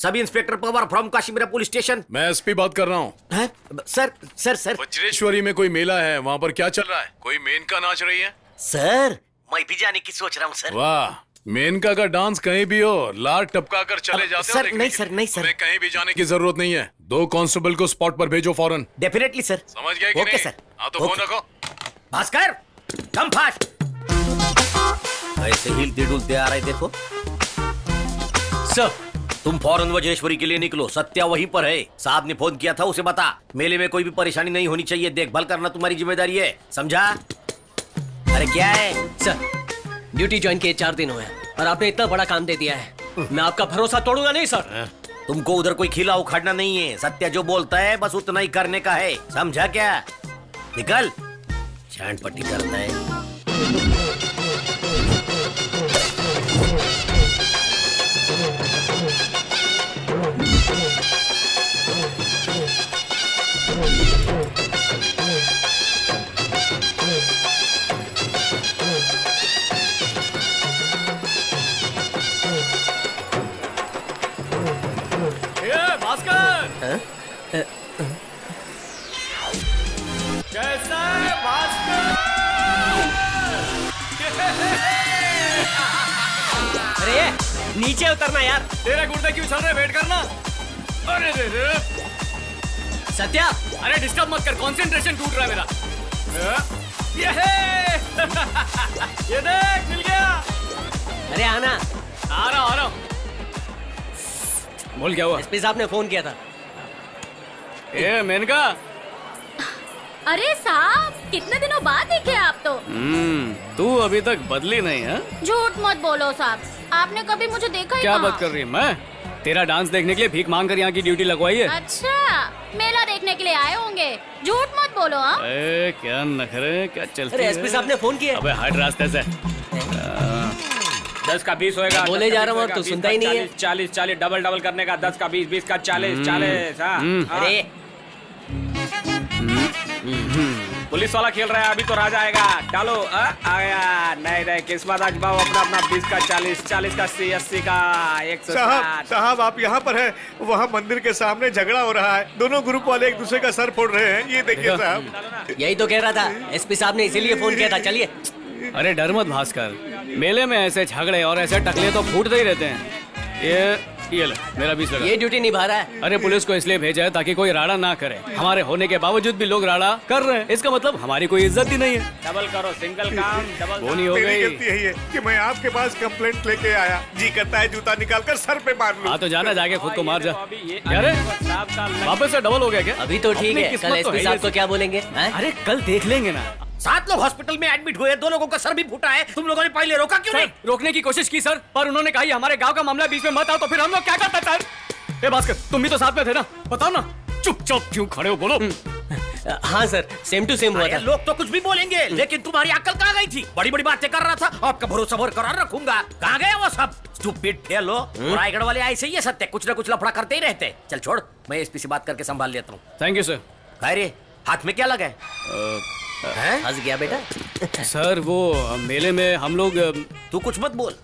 Sub inspector Pawar from Kashimira police station. मैं SP बात कर रहा हूँ। सर सर सर वज्रेश्वरी में कोई मेला है, वहाँ पर क्या चल रहा है? कोई मेनका नाच रही है? सर मैं भी जाने की सोच रहा हूँ सर। वाह, मेनका का डांस कहीं भी हो लार टपका कर चले जाते हो। सर नहीं सर, नहीं सर, तुम्हें कहीं भी जाने की जरूरत नहीं है। 2 कांस्टेबल को स्पॉट पर भेजो फौरन। Definitely sir. समझ गए कि ओके नहीं? सर। हाँ तो फोन रखो। Bhaskar come fast. ऐसे हिलते डुलते आ रहे देखो सर। तुम फौरन वज्रेश्वरी के लिए निकलो, सत्या वहीं पर है। साहब ने फोन किया था, उसे बता मेले में कोई भी परेशानी नहीं होनी चाहिए। देखभाल करना तुम्हारी जिम्मेदारी है, समझा? अरे क्या है सर? ड्यूटी ज्वाइन किए 4 दिन हुए और आपने इतना बड़ा काम दे दिया है, मैं आपका भरोसा तोड़ूंगा नहीं सर। तुमको उधर कोई खिला उखाड़ना नहीं है। सत्या जो बोलता है बस उतना ही करने का है, समझा क्या? निकल, छांट पट्टी करता है। कैसा है भास्कर? अरे नीचे उतरना यार। तेरे गुर्दे क्यों चल रहे? वेट करना। अरे रे रे। सत्या, अरे डिस्टर्ब मत कर, कंसंट्रेशन टूट रहा है मेरा। ये देख मिल गया। अरे आना। आ रहा हूँ। बोल क्या हुआ? एसपी साहब ने फोन किया था। ए मेनका। अरे साहब, कितने दिनों बाद देखे आप तो। तू अभी तक बदली नहीं है? झूठ मत बोलो साहब, आपने कभी मुझे देखा ही क्या कहाँ? बात कर रही है? मैं तेरा डांस देखने के लिए भीख मांग कर यहाँ की ड्यूटी लगवाई है। अच्छा, मेला देखने के लिए आए होंगे। झूठ मत बोलो। हाँ, ए, क्या नखरे, क्या चलती अरे एसपी साहब ने फोन किया। अबे हट रास्ते से। 10 का 20 होएगा। बोले जा रहा हूँ तो सुनता ही नहीं है। 40 डबल करने का। 10 का 20, 20 का 40। अरे पुलिस वाला खेल रहा है, अभी तो राजा आएगा। डालो। आ गया। नहीं किस्मत आजमाओ अपना 20 का 40 का 80 का 160। साहब आप यहाँ पर हैं, वहाँ मंदिर के सामने झगड़ा हो रहा है। दोनों ग्रुप वाले एक दूसरे का सर फोड़ रहे हैं। ये देखिए साहब। यही तो कह रहा था, एसपी साहब ने इसीलिए फोन किया था। चलिए। अरे डर मत भास्कर, मेले में ऐसे झगड़े और ऐसे टकले तो फूटते ही रहते हैं। ये ले, मेरा 20 लगा। ये ड्यूटी निभा रहा है। अरे पुलिस को इसलिए भेजा है ताकि कोई राड़ा ना करे। हमारे होने के बावजूद भी लोग राड़ा कर रहे हैं, इसका मतलब हमारी कोई इज्जत ही नहीं है। डबल करो, सिंगल काम डबल। वो नहीं हो मेरी गई। गलती यही है कि मैं आपके पास कंप्लेंट लेके आया। जी करता है जूता निकाल कर सर पे मार लूं। हाँ तो जाना, जाके खुद को मार जा। अरे वापस से डबल हो गया क्या? अभी तो ठीक अपनी है, किस्मत कल तो एसपी है साहब ही तो क्या बोलेंगे? अरे कल देख लेंगे ना। 7 लोग हॉस्पिटल में एडमिट हुए, 2 लोगों का सर भी फूटा है। तुम लोगों ने पहले रोका क्यों नहीं? रोकने की कोशिश की सर, पर उन्होंने कहा ये हमारे गांव का मामला, बीच में मत आओ। तो फिर हम लोग क्या करते सर? ए भास्कर, तुम भी तो साथ में थे ना, बताओ ना। चुपचाप क्यों खड़े हो, बोलो। हाँ सर, सेम टू सेम हुआ अरे था। लोग तो कुछ भी बोलेंगे, लेकिन तुम्हारी अक्ल कहाँ गई थी? बड़ी बड़ी बातें कर रहा था, आपका भरोसा बरकरार रखूंगा। कहाँ गए वो सब स्टूपिड फेलो? रायगढ़ वाले ऐसे ही है सत्य, कुछ ना कुछ लफड़ा करते ही रहते। चल छोड़, मैं एसपी से बात करके संभाल लेता हूँ। Thank you sir. अरे हाथ में क्या लगा है? हंस गया बेटा। सर वो मेले में हम लोग तू कुछ मत बोल।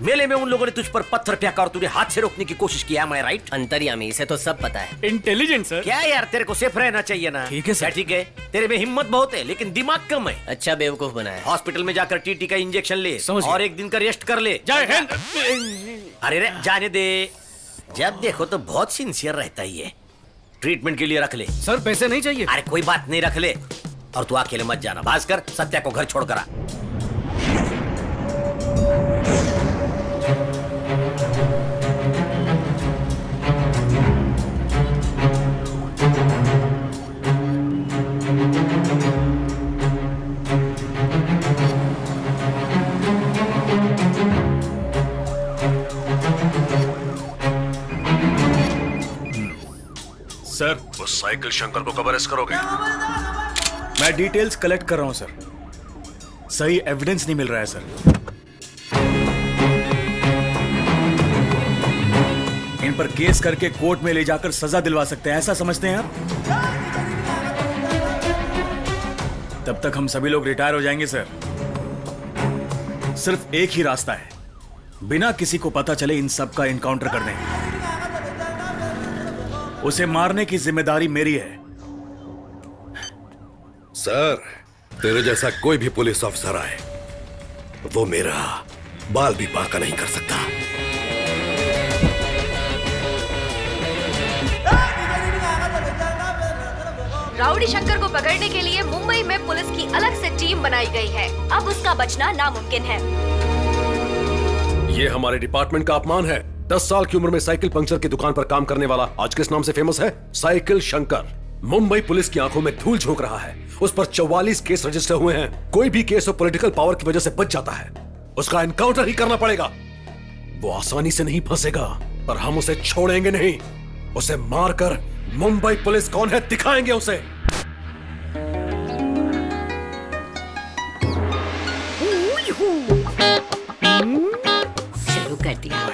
मेले में उन लोगों ने तुझ पर पत्थर फेंका और तुझे हाथ से रोकने की कोशिश किया। मैं राइट? अंतर्यामी, इसे तो सब पता है। Intelligent sir. क्या यार, तेरे को सेफ रहना चाहिए ना। ठीक है सर। ठीक है, तेरे में हिम्मत बहुत है लेकिन दिमाग कम है। अच्छा बेवकूफ बनाया। हॉस्पिटल में जाकर टीटी का इंजेक्शन ले समझ और गया। 1 दिन का रेस्ट कर ले। जय हिंद। अरे रे जाने दे, जब देखो तो बहुत सिंसियर रहता ही है। ट्रीटमेंट के लिए रख ले। सर पैसे नहीं चाहिए। अरे कोई बात नहीं, रख ले। और तू अकेले मत जाना। भास्कर, सत्या को घर छोड़ कर आ। सर, उस साइकिल शंकर को कब अरेस्ट करोगे? मैं डिटेल्स कलेक्ट कर रहा हूं सर। सही एविडेंस नहीं मिल रहा है सर। इन पर केस करके कोर्ट में ले जाकर सजा दिलवा सकते हैं, ऐसा समझते हैं आप? तब तक हम सभी लोग रिटायर हो जाएंगे सर। सिर्फ एक ही रास्ता है, बिना किसी को पता चले इन सब का इनकाउंटर कर दें। उसे मारने की जिम्मेदारी मेरी है। सर, तेरे जैसा कोई भी पुलिस ऑफिसर आए, वो मेरा बाल भी बांका नहीं कर सकता। राउडी शंकर को पकड़ने के लिए मुंबई में पुलिस की अलग से टीम बनाई गई है। अब उसका बचना नामुमकिन है। ये हमारे डिपार्टमेंट का अपमान है। 10 साल की उम्र में साइकिल पंक्चर की दुकान पर काम करने वाला आज किस नाम से फेमस है? साइकिल शंकर। मुंबई पुलिस की आंखों में धूल झोंक रहा है। उस पर 44 केस रजिस्टर हुए हैं। कोई भी केस वो पॉलिटिकल पावर की वजह से बच जाता है। उसका एनकाउंटर ही करना पड़ेगा। वो आसानी से नहीं फंसेगा, पर हम उसे छोड़ेंगे नहीं। उसे मारकर मुंबई पुलिस कौन है दिखाएंगे उसे। शुरू कर दिया।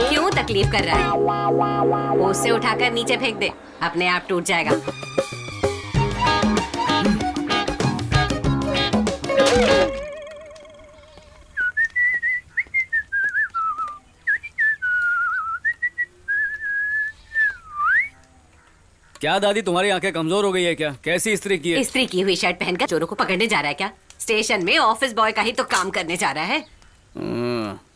क्यों तकलीफ कर रहा है? उसे उठाकर नीचे फेंक दे, अपने आप टूट जाएगा। क्या दादी, तुम्हारी आंखें कमजोर हो गई है क्या? कैसी इस्त्री की है? इस्त्री की हुई शर्ट पहनकर चोरों को पकड़ने जा रहा है क्या? स्टेशन में ऑफिस बॉय का ही तो काम करने जा रहा है।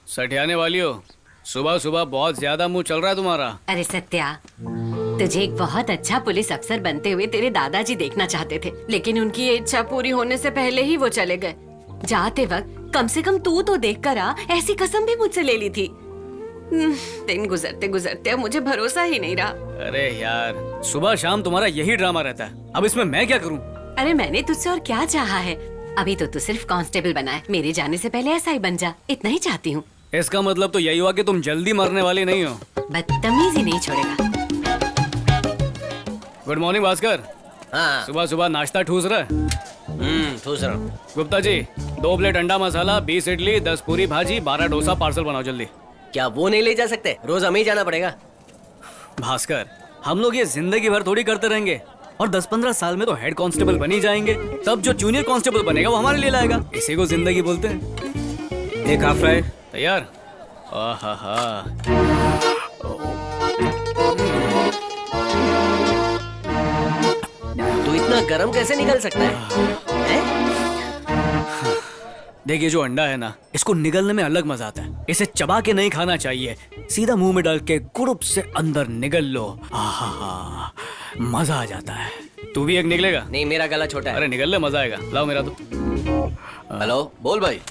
सठियाने वाली हो। सुबह सुबह बहुत ज्यादा मुंह चल रहा है तुम्हारा। अरे सत्या, तुझे एक बहुत अच्छा पुलिस अफसर बनते हुए तेरे दादाजी देखना चाहते थे, लेकिन उनकी ये इच्छा पूरी होने से पहले ही वो चले गए। जाते वक्त कम से कम तू तो देख कर आ, ऐसी कसम भी मुझसे ले ली थी। दिन गुजरते गुजरते अब मुझे भरोसा ही नहीं रहा। अरे यार, सुबह शाम तुम्हारा यही ड्रामा रहता है। अब इसमें मैं क्या करूं? अरे मैंने तुझसे और क्या चाहा है? अभी तो तू सिर्फ कांस्टेबल बना है। मेरे जाने से पहले ऐसा ही बन जा, इतना ही चाहती हूँ। इसका मतलब तो यही हुआ कि तुम जल्दी मरने वाली नहीं हो। बदतमीजी नहीं छोड़ेगा। Good morning Bhaskar. हाँ। सुबह सुबह नाश्ता ठूस रहा है? ठूस रहा हूँ। गुप्ता जी, 2 प्लेट अंडा मसाला, 20 इडली, 10 पूरी भाजी, 12 डोसा पार्सल बनाओ जल्दी। क्या वो नहीं ले जा सकते? रोज हमें ही जाना पड़ेगा। भास्कर, हम लोग ये जिंदगी भर थोड़ी करते रहेंगे, और 10-15 साल में तो हेड कांस्टेबल बन ही जाएंगे। तब जो जूनियर कांस्टेबल बनेगा वो हमारे लिए लाएगा। इसी को जिंदगी बोलते हैं। एक हाफ फ्राई तैयार? आहा, तू इतना गरम कैसे निकल सकता है? देखिए, जो अंडा है ना, इसको निगलने में अलग मजा आता है। इसे चबा के नहीं खाना चाहिए, सीधा मुंह में डाल के गुड़ुप से अंदर निगल लो। आहा, मजा आ जाता है। तू भी एक निकलेगा? नहीं, मेरा गला छोटा है। अरे निकल ले, मजा आएगा। लाओ मेरा तो। हेलो, बोल भाई।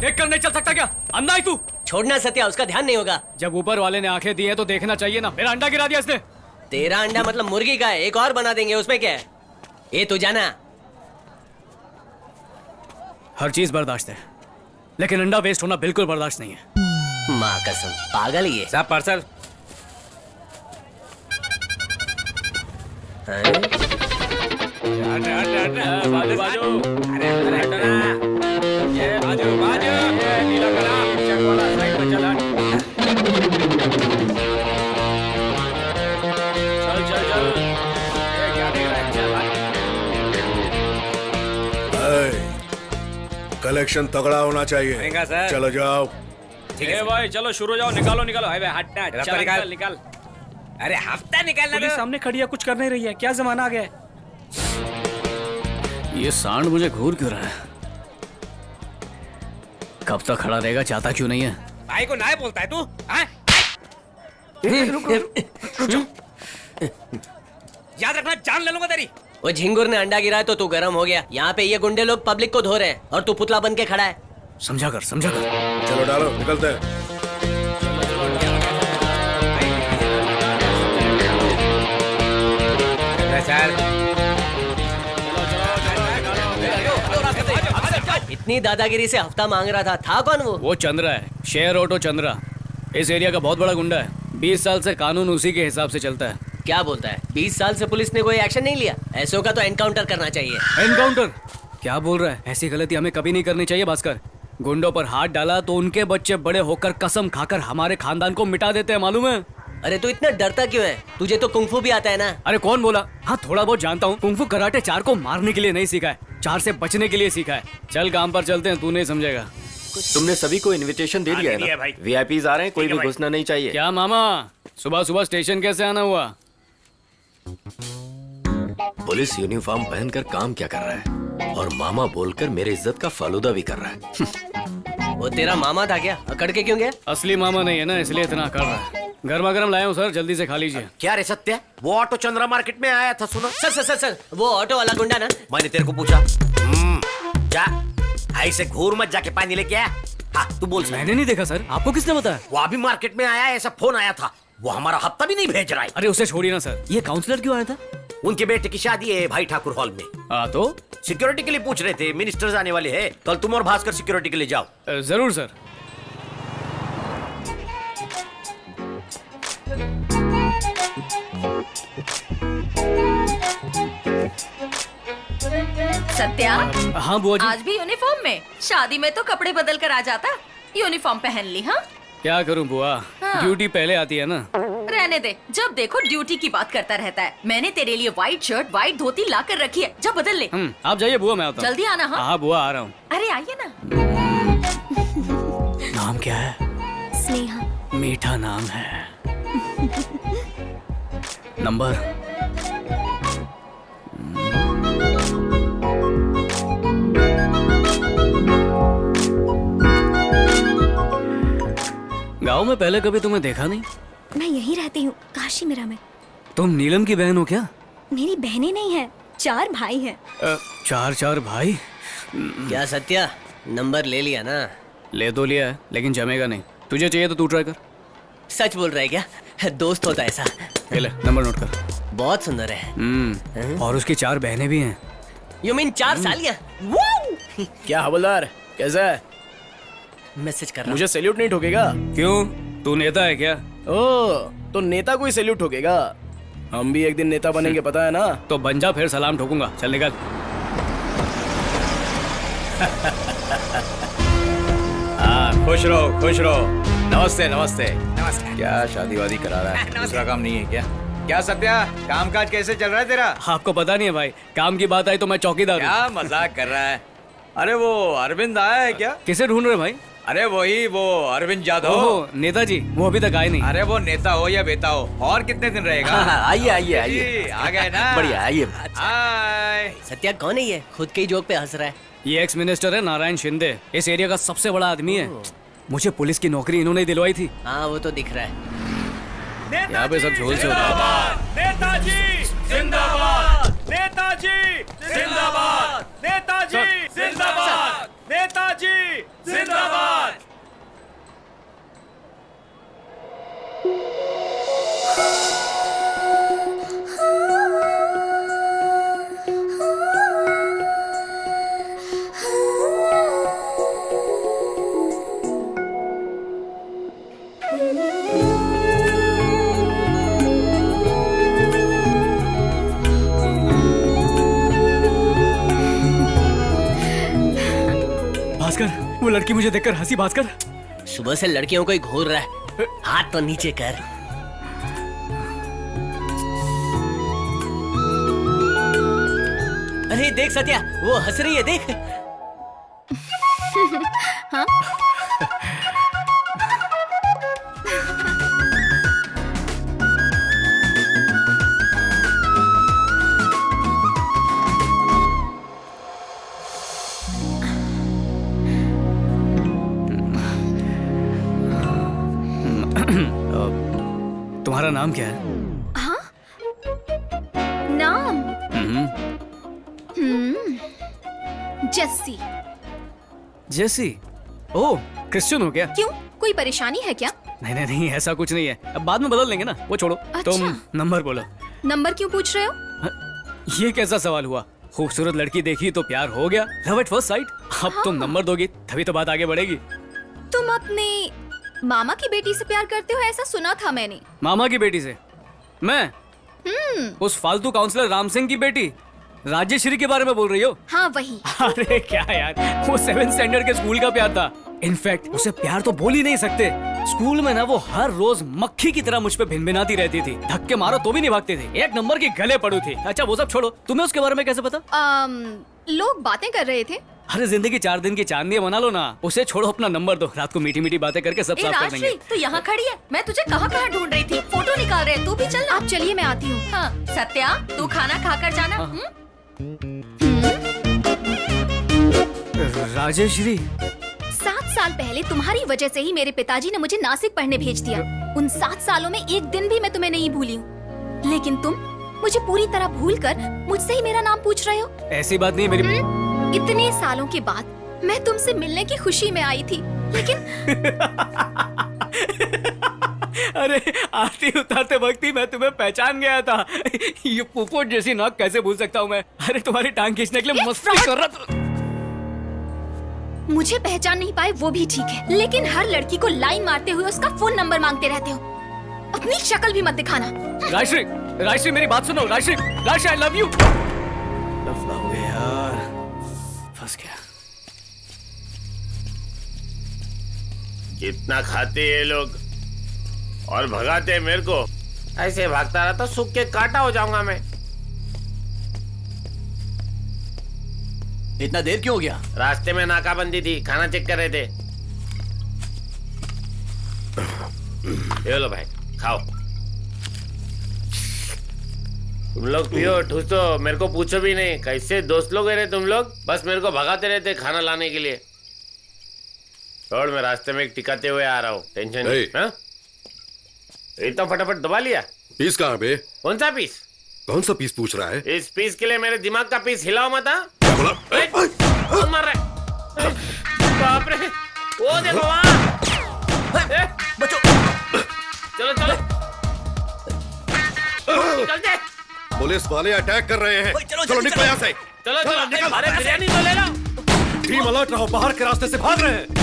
देख कर नहीं चल सकता क्या? अंधा है तू? छोड़ना सत्या, उसका ध्यान नहीं होगा। जब ऊपर वाले ने आंखें दी हैं तो देखना चाहिए ना। मेरा अंडा गिरा दिया इसने। तेरा अंडा मतलब मुर्गी का है, एक और बना देंगे, उसमें क्या है? ये तू जाना। हर चीज बर्दाश्त है, लेकिन अंडा वेस्ट होना बिल्कुल बर्दाश्त नहीं है। माँ कसम, पागल ही है। साहब पार्सल। कलेक्शन तगड़ा होना चाहिए। महंगा सर। चलो जाओ। ए भाई चलो शुरू जाओ, निकालो निकालो। हाईवे हटना, चल निकाल निकाल। अरे हफ्ता निकालना। पुलिस सामने खड़ी है, कुछ कर नहीं रही है। क्या जमाना आ गया है? ये सांड मुझे घूर क्यों रहा है? कब तक खड़ा रहेगा? चाहता क्यों नहीं है? भाई को ना बोलता है तू? याद रखना, जान ले लूंगा तेरी। वो झिंगुर ने अंडा गिराया तो तू गरम हो गया। यहाँ पे ये गुंडे लोग पब्लिक को धो रहे हैं और तू पुतला बन के खड़ा है। समझा कर, समझा कर। चलो डालो, निकलते हैं। इतनी दादागिरी से हफ्ता मांग रहा था कौन वो? वो चंद्रा है, शेयर ऑटो चंद्रा। इस एरिया का बहुत बड़ा गुंडा है। 20 साल से कानून उसी के हिसाब से चलता है। क्या बोलता है? 20 साल से पुलिस ने कोई एक्शन नहीं लिया? ऐसों का तो एनकाउंटर करना चाहिए। एनकाउंटर? क्या बोल रहा है? ऐसी गलती हमें कभी नहीं करनी चाहिए भास्कर। गुंडों पर हाथ डाला तो उनके बच्चे बड़े होकर कसम खाकर हमारे खानदान को मिटा देते हैं, मालूम है? अरे तू इतना डरता क्यों है? तुझे तो कुंफू भी आता है ना? अरे कौन बोला? हाँ थोड़ा बहुत जानता हूँ। कुंफू कराटे 4 को मारने के लिए नहीं सीखा है, 4 से बचने के लिए सीखा है। चल काम पर चलते हैं, तू नहीं समझेगा। तुमने सभी को इनविटेशन दे दिया है ना? वीआईपीज आ रहे हैं, कोई भी घुसना नहीं चाहिए। क्या मामा, सुबह सुबह स्टेशन कैसे आना हुआ? पुलिस यूनिफॉर्म पहनकर काम क्या कर रहा है, और मामा बोलकर मेरी इज्जत का फालूदा भी कर रहा है। वो तेरा मामा था क्या? अकड़ के क्यों गया? असली मामा नहीं है ना, इसलिए इतना कर रहा है। गर्मा गर्म लाया हूँ सर, जल्दी से खा लीजिए। क्या रे सत्या, वो ऑटो चंद्रा मार्केट में आया था, सुना? सर वो ऑटो वाला गुंडा ना? मैंने तेरे को पूछा। जा ऐसे घूर मत, जाके पानी लेके आया। हाँ तू बोल। मैंने नहीं देखा सर, आपको किसने बताया? वो अभी मार्केट में आया, ऐसा फोन आया था। वो हमारा हफ्ता भी नहीं भेज रहा है। अरे उसे छोड़िए ना सर, ये काउंसलर क्यों आया था? उनके बेटे की शादी है भाई ठाकुर हॉल में। हाँ तो सिक्योरिटी के लिए पूछ रहे थे, मिनिस्टर्स आने वाले हैं। कल तुम और भास्कर सिक्योरिटी के लिए जाओ। जरूर सर। सत्या, हाँ बुआ जी। आज भी यूनिफॉर्म में? शादी में तो कपड़े बदल कर आ जाता। यूनिफॉर्म पहन ली? हाँ क्या करूँ बुआ, ड्यूटी पहले आती है ना। रहने दे, जब देखो ड्यूटी की बात करता रहता है। मैंने तेरे लिए व्हाइट शर्ट व्हाइट धोती ला कर रखी है, जब बदल ले। आप जाइए बुआ, मैं आता हूँ। जल्दी आना। हाँ हाँ बुआ आ रहा हूँ। अरे आइए ना। नाम क्या है? स्नेहा। मीठा नाम है। नंबर? गांव में पहले कभी तुम्हें देखा नहीं। मैं यहीं रहती हूँ, काशी मेरा में। तुम नीलम की बहन हो क्या? मेरी बहनें नहीं है, 4 भाई हैं। 4 भाई? क्या सत्या, नंबर ले लिया ना? ले तो लिया है, लेकिन जमेगा नहीं। तुझे चाहिए तो तू ट्राई कर। सच बोल रहा है क्या? दोस्त होता ऐसा। ले नंबर नोट कर। बहुत सुंदर है। और उसकी 4 बहनें भी हैं। You mean 4 सालियां? क्या हवलदार, कैसा है? मैसेज कर रहा मुझे सैल्यूट नहीं ठोकेगा? क्यों, तू नेता है क्या? ओ, तो नेता को ही सैल्यूट ठोकेगा? हम भी एक दिन नेता बनेंगे, पता है ना? तो बन जा, फिर सलाम ठोकूंगा। चल निकल। हाँ खुश रहो खुश रहो। नमस्ते नमस्ते नमस्ते। क्या शादी वादी करा रहा है? दूसरा काम नहीं है क्या? क्या सत्या, कामकाज कैसे चल रहा है तेरा? आपको पता नहीं है भाई, काम की बात आई तो मैं चौकीदार हूँ। क्या मजाक कर रहा है? अरे वो अरविंद आया है क्या? किसे ढूंढ रहे भाई? अरे वही वो अरविंद जाधव। ओहो, नेताजी, वो अभी तक आए नहीं। अरे वो नेता हो या बेटा हो, और कितने दिन रहेगा? आइए आइए जी, आइए। आ गए ना? बढ़िया, आइए। हाय। सत्या कौन है ये? खुद के ही जोक पे हंस रहा है। ये एक्स मिनिस्टर है नारायण शिंदे, इस एरिया का सबसे बड़ा आदमी है। मुझे पुलिस की नौकरी इन्होंने दिलवाई थी। हाँ वो तो दिख रहा है। यहाँ पे सब झोल से होता है। नेताजी जिंदाबाद, नेताजी जिंदाबाद, नेताजी जिंदाबाद, नेताजी जिंदाबाद। भास्कर, वो लड़की मुझे देखकर हंसी। भास्कर, सुबह से लड़कियों को ही घूर रहा है। हाथ तो नीचे कर। अरे देख सत्या, वो हंस रही है, देख। हाँ? तुम्हारा नाम क्या है? नाम? जस्सी। जेसी। ओह, क्रिश्चियन हो क्या? क्यों, कोई परेशानी है क्या? नहीं नहीं नहीं, ऐसा कुछ नहीं है, अब बाद में बदल लेंगे ना, वो छोड़ो। तुम नंबर बोलो। नंबर क्यों पूछ रहे हो? ये कैसा सवाल हुआ? खूबसूरत लड़की देखी तो प्यार हो गया, लव एट फर्स्ट साइट। अब तुम नंबर दोगी तभी तो बात आगे बढ़ेगी। तुम अपने मामा की बेटी से प्यार करते हो, ऐसा सुना था मैंने। मामा की बेटी से? मैं? उस फालतू काउंसलर राम सिंह की बेटी? राजेश्वरी के बारे में बोल रही हो? हाँ वही। अरे क्या यार, वो 7th स्टैंडर्ड के स्कूल का प्यार था। इनफैक्ट उसे प्यार तो बोल ही नहीं सकते। स्कूल में ना वो हर रोज मक्खी की तरह मुझ पे भिनभिनाती रहती थी। धक्के मारो तो भी नहीं भागती थी। एक नंबर की गले पड़ू थी। अच्छा वो सब छोड़ो, तुम्हें उसके बारे में कैसे पता? लोग बातें कर रहे थे। अरे जिंदगी 4 दिन की चांदनी है, मना लो ना। उसे छोड़ो, अपना नंबर दो, रात को मीठी मीठी बातें करके सब साफ कर देंगे। राजश्री, तू यहाँ खड़ी है, मैं तुझे कहाँ कहाँ ढूंढ रही थी। फोटो निकाल रहे, तू भी चल। आप चलिए, मैं आती हूँ। हाँ सत्या, तू खाना खाकर जाना। राजेश्वरी, 7 साल पहले तुम्हारी वजह से ही मेरे पिताजी ने मुझे नासिक पढ़ने भेज दिया। उन 7 सालों में एक दिन भी मैं तुम्हें नहीं भूली हूँ, लेकिन तुम मुझे पूरी तरह भूलकर मुझसे ही मेरा नाम पूछ रहे हो। ऐसी बात नहीं मेरी। इतने सालों के बाद मैं तुमसे मिलने की खुशी में आई थी, लेकिन अरे आरती उतारते वक्त ही मैं तुम्हें पहचान गया था। ये पोपट जैसी नाक कैसे भूल सकता हूँ मैं? अरे तुम्हारी टांग खींचने के लिए मस्ती कर रहा था। मुझे पहचान नहीं पाए वो भी ठीक है, लेकिन हर लड़की को लाइन मारते हुए उसका फोन नंबर मांगते रहते हो। अपनी शक्ल भी मत दिखाना। राजश्री, राजश्री मेरी बात सुनो। Rajshri, Rajshri I love you. लफड़ा हो गया यार, फंस गया। कितना खाते ये लोग और भगाते मेरे को। ऐसे भागता रहा तो सूख के काटा हो जाऊंगा मैं। इतना देर क्यों हो गया? रास्ते में नाकाबंदी थी, खाना चेक कर रहे थे। ये लो भाई, खाओ। तुम लोग पियो, ठूसो, मेरे को पूछो भी नहीं। कैसे दोस्त लोग रहे तुम लोग, बस मेरे को भगाते रहते खाना लाने के लिए। छोड़, मैं रास्ते में एक टिकाते हुए आ रहा हूँ, टेंशन नहीं। हाँ? इतना फटाफट दबा लिया। पीस कहाँ पे? कौन सा पीस? कौन सा पीस पूछ रहा है? इस पीस के लिए मेरे दिमाग का पीस हिलाओ मत। क्या बोला? कौन मार रहा है? बाप रे, वो देखो वहाँ। बचो। चलो चलो, निकलते। पुलिस वाले अटैक कर रहे हैं। चलो निकलो यहाँ से। चलो चलो, अरे बिरयानी तो ले लो। टीम अलर्ट रहो, बाहर के रास्ते से भाग रहे हैं।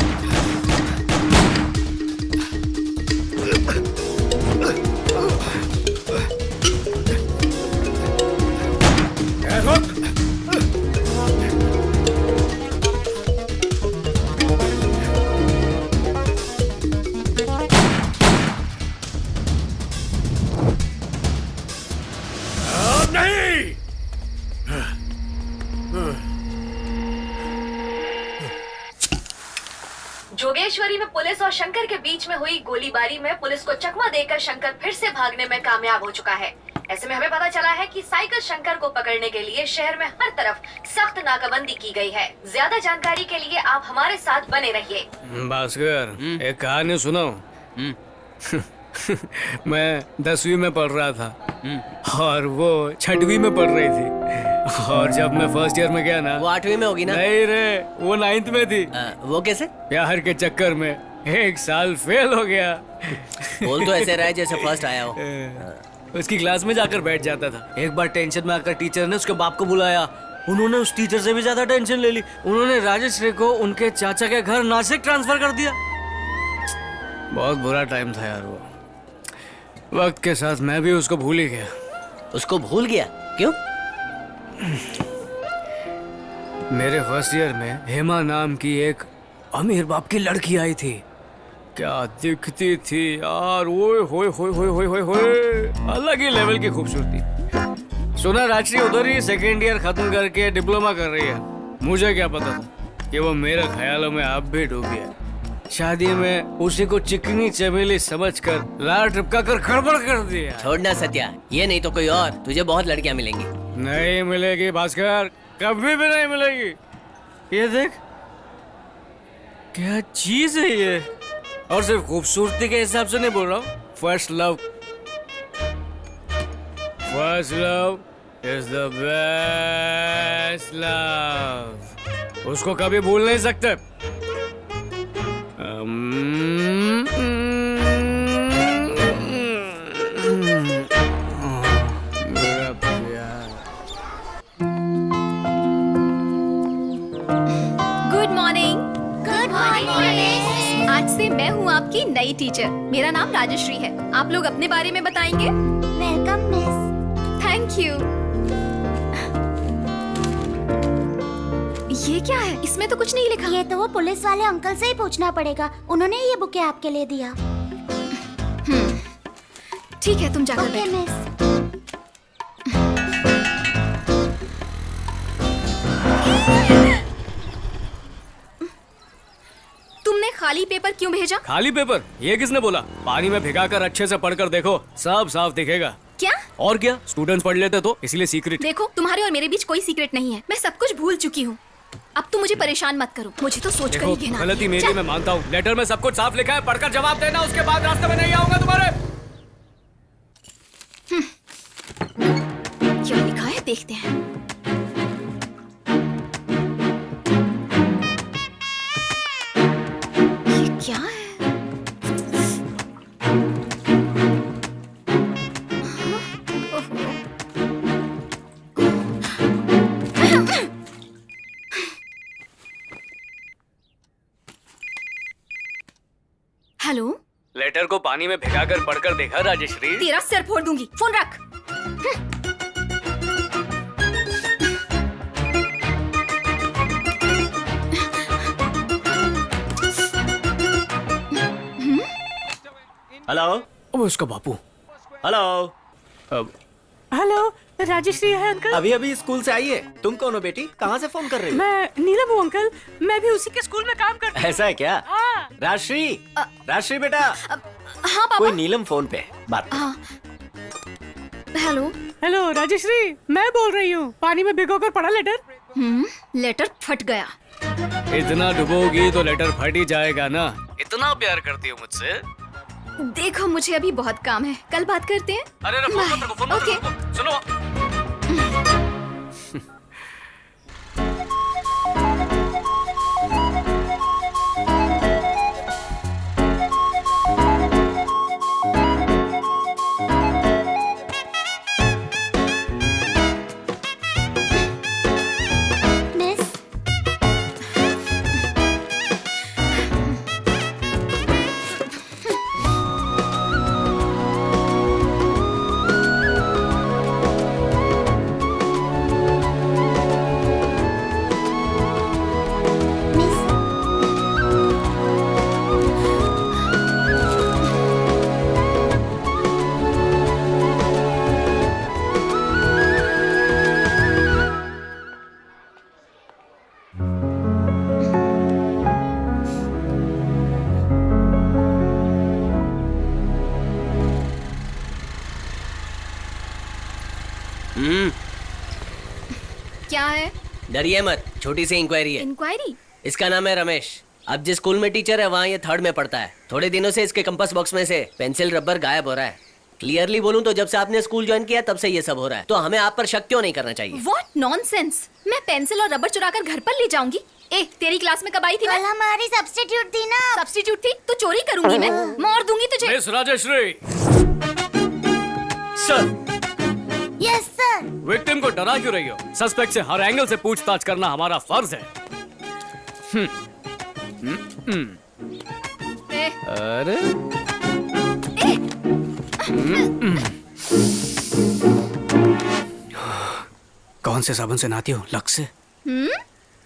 नहीं, जोगेश्वरी में पुलिस और शंकर के बीच में हुई गोलीबारी में पुलिस को चकमा देकर शंकर फिर से भागने में कामयाब हो चुका है। ऐसे में हमें पता चला है कि साइकिल शंकर को पकड़ने के लिए शहर में हर तरफ सख्त नाकाबंदी की गई है। ज्यादा जानकारी के लिए आप हमारे साथ बने रहिए। भास्कर, एक कहानी सुनो। मैं 10वीं में पढ़ रहा था और वो 6वीं में पढ़ रही थी। और जब मैं फर्स्ट ईयर में गया ना, वो 8वीं में होगी ना? नहीं रे, वो 9th में थी। वो कैसे? प्यार के चक्कर में 1 साल फेल हो गया। बोल तो ऐसे रहा है जैसे फर्स्ट आया हो। उसकी क्लास में जाकर बैठ जाता था। एक बार टेंशन में आकर टीचर ने उसके बाप को बुलाया। उन्होंने उस टीचर से भी ज्यादा टेंशन ले ली। उन्होंने राजेश्वरी को उनके चाचा के घर नासिक ट्रांसफर कर दिया। बहुत बुरा टाइम था यार वो। वक्त के साथ मैं भी उसको भूल ही गया। उसको भूल गया? क्यों? मेरे फर्स्ट ईयर में हेमा नाम की एक अमीर बाप की लड़की आई थी। क्या दिखती थी यार, ओए होए होए होए होए होए होए, अलग ही लेवल की खूबसूरती। सुना राजश्री उधर ही 2nd ईयर खत्म करके डिप्लोमा कर रही है। मुझे क्या पता था कि वो मेरे ख्यालों में अब भी डूबी है। शादी में उसी को चिकनी चमेली समझकर लार टपका कर गड़बड़ कर दिया। छोड़ना सत्या, ये नहीं तो कोई और। तुझे बहुत लड़कियां मिलेंगी। नहीं मिलेगी भास्कर, कभी भी नहीं मिलेगी। ये देख, क्या चीज है ये। और सिर्फ खूबसूरती के हिसाब से नहीं बोल रहा हूँ। First love is the best love. उसको कभी भूल नहीं सकते। मेरा प्यार। Good morning. Good morning. आज से मैं हूँ आपकी नई टीचर। मेरा नाम राजश्री है। आप लोग अपने बारे में बताएंगे? Welcome miss. Thank you. ये क्या है? इसमें तो कुछ नहीं लिखा। ये तो वो पुलिस वाले अंकल से ही पूछना पड़ेगा, उन्होंने ये बुके आपके लिए दिया। ठीक है, तुम जाकर ओके बैठो। मिस। तुमने खाली पेपर क्यों भेजा? खाली पेपर? ये किसने बोला? पानी में भिगाकर अच्छे से पढ़कर देखो, सब साफ दिखेगा। क्या? और क्या, स्टूडेंट्स पढ़ लेते तो, इसलिए सीक्रेट। देखो, तुम्हारे और मेरे बीच कोई सीक्रेट नहीं है। मैं सब कुछ भूल चुकी हूँ। अब तुम मुझे परेशान मत करो, मुझे तो सोच कर देखो, ही घिना। गलती मेरी, मैं मानता हूँ। लेटर में सब कुछ साफ लिखा है, पढ़कर जवाब देना, उसके बाद रास्ते में नहीं आऊंगा तुम्हारे। क्या लिखा है देखते हैं। ये क्या है? हेलो, लेटर को पानी में भिगाकर पढ़कर देखा राजेश्री? तेरा सिर फोड़ दूंगी। फोन रख। हेलो। ओ, उसका बापू। हेलो। हेलो, राजेश्री है अंकल। अभी अभी स्कूल से आई है। तुम कौन हो बेटी? कहाँ से फोन कर रही हो? मैं नीलम हूँ अंकल, मैं भी उसी के स्कूल में काम करती हूँ। ऐसा है क्या? हाँ। राजश्री, राजश्री बेटा। हाँ पापा। कोई नीलम फोन पे है, बात। हाँ। हेलो। हेलो राजेश्री, मैं बोल रही हूँ। पानी में भिगोकर पढ़ा लेटर? लेटर फट गया। इतना डुबोगी तो लेटर फट ही जाएगा ना। इतना प्यार करती हो मुझसे? देखो, मुझे अभी बहुत काम है, कल बात करते हैं। अरे फोन मत रखो, फोन मत ओके। रखो। सुनो, मिस, मिस, क्या है? डरिए मत, छोटी सी इंक्वायरी है। इंक्वायरी? इसका नाम है रमेश। अब जिस स्कूल में टीचर है वहाँ ये 3rd में पढ़ता है। थोड़े दिनों से इसके कंपास बॉक्स में से पेंसिल रबर गायब हो रहा है। क्लियरली बोलूं तो जब से आपने स्कूल ज्वाइन किया तब से ये सब हो रहा है। तो हमें आप पर शक क्यों नहीं करना चाहिए? What nonsense! मैं पेंसिल और रबर चुराकर घर पर ले जाऊंगी? ए, तेरी क्लास में कब आई थी मैं? कल हमारी सब्स्टिट्यूट थी ना। सब्स्टिट्यूट थी तो चोरी करूंगी मैं, मार दूंगी तुझे। Miss Rajeshri. Sir, yes sir. Victim को डरा क्यों रही हो? सस्पेक्ट से हर एंगल से पूछताछ करना हमारा फर्ज है। ए, अरे कौन से साबुन से नहाती हो? लक्स से?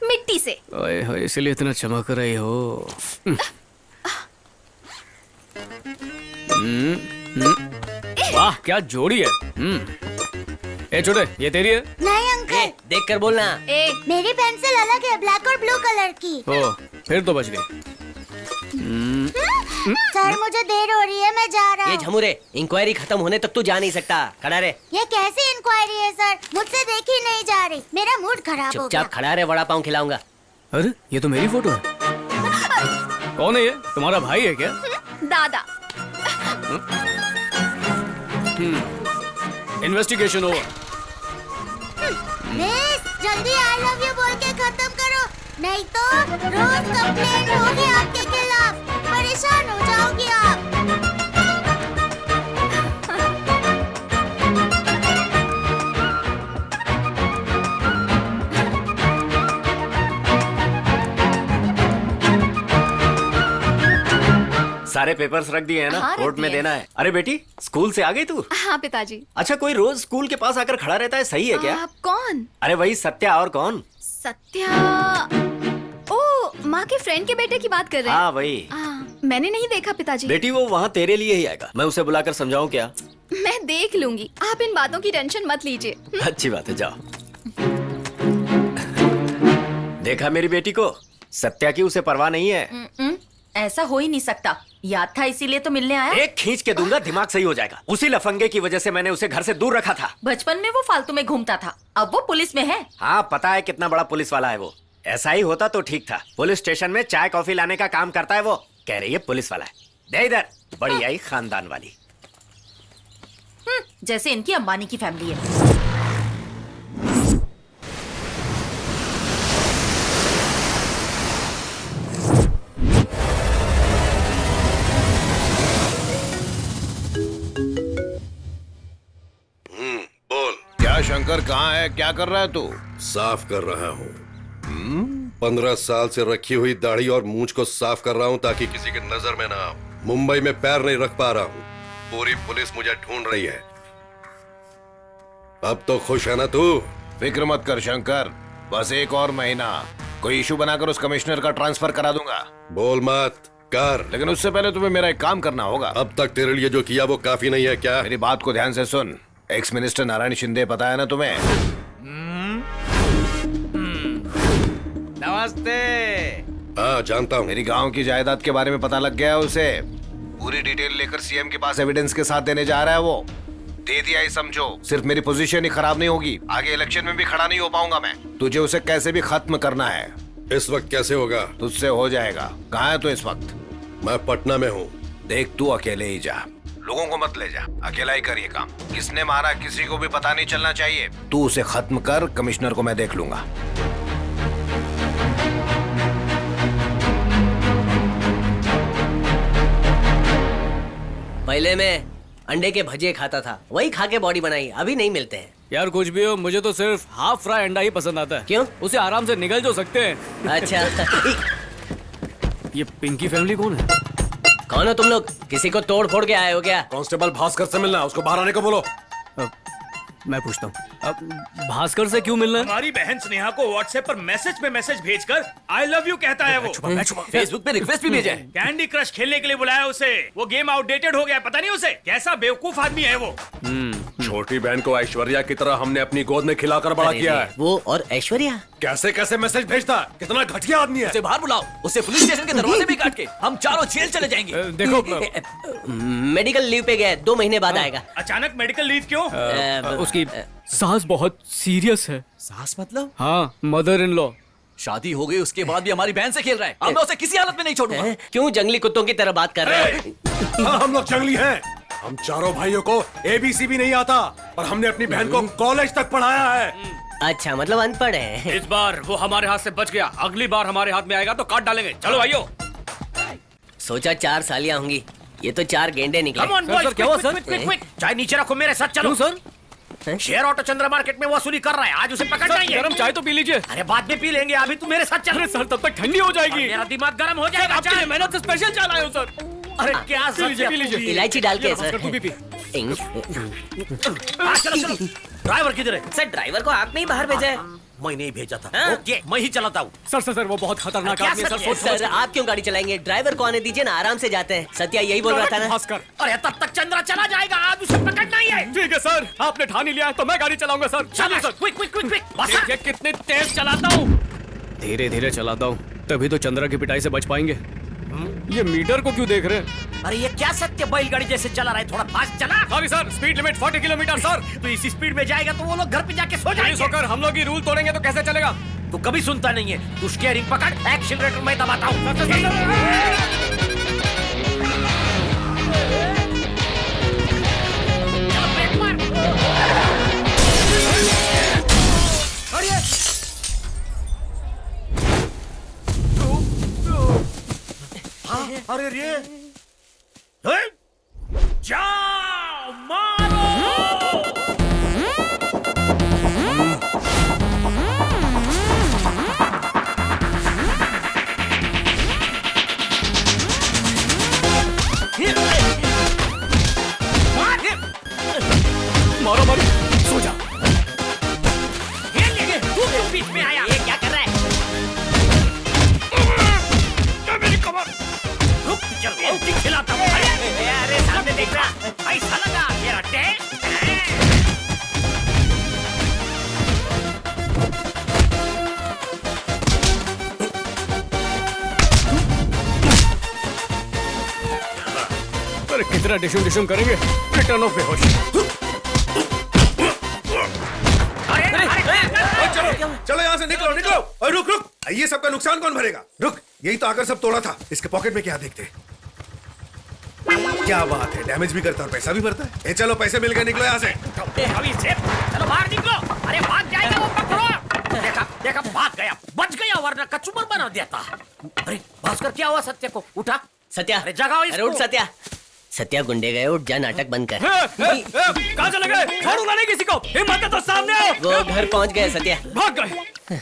मिट्टी से। ओए होए, इसलिए इतना चमक रही हो। वाह, क्या जोड़ी है। ए छोटे, ये तेरी है? नहीं अंकल, देख कर बोलना। ए, मेरी पेंसिल अलग है, ब्लैक और ब्लू कलर की। ओ, फिर तो बच गई। सर मुझे देर हो रही है, मैं जा रहा ये हूँ। झमुरे, इंक्वायरी खत्म होने तक तू जा नहीं सकता। खड़ा रहे। ये कैसी इंक्वायरी है सर? मुझसे देखी नहीं जा रही, मेरा मूड खराब हो गया। चुपचाप खड़ा रहे, वड़ा पाव खिलाऊंगा। अरे ये तो मेरी फोटो है। कौन है ये? तुम्हारा भाई है क्या? दादा। Investigation over. मिस, जल्दी आई लव यू बोल के खत्म करो, नहीं तो रोज कंप्लेंट होगी आपके खिलाफ। परेशान हो जाओगी आप। सारे पेपर्स रख दिए हैं ना? हाँ, रख कोर्ट में दिए। देना है। अरे बेटी, स्कूल से आ गई तू? हाँ पिताजी। अच्छा, कोई रोज स्कूल के पास आकर खड़ा रहता है, सही है क्या? कौन? अरे वही सत्या, और कौन? सत्या, ओ माँ के फ्रेंड के बेटे की बात कर रहे हैं। हाँ वही। मैंने नहीं देखा पिताजी। बेटी वो वहाँ तेरे लिए ही आएगा, मैं उसे बुलाकर समझाऊं क्या? मैं देख लूंगी, आप इन बातों की टेंशन मत लीजिए। अच्छी बात है, जाओ। देखा मेरी बेटी को, सत्या की उसे परवाह नहीं है। ऐसा हो ही नहीं सकता, याद था इसीलिए तो मिलने आया। एक खींच के दूंगा, दिमाग सही हो जाएगा। उसी लफंगे की वजह से मैंने उसे घर से दूर रखा था। बचपन में वो फालतू में घूमता था, अब वो पुलिस में है। हाँ पता है कितना बड़ा पुलिस वाला है वो। ऐसा ही होता तो ठीक था। पुलिस स्टेशन में चाय कॉफी लाने का काम करता है वो। कह रही है पुलिस वाला है। दे इधर, बड़ी आई खानदान वाली। जैसे इनकी अंबानी की फैमिली है। बोल क्या शंकर कहाँ है, क्या कर रहा है तू? साफ कर रहा हूँ। 15 साल से रखी हुई दाढ़ी और मूंछ को साफ कर रहा हूँ ताकि किसी की नजर में ना आऊं। मुंबई में पैर नहीं रख पा रहा हूँ, पूरी पुलिस मुझे ढूंढ रही है। अब तो खुश है ना तू? फिक्र मत कर शंकर, बस एक और महीना, कोई इशू बनाकर उस कमिश्नर का ट्रांसफर करा दूंगा। बोल मत कर। लेकिन उससे पहले तुम्हें मेरा एक काम करना होगा। अब तक तेरे लिए जो किया वो काफी नहीं है क्या? मेरी बात को ध्यान से सुन। एक्स मिनिस्टर नारायण शिंदे पता है ना तुम्हें? नमस्ते। हाँ जानता हूँ। मेरी गांव की जायदाद के बारे में पता लग गया उसे। पूरी डिटेल लेकर सीएम के पास एविडेंस के साथ देने जा रहा है वो। दे दिया ही समझो। सिर्फ मेरी पोजीशन ही खराब नहीं होगी, आगे इलेक्शन में भी खड़ा नहीं हो पाऊंगा मैं। तुझे उसे कैसे भी खत्म करना है। इस वक्त कैसे होगा? तुझसे हो जाएगा। कहाँ है तू इस वक्त? मैं पटना में हूँ। देख तू अकेले ही जा, लोगों को मत ले जा, अकेला ही कर ये काम। किसने मारा किसी को भी पता नहीं चलना चाहिए। तू उसे खत्म कर, कमिश्नर को मैं देख लूंगा। पहले मैं अंडे के भजिए खाता था, वही खा के बॉडी बनाई, अभी नहीं मिलते हैं। यार कुछ भी हो, मुझे तो सिर्फ हाफ फ्राई अंडा ही पसंद आता है। क्यों? उसे आराम से निगल जो सकते हैं। अच्छा। ये पिंकी फैमिली कौन है? कौन हो तुम लोग? किसी को तोड़ फोड़ के आए हो क्या? कांस्टेबल भास्कर से मिलना, उसको बाहर आने को बोलो। मैं पूछता हूँ, अब भास्कर से क्यों मिलना है? हमारी बहन स्नेहा को व्हाट्सएप पर मैसेज पे मैसेज भेजकर आई लव यू कहता है वो। फेसबुक पे रिक्वेस्ट भी भेजा है। कैंडी क्रश खेलने के लिए बुलाया उसे। वो गेम आउटडेटेड हो गया, पता नहीं उसे। कैसा बेवकूफ आदमी है वो। छोटी बहन को ऐश्वर्या की तरह हमने अपनी गोद में खिलाकर बड़ा किया है। वो और ऐश्वर्या कैसे कैसे मैसेज भेजता है, कितना घटिया आदमी है। उसे बाहर बुलाओ, उसे पुलिस स्टेशन के दरवाजे भी काट के हम चारों जेल चले जाएंगे। देखो मेडिकल लीव पे गए, 2 महीने बाद आएगा। अचानक मेडिकल लीव क्यों? उसकी सास बहुत सीरियस है। सास मतलब? हाँ, मदर इन लॉ। शादी हो गई उसके बाद भी हमारी बहन से खेल रहा है। अब मैं उसे किसी हालत में नहीं छोड़ूंगा। क्यों जंगली कुत्तों की तरह बात कर रहे हैं? हाँ, हम लोग जंगली हैं। हम चारों भाइयों को ABC भी नहीं आता, पर हमने अपनी बहन को कॉलेज तक पढ़ाया है। अच्छा, मतलब अनपढ़ है। इस बार वो हमारे हाथ से बच गया, अगली बार हमारे हाथ में आएगा तो काट डालेंगे। चलो भाइयों। सोचा 4 सालियां होंगी, ये तो 4 गेंडे निकले। Come on, boys, क्या हुआ, quick, quick, quick, quick. चाय नीचे रखो, मेरे साथ चलो। सर शेयर ऑटो चंद्र मार्केट में वसूली कर रहा है, आज उसे पकड़ जाएंगे। गरम चाय तो पी लीजिए। अरे बाद में पी लेंगे, अभी तू मेरे साथ चल। अरे सर, तब तक ठंडी हो जाएगी। मेरा दिमाग गर्म हो जाएगा। आपके लिए मेहनत से स्पेशल चाय लाया हूं सर। अरे क्या पी लीजिए। इलायची डाल के सर। तू भी पी। चलो चलो। ड्राइवर किधर है? सर ड्राइवर को आपने ही बाहर भेजा है। मैं नहीं भेजा था। हाँ? ओके, मैं ही चलाता हूँ। सर वो बहुत खतरनाक क्या आदमी है सर? सर। सोच सर आप क्यों गाड़ी चलाएंगे? ड्राइवर को आने दीजिए ना, आराम से जाते हैं। सत्या यही बोल रहा था ना। भास्कर। अरे तब तक चंद्रा चला जाएगा, आज उसे पकड़ना ही है। ठीक है सर, आपने ठान ही लिया है तो मैं गाड़ी चलाऊंगा सर। चलिए sir. Quick quick quick quick. देखिए कितने तेज चलाता हूँ। धीरे धीरे चलाता हूँ, तभी तो चंद्रा की पिटाई से बच पाएंगे। ये मीटर को क्यों देख रहे हैं? अरे ये क्या सत्य बैलगाड़ी जैसे चला रहा है, थोड़ा फास्ट चला। Sorry sir, speed limit 40 kilometre sir. तो इसी स्पीड में जाएगा तो वो लोग घर पे जाके सो पुलिस जाएंगे। होकर हम लोग ही रूल तोड़ेंगे तो कैसे चलेगा? तू कभी सुनता नहीं है। तू स्टीयरिंग पकड़, एक्सीलरेटर मैं दबाता हूँ। अरे रे, जाओ मारो। मारो मारो, सो जा। तू क्यों बीच में आया? ये क्या कर रहा सामने देख रहा, ऐसा लगा मेरा टेस्ट। अरे कितना डिशुम डिशुम करेंगे, रिटर्न ऑफ बेहोश। चलो यहाँ से निकलो निकलो। और रुक रुक, ये सबका नुकसान कौन भरेगा? रुक, यही तो आकर सब तोड़ा था। इसके पॉकेट में क्या देखते? क्या बात है, डैमेज भी करता है और पैसा भी भरता है। ए चलो, पैसे मिल गए, निकलो यहाँ से। चलो बाहर निकलो। अरे भाग जाएगा वो, पकड़ो। देखा देखा, भाग गया, बच गया, वरना कचूमर बना देता। अरे भास्कर, क्या हुआ सत्या को? उठा सत्या, अरे जगाओ इसको। अरे उठ सत्या। सत्या गुंडे गए, उठ जा, नाटक बंद कर। कहाँ चले गए? छोड़ूंगा नहीं किसी को। हिम्मत है तो सामने आओ। वो घर पहुंच गए सत्या। भाग गए।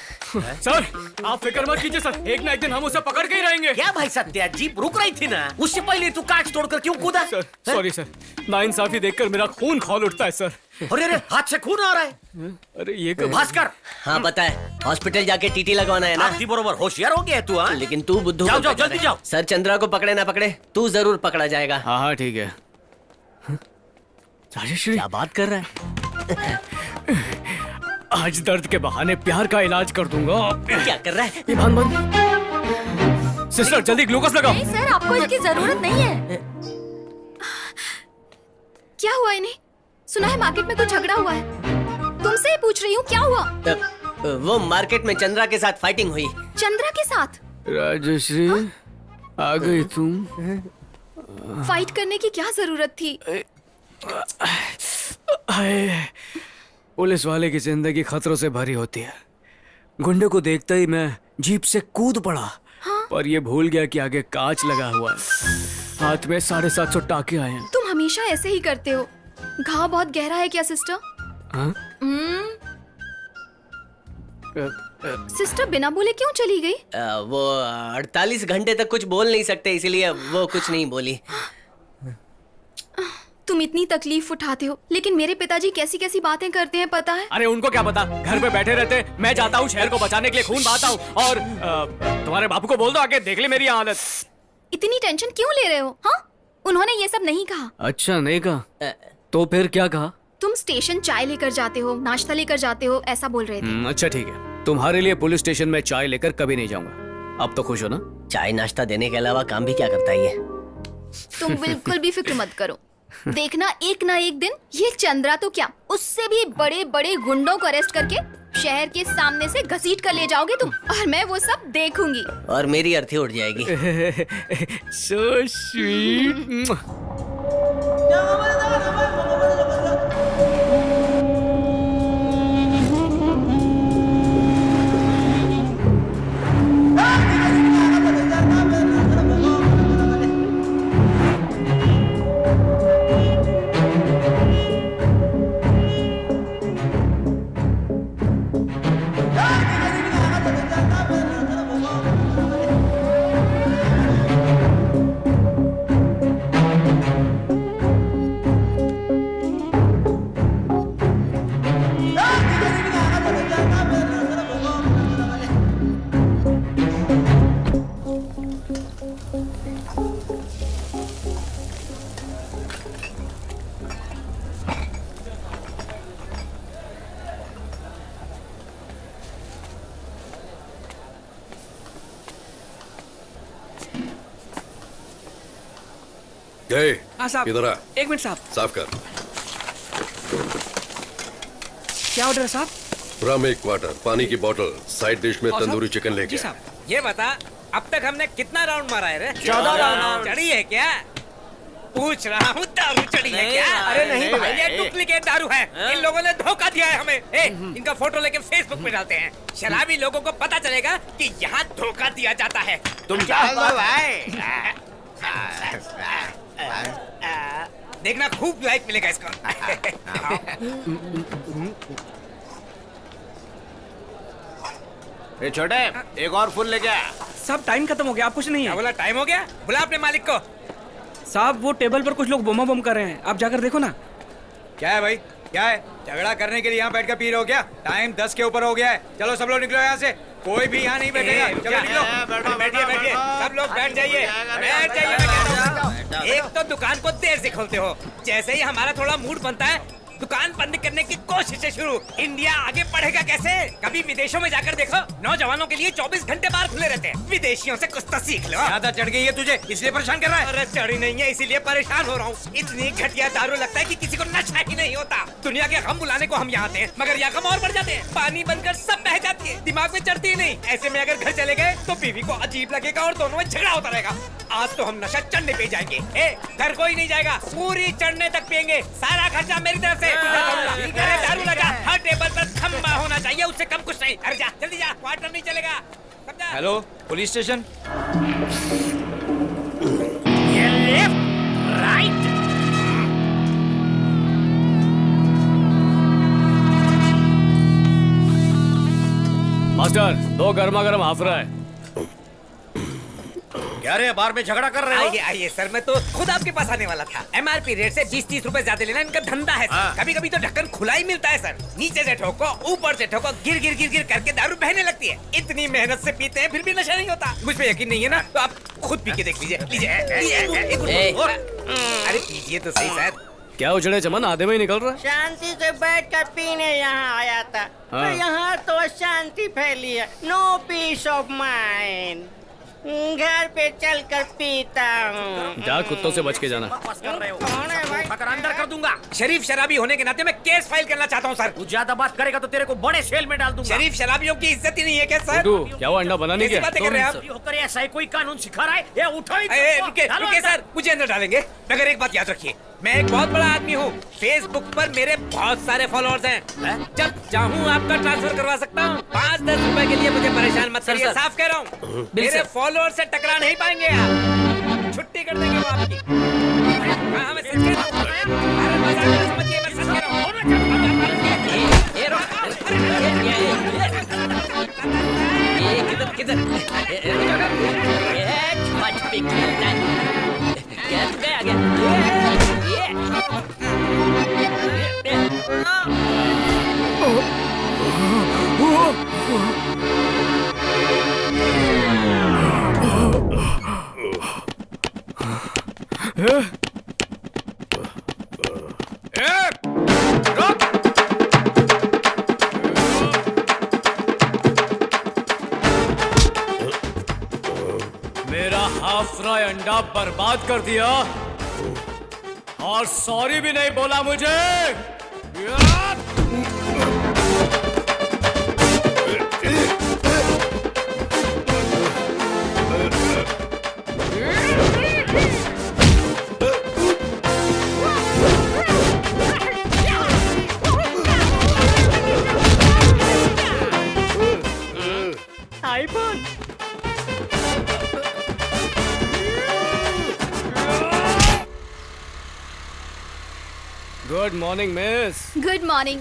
सर आप फिक्र मत कीजिए सर, एक ना एक दिन हम उसे पकड़ के ही रहेंगे। क्या भाई सत्या, जीप रुक रही थी ना, उससे पहले तू कांच तोड़कर क्यों कूदा? सर सॉरी सर, नाइंसाफी देखकर मेरा खून खौल उठता है सर। अरे अरे, हाथ से खून आ रहा है। अरे ये कब? भास्कर, हाँ पता है, हॉस्पिटल जाके टीटी लगवाना है ना। आपकी बरोबर होशियार हो गया तू। हाँ, लेकिन तू बुद्धू जाओ बनता जाओ, जा जल्दी रहा है। जाओ। सर चंद्रा को पकड़े ना पकड़े, तू जरूर पकड़ा जाएगा। हाँ हाँ ठीक है। राजेश्वरी क्या बात कर रहा है? आज दर्द के बहाने प्यार का इलाज कर दूंगा। क्या कर रहा है? ये बंद। सिस्टर जल्दी ग्लूकोज लगाओ। नहीं सर, आपको इसकी जरूरत नहीं है। क्या हुआ इन्हें? सुना है मार्केट में कुछ झगड़ा हुआ है। तुमसे ही पूछ रही हूँ, क्या हुआ? वो मार्केट में चंद्रा के साथ फाइटिंग हुई। चंद्रा के साथ? राजेश्री आ गई तुम। फाइट करने की क्या जरूरत थी? पुलिस वाले की जिंदगी खतरों से भरी होती है। गुंडे को देखते ही मैं जीप से कूद पड़ा। हाँ? पर ये भूल गया कि आगे कांच लगा हुआ है। हाथ में 750 टाके आए हैं। तुम हमेशा ऐसे ही करते हो। घाव बहुत गहरा है क्या सिस्टर? हाँ? सिस्टर बिना बोले क्यों चली गई? वो 48 घंटे तक कुछ बोल नहीं सकते, इसलिए वो कुछ नहीं बोली। तुम इतनी तकलीफ उठाते हो, लेकिन मेरे पिताजी कैसी कैसी बातें करते हैं पता है? अरे उनको क्या पता, घर पे बैठे रहते। मैं जाता हूँ शहर को बचाने के लिए, खून बहाता हूँ। और तुम्हारे बापू को बोल दो आके देख ले मेरी हालत। इतनी टेंशन क्यों ले रहे हो? हाँ, उन्होंने ये सब नहीं कहा। अच्छा नहीं कहा? तो फिर क्या कहा? तुम स्टेशन चाय लेकर जाते हो, नाश्ता लेकर जाते हो, ऐसा बोल रहे थे। अच्छा ठीक है, तुम्हारे लिए पुलिस स्टेशन में चाय लेकर कभी नहीं जाऊंगा। अब तो खुश हो ना? चाय नाश्ता देने के अलावा काम भी क्या करता है ये? तुम बिल्कुल भी फिक्र मत करो, देखना एक ना एक दिन ये चंद्रा तो क्या, उससे भी बड़े बड़े गुंडों को अरेस्ट करके शहर के सामने से घसीट कर ले जाओगे तुम, और मैं वो सब देखूंगी। और मेरी अर्थी उड़ जाएगी। So sweet. इधर आ। एक मिनट साहब, साफ कर। क्या ऑर्डर है साहब? रम 1 क्वार्टर, पानी की बोतल, साइड डिश में तंदूरी चिकन लेके। जी साहब। ये बता, अब तक हमने कितना राउंड मारा है रे? 14 राउंड। चढ़ी है क्या? पूछ रहा हूँ, दारू चढ़ी है क्या? अरे नहीं भाई, ये डुप्लीकेट दारू है। इन लोगों ने धोखा दिया है हमें। इनका फोटो लेके फेसबुक पे डालते हैं, शराबी लोगों को पता चलेगा कि यहाँ धोखा दिया जाता है। तुम क्या भाई? देखना खूब लाइक मिलेगा इसको। ए छोटे, एक और फुल लेके आ। साहब टाइम खत्म हो गया, आप कुछ नहीं क्या है। बोला? टाइम हो गया? बुला अपने मालिक को। साहब वो टेबल पर कुछ लोग बोमा बम कर रहे हैं, आप जाकर देखो ना। क्या है भाई, क्या है? झगड़ा करने के लिए यहाँ बैठकर पी रहे हो क्या? टाइम 10 के ऊपर हो गया है। चलो सब लोग निकलो यहाँ से, कोई भी यहाँ नहीं बैठेगा। चलो निकलो, बैठिए बैठिए, सब लोग बैठ जाइए, बैठ जाइए। मैं कहता हूँ, एक तो तो दुकान को देर से खोलते हो। जैसे ही हमारा थोड़ा मूड बनता है दुकान बंद करने की कोशिशें शुरू। इंडिया आगे बढ़ेगा कैसे? कभी विदेशों में जाकर देखो, नौजवानों के लिए 24 घंटे बाहर खुले रहते हैं। विदेशियों से कुछ तो सीख लो। ज्यादा चढ़ गई है तुझे, इसलिए परेशान कर रहा है। अरे चढ़ी नहीं है, इसीलिए परेशान हो रहा हूँ। इतनी घटिया दारू लगता है कि किसी को नशा ही नहीं होता। दुनिया के गम बुलाने को हम यहाँ आते हैं, मगर यहाँ गम और बढ़ जाते हैं। पानी बनकर सब बह जाती है, दिमाग में चढ़ती ही नहीं। ऐसे में अगर घर चले गए तो बीवी को अजीब लगेगा और दोनों में झगड़ा होता रहेगा। आज तो हम नशा चढ़ने पे जाएंगे। घर कोई नहीं जाएगा, पूरी चढ़ने तक पियेंगे। सारा खर्चा मेरी तरफ से। अरे दारू लगा, हर टेबल पर खंबा होना चाहिए, उससे कम कुछ नहीं। अरे जा जल्दी जा, क्वार्टर नहीं चलेगा। समझा? Hello, police station. ये लेफ्ट राइट। मास्टर, 2 गर्मा गर्म हाफ रहा है। क्या रे बार में झगड़ा कर रहे हो? आइए आइए सर, मैं तो खुद आपके पास आने वाला था। MRP रेट से 20-30 रुपए ज्यादा लेना इनका धंधा है सर। कभी कभी तो ढक्कन खुला ही मिलता है सर। नीचे से ठोको, ऊपर से ठोको, गिर गिर गिर गिर करके दारू बहने लगती है। इतनी मेहनत से पीते हैं फिर भी नशा नहीं होता। मुझ पे यकीन नहीं है ना तो आप खुद पी के देख लीजिए। अरे पीजिए तो सही सर। क्या उछड़े चमन, आधे में ही निकल रहा है। शांति से बैठकर पीने यहाँ आया था, पर यहाँ तो अशांति फैली है। No peace of mind. घर पे चलकर पीता हूँ। जा, कुत्तों से बच के जाना। कौन है भाई? अंदर कर दूंगा। शरीफ शराबी होने के नाते मैं केस फाइल करना चाहता हूँ सर। तू ज्यादा बात करेगा तो तेरे को बड़े सेल में डाल दूंगा। शरीफ शराबियों की इज्जत ही नहीं है क्या सर? तू क्या वो अंडा बनाने कैसी की बातें कर रहे हैं आप? होकर ऐसा ही कोई कानून सिखा रहा है? ये उठो ही रुके रुके सर, मुझे अंदर डालेंगे। मगर एक बात याद रखिए, मैं एक बहुत बड़ा आदमी हूँ। फेसबुक पर मेरे बहुत सारे फॉलोअर्स हैं। जब चाहूँ आपका ट्रांसफर करवा सकता हूँ। 5-10 रुपए के लिए मुझे परेशान मत करिए, साफ कह रहा हूँ। मेरे फॉलोअर्स से टकरा नहीं पाएंगे आप। छुट्टी कर देंगे वो आपकी। हाँ, मैं सच कह रहा हूँ। अरे मजाक मत समझिए, मैं सच कह रहा हूँ। किधर गया मेरा हाफ फ्राई अंडा बर्बाद कर दिया और सॉरी भी नहीं बोला मुझे। IPhone. Good morning miss. Good morning.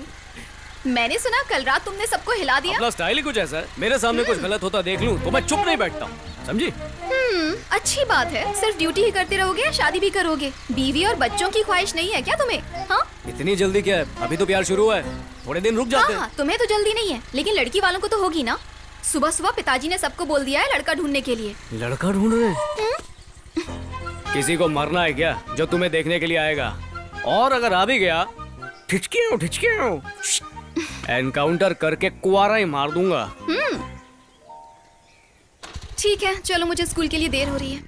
मैंने सुना कल रात तुमने सबको हिला दिया। अपना स्टाइल ही कुछ ऐसा है, मेरे सामने कुछ गलत होता देख लूं तो मैं चुप नहीं बैठता हूँ, समझी? अच्छी बात है। सिर्फ ड्यूटी ही करते रहोगे या शादी भी करोगे? बीवी और बच्चों की ख्वाहिश नहीं है क्या तुम्हें? हाँ, इतनी जल्दी क्या है, अभी तो प्यार शुरू हुआ है, थोड़े दिन रुक जाते हैं। हाँ, तुम्हें तो जल्दी नहीं है, लेकिन लड़की वालों को तो होगी ना। सुबह सुबह पिताजी ने सबको बोल दिया है लड़का ढूंढने के लिए। लड़का ढूंढ रहे हैं? किसी को मरना है क्या जो तुम्हें देखने के लिए आएगा? और अगर आ भी गया, ठिचके एनकाउंटर करके कुआरा ही मार दूंगा। ठीक है, चलो, मुझे स्कूल के लिए देर हो रही है।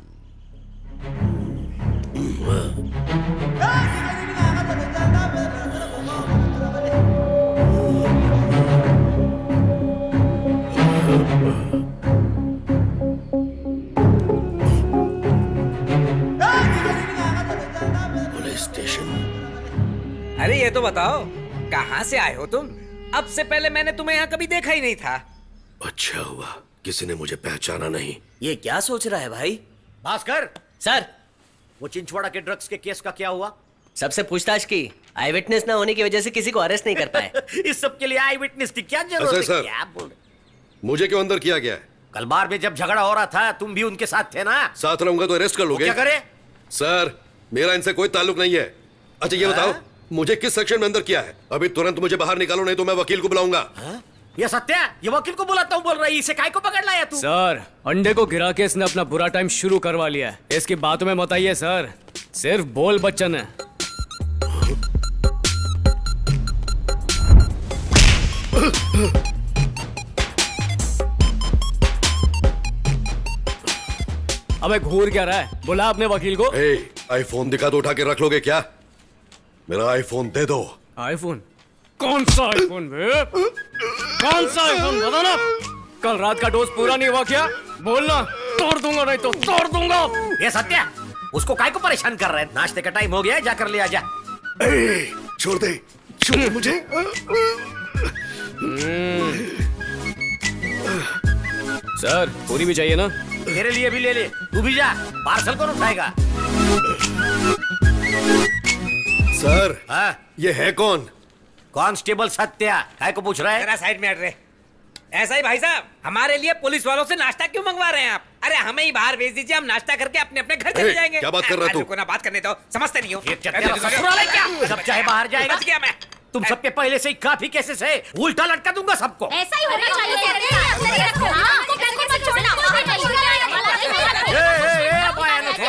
Police station. अरे ये तो बताओ, कहाँ से आए हो तुम? अब से पहले मैंने तुम्हें यहाँ कभी देखा ही नहीं था। अच्छा हुआ किसी ने मुझे पहचाना नहीं। ये क्या सोच रहा है भाई? भास्कर, सर, वो चिंचवाड़ा के ड्रग्स के केस का क्या हुआ? सबसे पूछताछ की, आई विटनेस ना होने की वजह से किसी को अरेस्ट नहीं कर पाए। इस सब के लिए आई विटनेस की क्या जरूरत है? सर, क्या बोल रहे? मुझे क्यों अंदर किया गया है? कल बार में जब झगड़ा हो रहा था तुम भी उनके साथ थे ना? साथ रहूंगा तो अरेस्ट कर लोगे। क्या करे? सर, मेरा इनसे कोई ताल्लुक नहीं है। अच्छा ये बताओ, मुझे किस सेक्शन में अंदर किया है? अभी तुरंत मुझे बाहर निकालो, नहीं तो मैं वकील को बुलाऊंगा। ये सत्या, ये वकील को बुलाता हूँ बोल रही, इसे काय को पकड़ लाया तू? सर, अंडे को गिरा के इसने अपना बुरा टाइम शुरू करवा लिया है। इसकी बातों में मत आइए सर, सिर्फ बोल बच्चन है। अबे घूर क्या रहा है? बुला अपने वकील को। आईफोन दिखा दो, उठा के रख लोगे क्या? मेरा आईफोन दे दो। आईफोन? कौन सा आईफोन बे? कौन सा आईफोन बता ना। कल रात का डोज पूरा नहीं हुआ क्या? बोलना, तोड़ दूंगा, नहीं तो तोड़ दूंगा। ये सत्या, उसको काय को परेशान कर रहे हैं? नाश्ते का टाइम हो गया है, जाकर ले आ जा। छोड़ दे मुझे। सर, पूरी भी चाहिए ना? तेरे लिए भी ले ले, तू भी जा। पार्सल कौन उठाएगा? सर, हाँ? ये है कौन? कांस्टेबल सत्या, काय को पूछ रहा है? जरा साइड में हट रहे। ऐसा ही भाई साहब, हमारे लिए पुलिस वालों से नाश्ता क्यों मंगवा रहे हैं आप? अरे हमें ही बाहर भेज दीजिए, हम नाश्ता करके अपने अपने घर चले जाएंगे। क्या बात कर रहा है तू? रुको ना, बात करने दो, समझते नहीं हो। ये चत्या ससुराल है क्या? सब चाहे बाहर जाएगा। बच गया मैं। तुम सबके पहले से ही काफी केसेस है, उल्टा लटका दूंगा सबको। ऐसा ही होना चाहिए।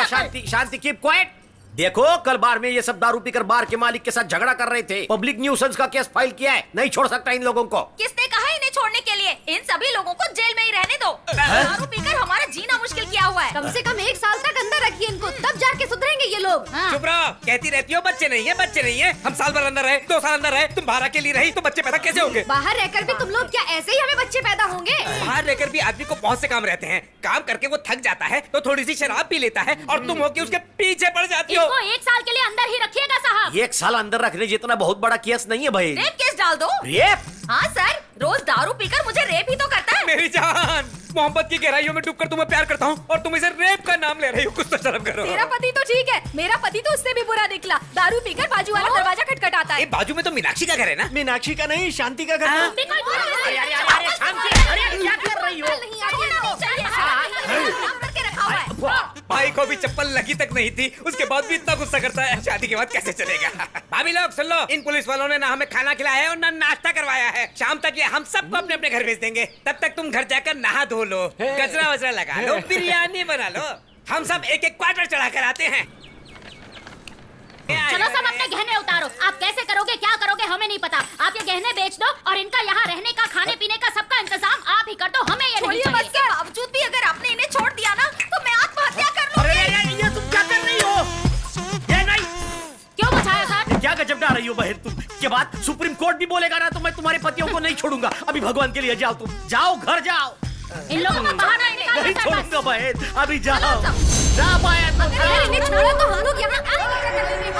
शांति शांति, कीप क्वाइट। देखो, कल बार में ये सब दारू पीकर बार के मालिक के साथ झगड़ा कर रहे थे। पब्लिक न्यूसेंस का केस फाइल किया है, नहीं छोड़ सकता इन लोगों को। किसने कहा इन्हें छोड़ने के लिए? इन सभी लोगों को जेल में ही रहने दो। दारू पीकर हमारा जीना मुश्किल किया हुआ है। कम से कम 1 साल तक अंदर रखिए इनको, तब जाके सुधरेंगे ये लोग। चुप रहो, कहती रहती हो बच्चे नहीं है, बच्चे नहीं है। हम साल भर अंदर रहे, 2 साल अंदर रहे, तुम बाहर अकेली रही तो बच्चे पैदा कैसे होंगे? बाहर रहकर भी तुम लोग क्या ऐसे ही हमें बच्चे पैदा होंगे? बाहर रहकर भी आदमी को बहुत से काम रहते हैं। काम करके वो थक जाता है तो थोड़ी सी शराब पी लेता है और तुम होके उसके पीछे पड़ जाती हो। 1 साल के लिए अंदर ही रखिएगा साहब। 1 साल अंदर रखने जितना बहुत बड़ा केस नहीं है भाई। रेप केस डाल दो। रेप? हाँ सर, रोज दारू पीकर मुझे रेप ही तो करता है। मेरी जान, मोहब्बत की गहराइयों में डूबकर तुम्हें प्यार करता हूँ और तुम इसे रेप का नाम ले रही हो। कुछ तो शर्म करो। तेरा पति तो ठीक है, मेरा पति तो उससे भी बुरा निकला। दारू पीकर बाजू वाला दरवाजा खटखटाता है। बाजू में तो मीनाक्षी का घर है ना? मीनाक्षी का नहीं, शांति का घर। शांति, अरे क्या कर रही हो? भाई को भी चप्पल लगी तक नहीं थी, उसके बाद भी इतना गुस्सा करता है। शादी के बाद कैसे चलेगा? भाभी लोग सुन लो, इन पुलिस वालों ने ना हमें खाना खिलाया है और ना नाश्ता करवाया है। शाम तक ये हम सबको अपने अपने घर भेज देंगे। तब तक तुम घर जाकर नहा धो लो, गजरा वजरा लगा लो, बिरयानी बना लो। हम सब एक एक क्वार्टर चढ़ा कर आते हैं। चलो सब अपने गहने उतारो। आप कैसे करोगे, क्या करोगे हमें नहीं पता। आप ये गहने बेच दो और इनका यहाँ रहने का, खाने पीने का सबका इंतजाम आप ही कर दो। हमें ये नहीं चाहिए। के बावजूद भी अगर आपने इन्हें छोड़ दिया ना तो मैं आत्महत्या कर लूंगी। ये तुम क्या कर रही हो? ये नहीं। क्यों बचाया सर? क्या गजब डा रही हो बहन तुम? के बाद सुप्रीम कोर्ट भी बोलेगा ना तो मैं तुम्हारे पतियों को नहीं छोड़ूंगा। अभी भगवान के लिए जाओ, तुम जाओ, घर जाओ। इन लोगों को बाहर नहीं छोड़ूंगा बहन, अभी जाओ। जा पाया तो अगर इन्हें छोड़ो तो हम लोग यहाँ आगे कर लेंगे।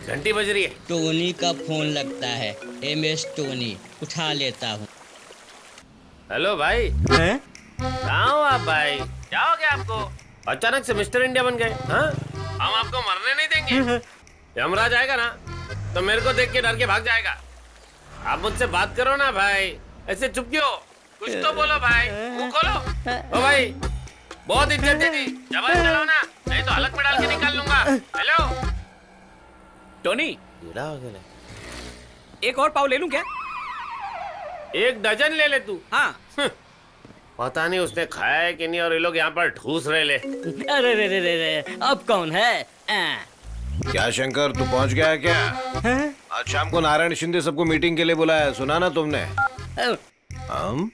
घंटी बज रही है। टोनी का फोन लगता है। MS टोनी, उठा लेता हूँ। हेलो भाई, कहाँ हो आप भाई? जाओगे आपको? अचानक से मिस्टर इंडिया बन गए। हाँ, हम आपको मरने नहीं देंगे। यमराज आएगा ना तो मेरे को देख के डर के भाग जाएगा। आप मुझसे बात करो ना भाई, ऐसे चुप क्यों? कुछ तो बोलो भाई, मुंह खोलो। ओ भाई, बहुत इज्जत दे दी, जबान चलाओ ना, नहीं तो हलक में डाल के निकाल लूंगा। हेलो टोनी, एक और पाव ले लूं क्या? 1 डजन ले ले तू। हाँ। पता नहीं उसने खाया है कि नहीं और ये लोग यहाँ पर ठूस रहे ले। अरे रे रे रे रे, अब कौन है? क्या शंकर, तू पहुंच गया क्या? आज शाम को नारायण शिंदे सबको मीटिंग के लिए बुलाया, सुना ना तुमने? हम?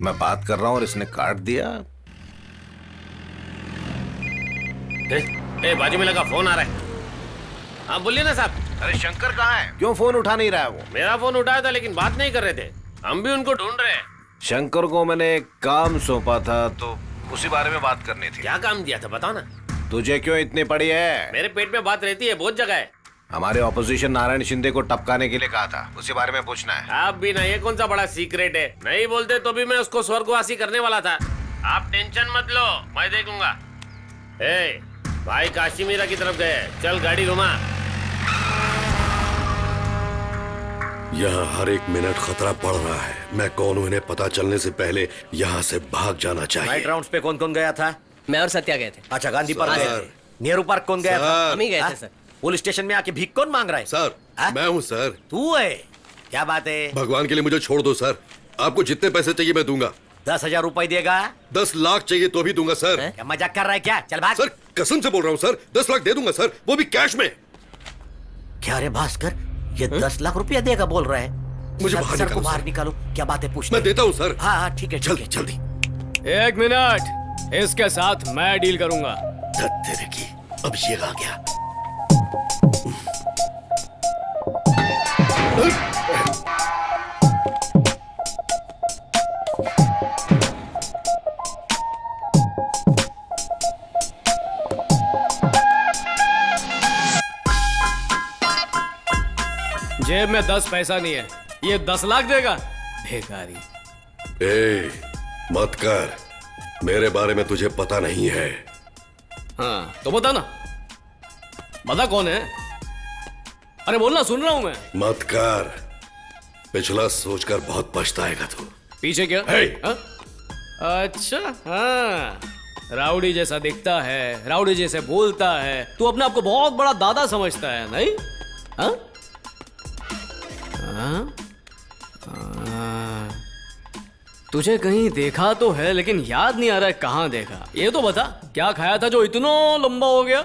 मैं बात कर रहा हूँ और इसने काट दिया। बाजू में लगा फोन आ रहा है। हाँ बोलिए ना साहब। अरे शंकर कहाँ है? क्यों फोन उठा नहीं रहा है वो? मेरा फोन उठाया था लेकिन बात नहीं कर रहे थे। हम भी उनको ढूंढ रहे हैं। शंकर को मैंने एक काम सौंपा था तो उसी बारे में बात करनी थी। क्या काम दिया था बताओ ना। तुझे क्यों इतनी पड़ी है? मेरे पेट में बात रहती है, बहुत जगह है। हमारे ऑपोजिशन नारायण शिंदे को टपकाने के लिए कहा था, उसी बारे में पूछना है। आप भी ना, ये कौन सा बड़ा सीक्रेट है? नहीं बोलते तो भी मैं उसको स्वर्गवासी करने वाला था। आप टेंशन मत लो, मैं देखूंगा। भाई काशी मीरा की तरफ गए, चल गाड़ी घुमा। यहाँ हर एक मिनट खतरा बढ़ रहा है। मैं कौन हूँ इन्हें पता चलने से पहले यहाँ से भाग जाना नाइट चाहिए। राउंड्स पे कौन कौन गया था? मैं और सत्या गए थे। अच्छा, गांधी पार्क सर। गए थे। नेहरू पार्क कौन गया था? हम ही गए थे सर। पुलिस स्टेशन में आके भीख कौन मांग रहा है? सर, हाँ? मैं हूँ सर। तू है? क्या बात है? भगवान के लिए मुझे छोड़ दो सर। आपको जितने पैसे चाहिए मैं दूंगा। 10,000 रुपए देगा? 10 लाख चाहिए तो भी दूंगा सर। क्या मजाक कर रहा है क्या? चल भाग। सर कसम से बोल रहा हूँ सर, 10 लाख दे दूंगा सर, वो भी कैश में। क्या रे भास्कर, ये 10 लाख रुपया देगा बोल रहा है? मुझे सर, बाहर सर को निकालो, बाहर सर। निकालो। क्या बात है पूछ? मैं देता हूँ सर। हाँ हाँ ठीक है जल्दी ठीक है। जल्दी। 1 मिनट, इसके साथ मैं डील करूंगा। तेरे की, अब ये आ गया। जेब में 10 पैसा नहीं है, ये 10 लाख देगा? भिखारी। ए, मत कर, मेरे बारे में तुझे पता नहीं है। हाँ तो बता ना, बता कौन है? अरे बोलना, सुन रहा हूं मैं। मत कर, पिछला सोचकर बहुत पछताएगा तू। पीछे क्या? हे! हाँ? अच्छा, हाँ, राउडी जैसा दिखता है, राउडी जैसे बोलता है, तू अपने आप को बहुत बड़ा दादा समझता है, नहीं? हाँ? हाँ? हाँ। तुझे कहीं देखा तो है, लेकिन याद नहीं आ रहा है कहाँ देखा। ये तो बता, क्या खाया था जो इतना लंबा हो गया?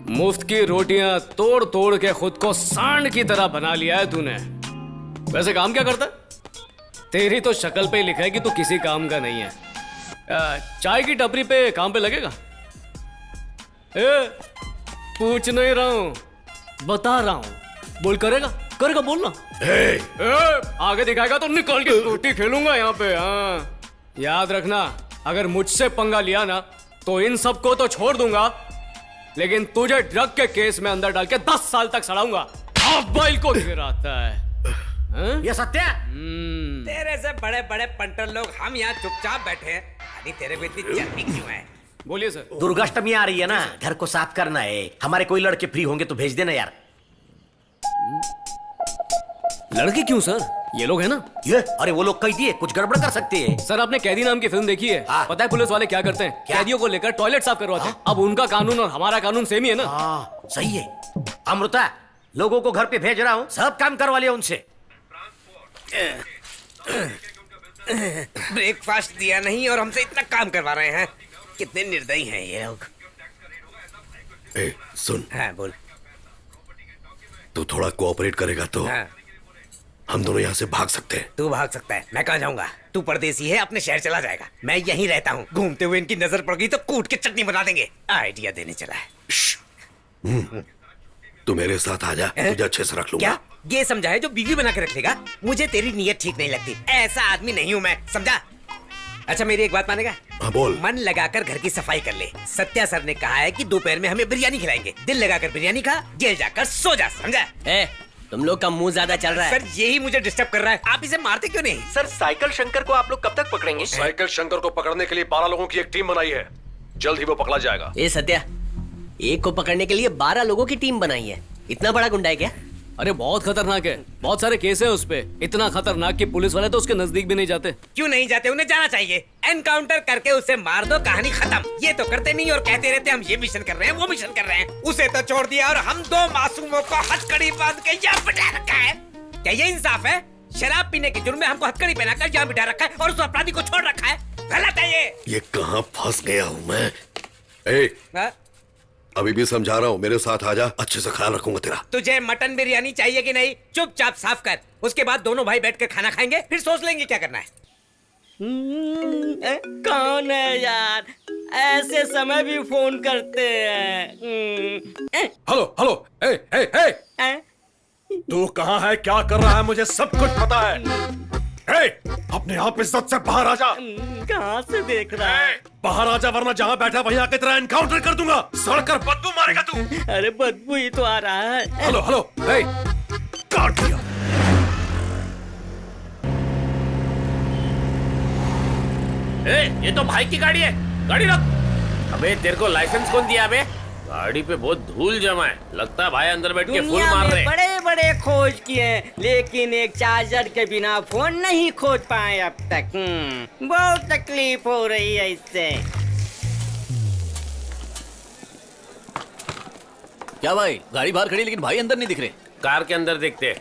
मुफ्त की रोटियां तोड़ तोड़ के खुद को सांड की तरह बना लिया है तूने। वैसे काम क्या करता है? तेरी तो शक्ल पे ही लिखा है कि तू किसी काम का नहीं है। चाय की टपरी पे काम पे लगेगा? पूछ नहीं रहा हूं, बता रहा हूं। बोल, करेगा? करेगा, बोलना। आगे दिखाएगा तो निकाल के रोटी खेलूंगा यहाँ पे। हाँ, याद रखना, अगर मुझसे पंगा लिया ना तो इन सबको तो छोड़ दूंगा, लेकिन तुझे ड्रग के केस में अंदर डाल के 10 साल तक सड़ाऊंगा। बैल को गिराता है। ये सत्य? तेरे से बड़े बड़े पंटर लोग हम यहाँ चुपचाप बैठे हैं, अभी तेरे को इतनी चर्बी क्यों है? बोलिए सर। दुर्गाष्टमी आ रही है ना, घर को साफ करना है। हमारे कोई लड़के फ्री होंगे तो भेज देना यार। लड़के क्यों सर? ये लोग है ना। ये अरे वो लोग कैदी है, कुछ गड़बड़ कर सकते हैं। सर आपने कैदी नाम की फिल्म देखी है? हाँ। पता है पुलिस वाले क्या करते हैं? क्या? कैदियों को लेकर टॉयलेट साफ करवाते हैं। अब उनका कानून और हमारा कानून सेम ही है ना। हाँ सही है। अमृता, लोगों को घर पे भेज रहा हूँ, सब काम करवा लिया उनसे। ब्रेकफास्ट दिया नहीं और हमसे इतना काम करवा रहे हैं। कितने निर्दयी हैं ये लोग। ए, सुन। हाँ बोल। तू थोड़ा कोऑपरेट करेगा तो हाँ। हम दोनों यहाँ से भाग सकते हैं। तू भाग सकता है, मैं कहाँ जाऊंगा? तू परदेसी है, अपने शहर चला जाएगा। मैं यहीं रहता हूँ। घूमते हुए इनकी नजर पड़ गई तो कूट के चटनी बना देंगे। आइडिया देने चला है। तू मेरे साथ आ जा, तुझे अच्छे से रख लूंगा। क्या ये समझा है जो बीवी बना के रख लेगा? मुझे तेरी नीयत ठीक नहीं लगती, ऐसा आदमी नहीं हूँ मैं, समझा? अच्छा मेरी एक बात मानेगा? हाँ बोल। मन लगाकर घर की सफाई कर ले। सत्या सर ने कहा है कि दोपहर में हमें बिरयानी खिलाएंगे। दिल लगाकर बिरयानी खा, जेल जाकर सो जा, समझा? तुम लोग का मुंह ज्यादा चल रहा है। सर यही मुझे डिस्टर्ब कर रहा है। आप इसे मारते क्यों नहीं? सर साइकिल शंकर को आप लोग कब तक पकड़ेंगे? साइकिल शंकर को पकड़ने के लिए 12 लोगों की एक टीम बनाई है, जल्द ही वो पकड़ा जाएगा। ए सत्या, एक को पकड़ने के लिए 12 लोगों की टीम बनाई है। इतना बड़ा गुंडा है क्या? अरे बहुत खतरनाक है, बहुत सारे केस है उस पे। इतना खतरनाक कि पुलिस वाले तो उसके नजदीक भी नहीं जाते। क्यों नहीं जाते? उन्हें जाना चाहिए। एनकाउंटर करके उसे मार दो, कहानी खत्म। ये तो करते नहीं और कहते रहते हम ये मिशन कर रहे हैं, वो मिशन कर रहे हैं। उसे तो छोड़ दिया और हम 2 मासूमों को हथकड़ी बांध के यहाँ बिठा रखा है। क्या ये इंसाफ है? शराब पीने के जुर्म में हमको हथकड़ी पहनाकर यहाँ बिठा रखा है और उस अपराधी को छोड़ रखा है। गलत है ये कहाँ फंस गया हूँ मैं? ए, अभी भी समझा रहा हूँ, मेरे साथ आ जा, अच्छे से ख्याल रखूंगा तेरा। तुझे मटन बिरयानी चाहिए कि नहीं? चुपचाप साफ कर, उसके बाद दोनों भाई बैठकर खाना खाएंगे, फिर सोच लेंगे क्या करना है। कौन है यार? ऐसे समय भी फोन करते हैं। हेलो हेलो, ए ए ए, तू कहाँ है, क्या कर रहा है, मुझे सब कुछ पता है। ए, अपने आप इज्जत से बाहर आ जा। कहाँ से देख रहा है? बाहर आ जा, वरना जहाँ बैठा वहीं आके तेरा एनकाउंटर कर दूंगा। सड़कर बदबू मारेगा तू। अरे बदबू ही तो आ रहा है। हेलो हेलो, ए, काट दिया। ये तो भाई की गाड़ी है, गाड़ी रख। अबे तेरे को लाइसेंस कौन दिया? अबे गाड़ी पे बहुत धूल जमा है, लगता है भाई अंदर बैठ के फुल दुनिया मार में रहे हैं। बड़े बड़े खोज किए लेकिन एक चार्जर के बिना फोन नहीं खोज पाए अब तक। बहुत तकलीफ हो रही है इससे। क्या भाई, गाड़ी बाहर खड़ी लेकिन भाई अंदर नहीं दिख रहे। कार के अंदर देखते।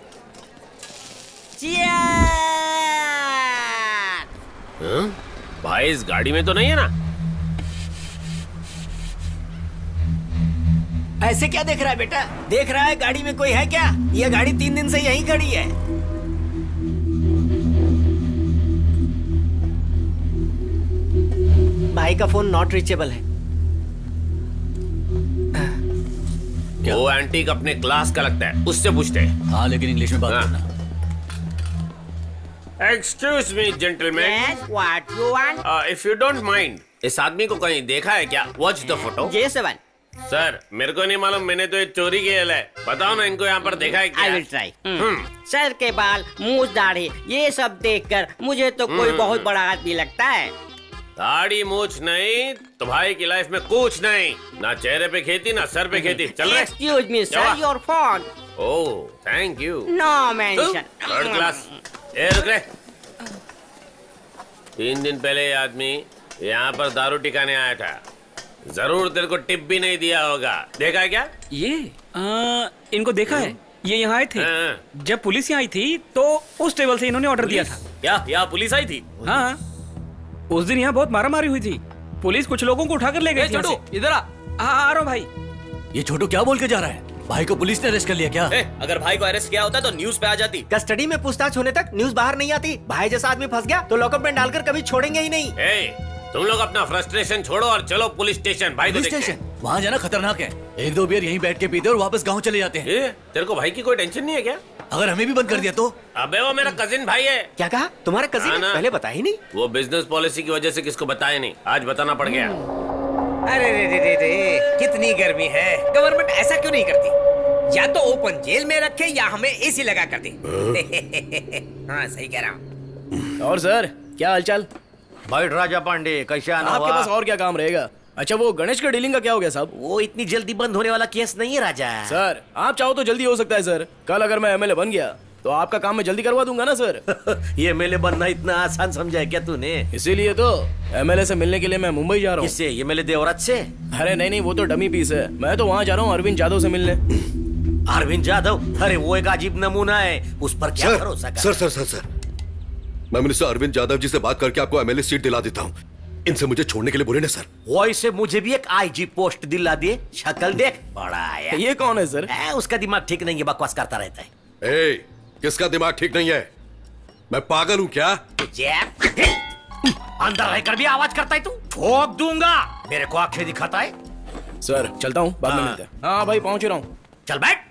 हाँ? भाई इस गाड़ी में तो नहीं है ना? ऐसे क्या देख रहा है बेटा? देख रहा है गाड़ी में कोई है क्या? ये गाड़ी 3 दिन से यहीं खड़ी है। भाई का फोन नॉट रीचेबल है। वो एंटीक अपने क्लास का लगता है, उससे पूछते हैं। हाँ लेकिन इंग्लिश में बात करना। Excuse me gentleman, Yes, what you want? If you don't mind, इस आदमी को कहीं देखा है क्या? Watch the photo. J7. Sir मेरे को नहीं मालूम, मैंने तो ये चोरी किया है। बताओ ना इनको यहाँ पर देखा है क्या? I will try. सर के बाल, मूछ, दाढ़ी, ये सब देखकर मुझे तो कोई बहुत बड़ा आदमी लगता है। दाढ़ी मूछ नहीं तो भाई की लाइफ में कुछ नहीं, ना चेहरे पे खेती ना सर पे खेती। चल रहे? Excuse me, sir, your phone. Oh thank you. No mention. Third class. ए रुक रे। 3 दिन पहले ये आदमी यहाँ पर दारू टिकाने आया था, जरूर तेरे को टिप भी नहीं दिया होगा। देखा है क्या? ये इनको देखा है, ये यहाँ आए थे। हाँ। जब पुलिस यहाँ आई थी तो उस टेबल से इन्होंने ऑर्डर दिया था। क्या यहाँ पुलिस आई थी? हाँ, उस दिन यहाँ बहुत मारामारी हुई थी। पुलिस कुछ लोगों को उठाकर ले गई थी। छोटू इधर आ। हाँ, आ रहा हूँ भाई। ये छोटू क्या बोल के जा रहा है? भाई को पुलिस ने अरेस्ट कर लिया क्या? अगर भाई को अरेस्ट किया होता तो न्यूज पे आ जाती। कस्टडी में पूछताछ होने तक न्यूज बाहर नहीं आती। भाई जैसा आदमी फंस गया तो लॉकअप में डालकर कभी छोड़ेंगे ही नहीं। तुम लोग अपना फ्रस्ट्रेशन छोड़ो और चलो पुलिस स्टेशन। भाई पुलिस स्टेशन वहाँ जाना खतरनाक है। 1-2 बियर यहीं बैठ के पीते और वापस गाँव चले जाते हैं। तेरे को भाई की कोई टेंशन नहीं है क्या? अगर हमें भी बंद कर दिया तो? अबे वो मेरा कजिन भाई है। क्या कहा? तुम्हारा कजिन? हाँ ना। पहले बताया ही नहीं। वो बिजनेस पॉलिसी की वजह से किसको बताया नहीं, आज बताना पड़ गया। अरे रे रे रे रे, कितनी गर्मी है। गवर्नमेंट ऐसा क्यों नहीं करती? या तो ओपन जेल में रखे या हमें एसी लगा कर दे। हाँ सही कह रहा हूँ। और सर क्या हालचाल? बैठ राजा पांडे, कैसे आना आपके हुआ? पास और क्या काम रहेगा? अच्छा वो गणेश का डीलिंग का क्या हो गया साहब? वो इतनी जल्दी बंद होने वाला केस नहीं है राजा। सर आप चाहो तो जल्दी हो सकता है सर। कल अगर मैं एमएलए बन गया तो आपका काम मैं जल्दी करवा दूंगा ना सर। ये एमएलए बनना इतना आसान समझा है क्या तूने? इसीलिए तो एमएलए से मिलने के लिए मैं मुंबई जा रहा हूँ। किससे? एमएलए देवराज से? अरे नहीं नहीं, वो तो डमी पीस है। मैं तो वहाँ जा रहा हूँ अरविंद यादव से मिलने। अरविंद यादव? अरे वो एक अजीब नमूना है, उस पर क्या भरोसा कर? सर सर सर सर मैं मिनिस्टर अरविंद यादव जी से बात करके आपको एमएलए सीट दिला देता हूँ। इनसे मुझे छोड़ने के लिए बोले ना सर। वैसे मुझे भी एक आईजी पोस्ट दिला दिए। शक्ल देख, बड़ा आया। ये कौन है सर? उसका दिमाग ठीक नहीं है, बकवास करता रहता है। ए, किसका दिमाग ठीक नहीं है? मैं पागल हूँ क्या? अंदर रहकर भी आवाज करता है तू? ठोक दूंगा। मेरे को आंखें दिखाता है। सर चलता हूँ, बाद में मिलते हैं। हाँ भाई पहुंच रहा हूँ। चल बैठ।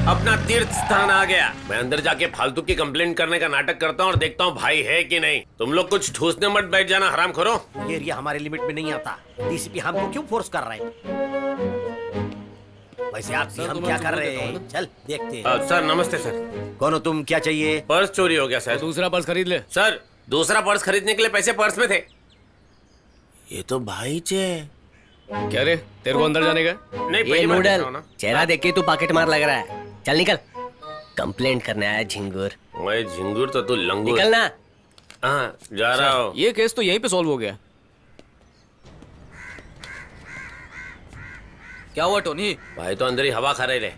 अपना तीर्थ स्थान आ गया। मैं अंदर जाके फालतू की कंप्लेंट करने का नाटक करता हूँ और देखता हूँ भाई है कि नहीं। तुम लोग कुछ ठूसने मत बैठ जाना, हराम खोरो। ये एरिया हमारे लिमिट में नहीं आता। डीसीपी हमको क्यों फोर्स कर रहा है? वैसे आप हम क्या कर रहे हैं? चल देखते हैं। सर नमस्ते सर। कौन हो तुम? क्या चाहिए? पर्स चोरी हो गया सर। दूसरा पर्स खरीद ले। सर दूसरा पर्स खरीदने के लिए पैसे पर्स में थे। ये तो भाई चे। क्या रे, तेरे को अंदर जाने का? नहीं ये पहली बार देख नूडल रहा हूँ ना। चेहरा देख के तू पॉकेट मार लग रहा है। चल निकल, कंप्लेंट करने आया झिंगुर। मैं झिंगुर तो तू लंगूर। निकल ना। हाँ जा रहा हूँ। ये केस तो यहीं पे सॉल्व हो गया। क्या हुआ टोनी? भाई तो अंदर ही हवा खा रहे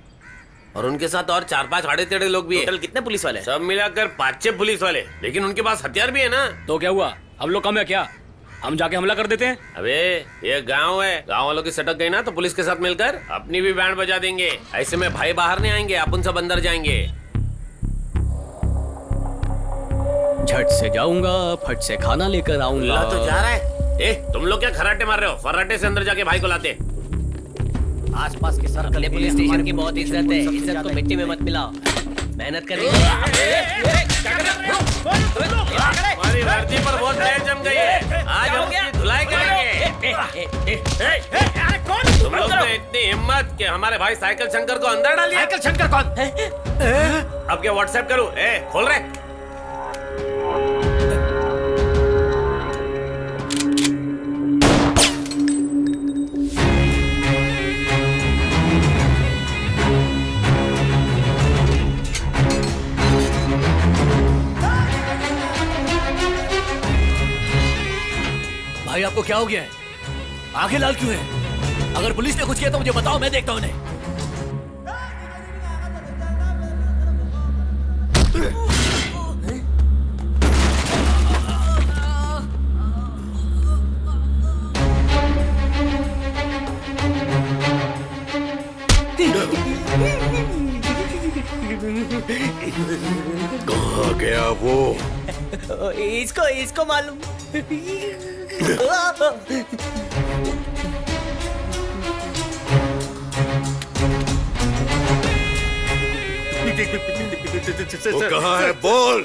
और उनके साथ और 4-5 आड़े टेढ़े लोग भी है। कितने पुलिस वाले? सब मिलाकर 5-6 पुलिस वाले, लेकिन उनके पास हथियार भी है ना। तो क्या हुआ, हम लोग कम है क्या? हम जाके हमला कर देते हैं। अबे ये गांव है, गांव वालों की सटक गई ना तो पुलिस के साथ मिलकर अपनी भी बैंड बजा देंगे। ऐसे में भाई बाहर नहीं आएंगे, अपन सब अंदर जाएंगे। झट से जाऊंगा, फट से खाना लेकर आऊंगा। तो जा रहा है। ए तुम लोग क्या खराटे मार रहे हो? फर्राटे से अंदर जाके भाई को लाते। आसपास के सर्कल पुलिस स्टेशन की बहुत इज्जत है। इज्जत को मिट्टी में मत मिलाओ। मेहनत करेंगे। हमारी वर्दी पर बहुत तेज जम गई है। आज हम उसकी धुलाई करेंगे। तुम लोग में इतनी हिम्मत कि हमारे भाई साइकिल शंकर को अंदर डाल दिया। साइकिल शंकर कौन? अब क्या व्हाट्सएप करूं? खोल रहे। आपको क्या हो गया है? आंखें लाल क्यों है? अगर पुलिस ने कुछ किया तो मुझे बताओ, मैं देखता हूं उन्हें। कहाँ गया वो? इसको मालूम। वो कहाँ है? बोल।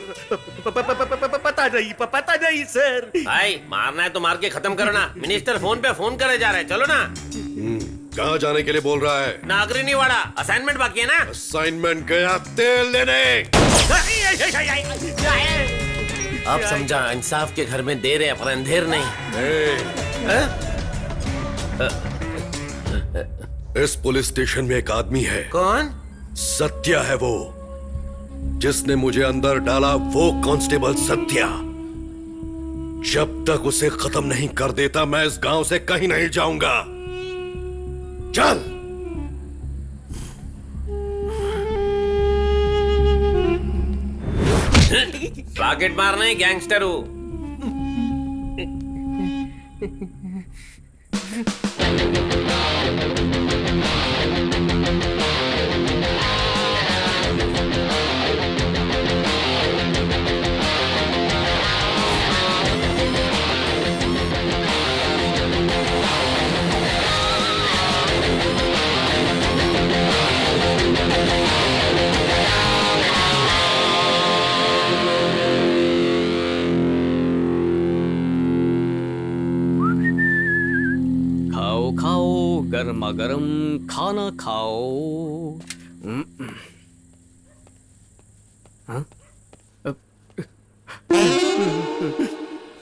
पता नहीं सर। भाई मारना है तो मार के खत्म करो ना। मिनिस्टर फोन पे फोन करे जा रहे हैं, चलो ना। कहाँ जाने के लिए बोल रहा है? नागरिनी वाड़ा, असाइनमेंट बाकी है ना। असाइनमेंट गया तेल लेने। अब समझा, इंसाफ के घर में देर है पर अंधेर नहीं। इस पुलिस स्टेशन में एक आदमी है। कौन? सत्या है वो, जिसने मुझे अंदर डाला। वो कांस्टेबल सत्या। जब तक उसे खत्म नहीं कर देता मैं इस गांव से कहीं नहीं जाऊंगा। चल। रॉकेट मारना है, गैंगस्टर हूँ। खाओ खाओ गर्मा गर्म खाना खाओ। हाँ?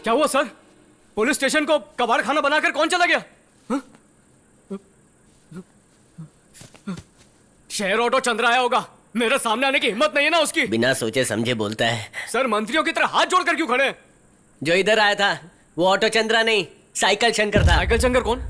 क्या हुआ सर? पुलिस स्टेशन को कबाड़ खाना बनाकर कौन चला गया? हाँ? शहर ऑटो चंद्रा आया होगा। मेरे सामने आने की हिम्मत नहीं है ना उसकी। बिना सोचे समझे बोलता है। सर मंत्रियों की तरह हाथ जोड़कर क्यों खड़े हैं? जो इधर आया था वो ऑटो चंद्रा नहीं, साइकिल शंकर था। साइकिल शंकर कौन?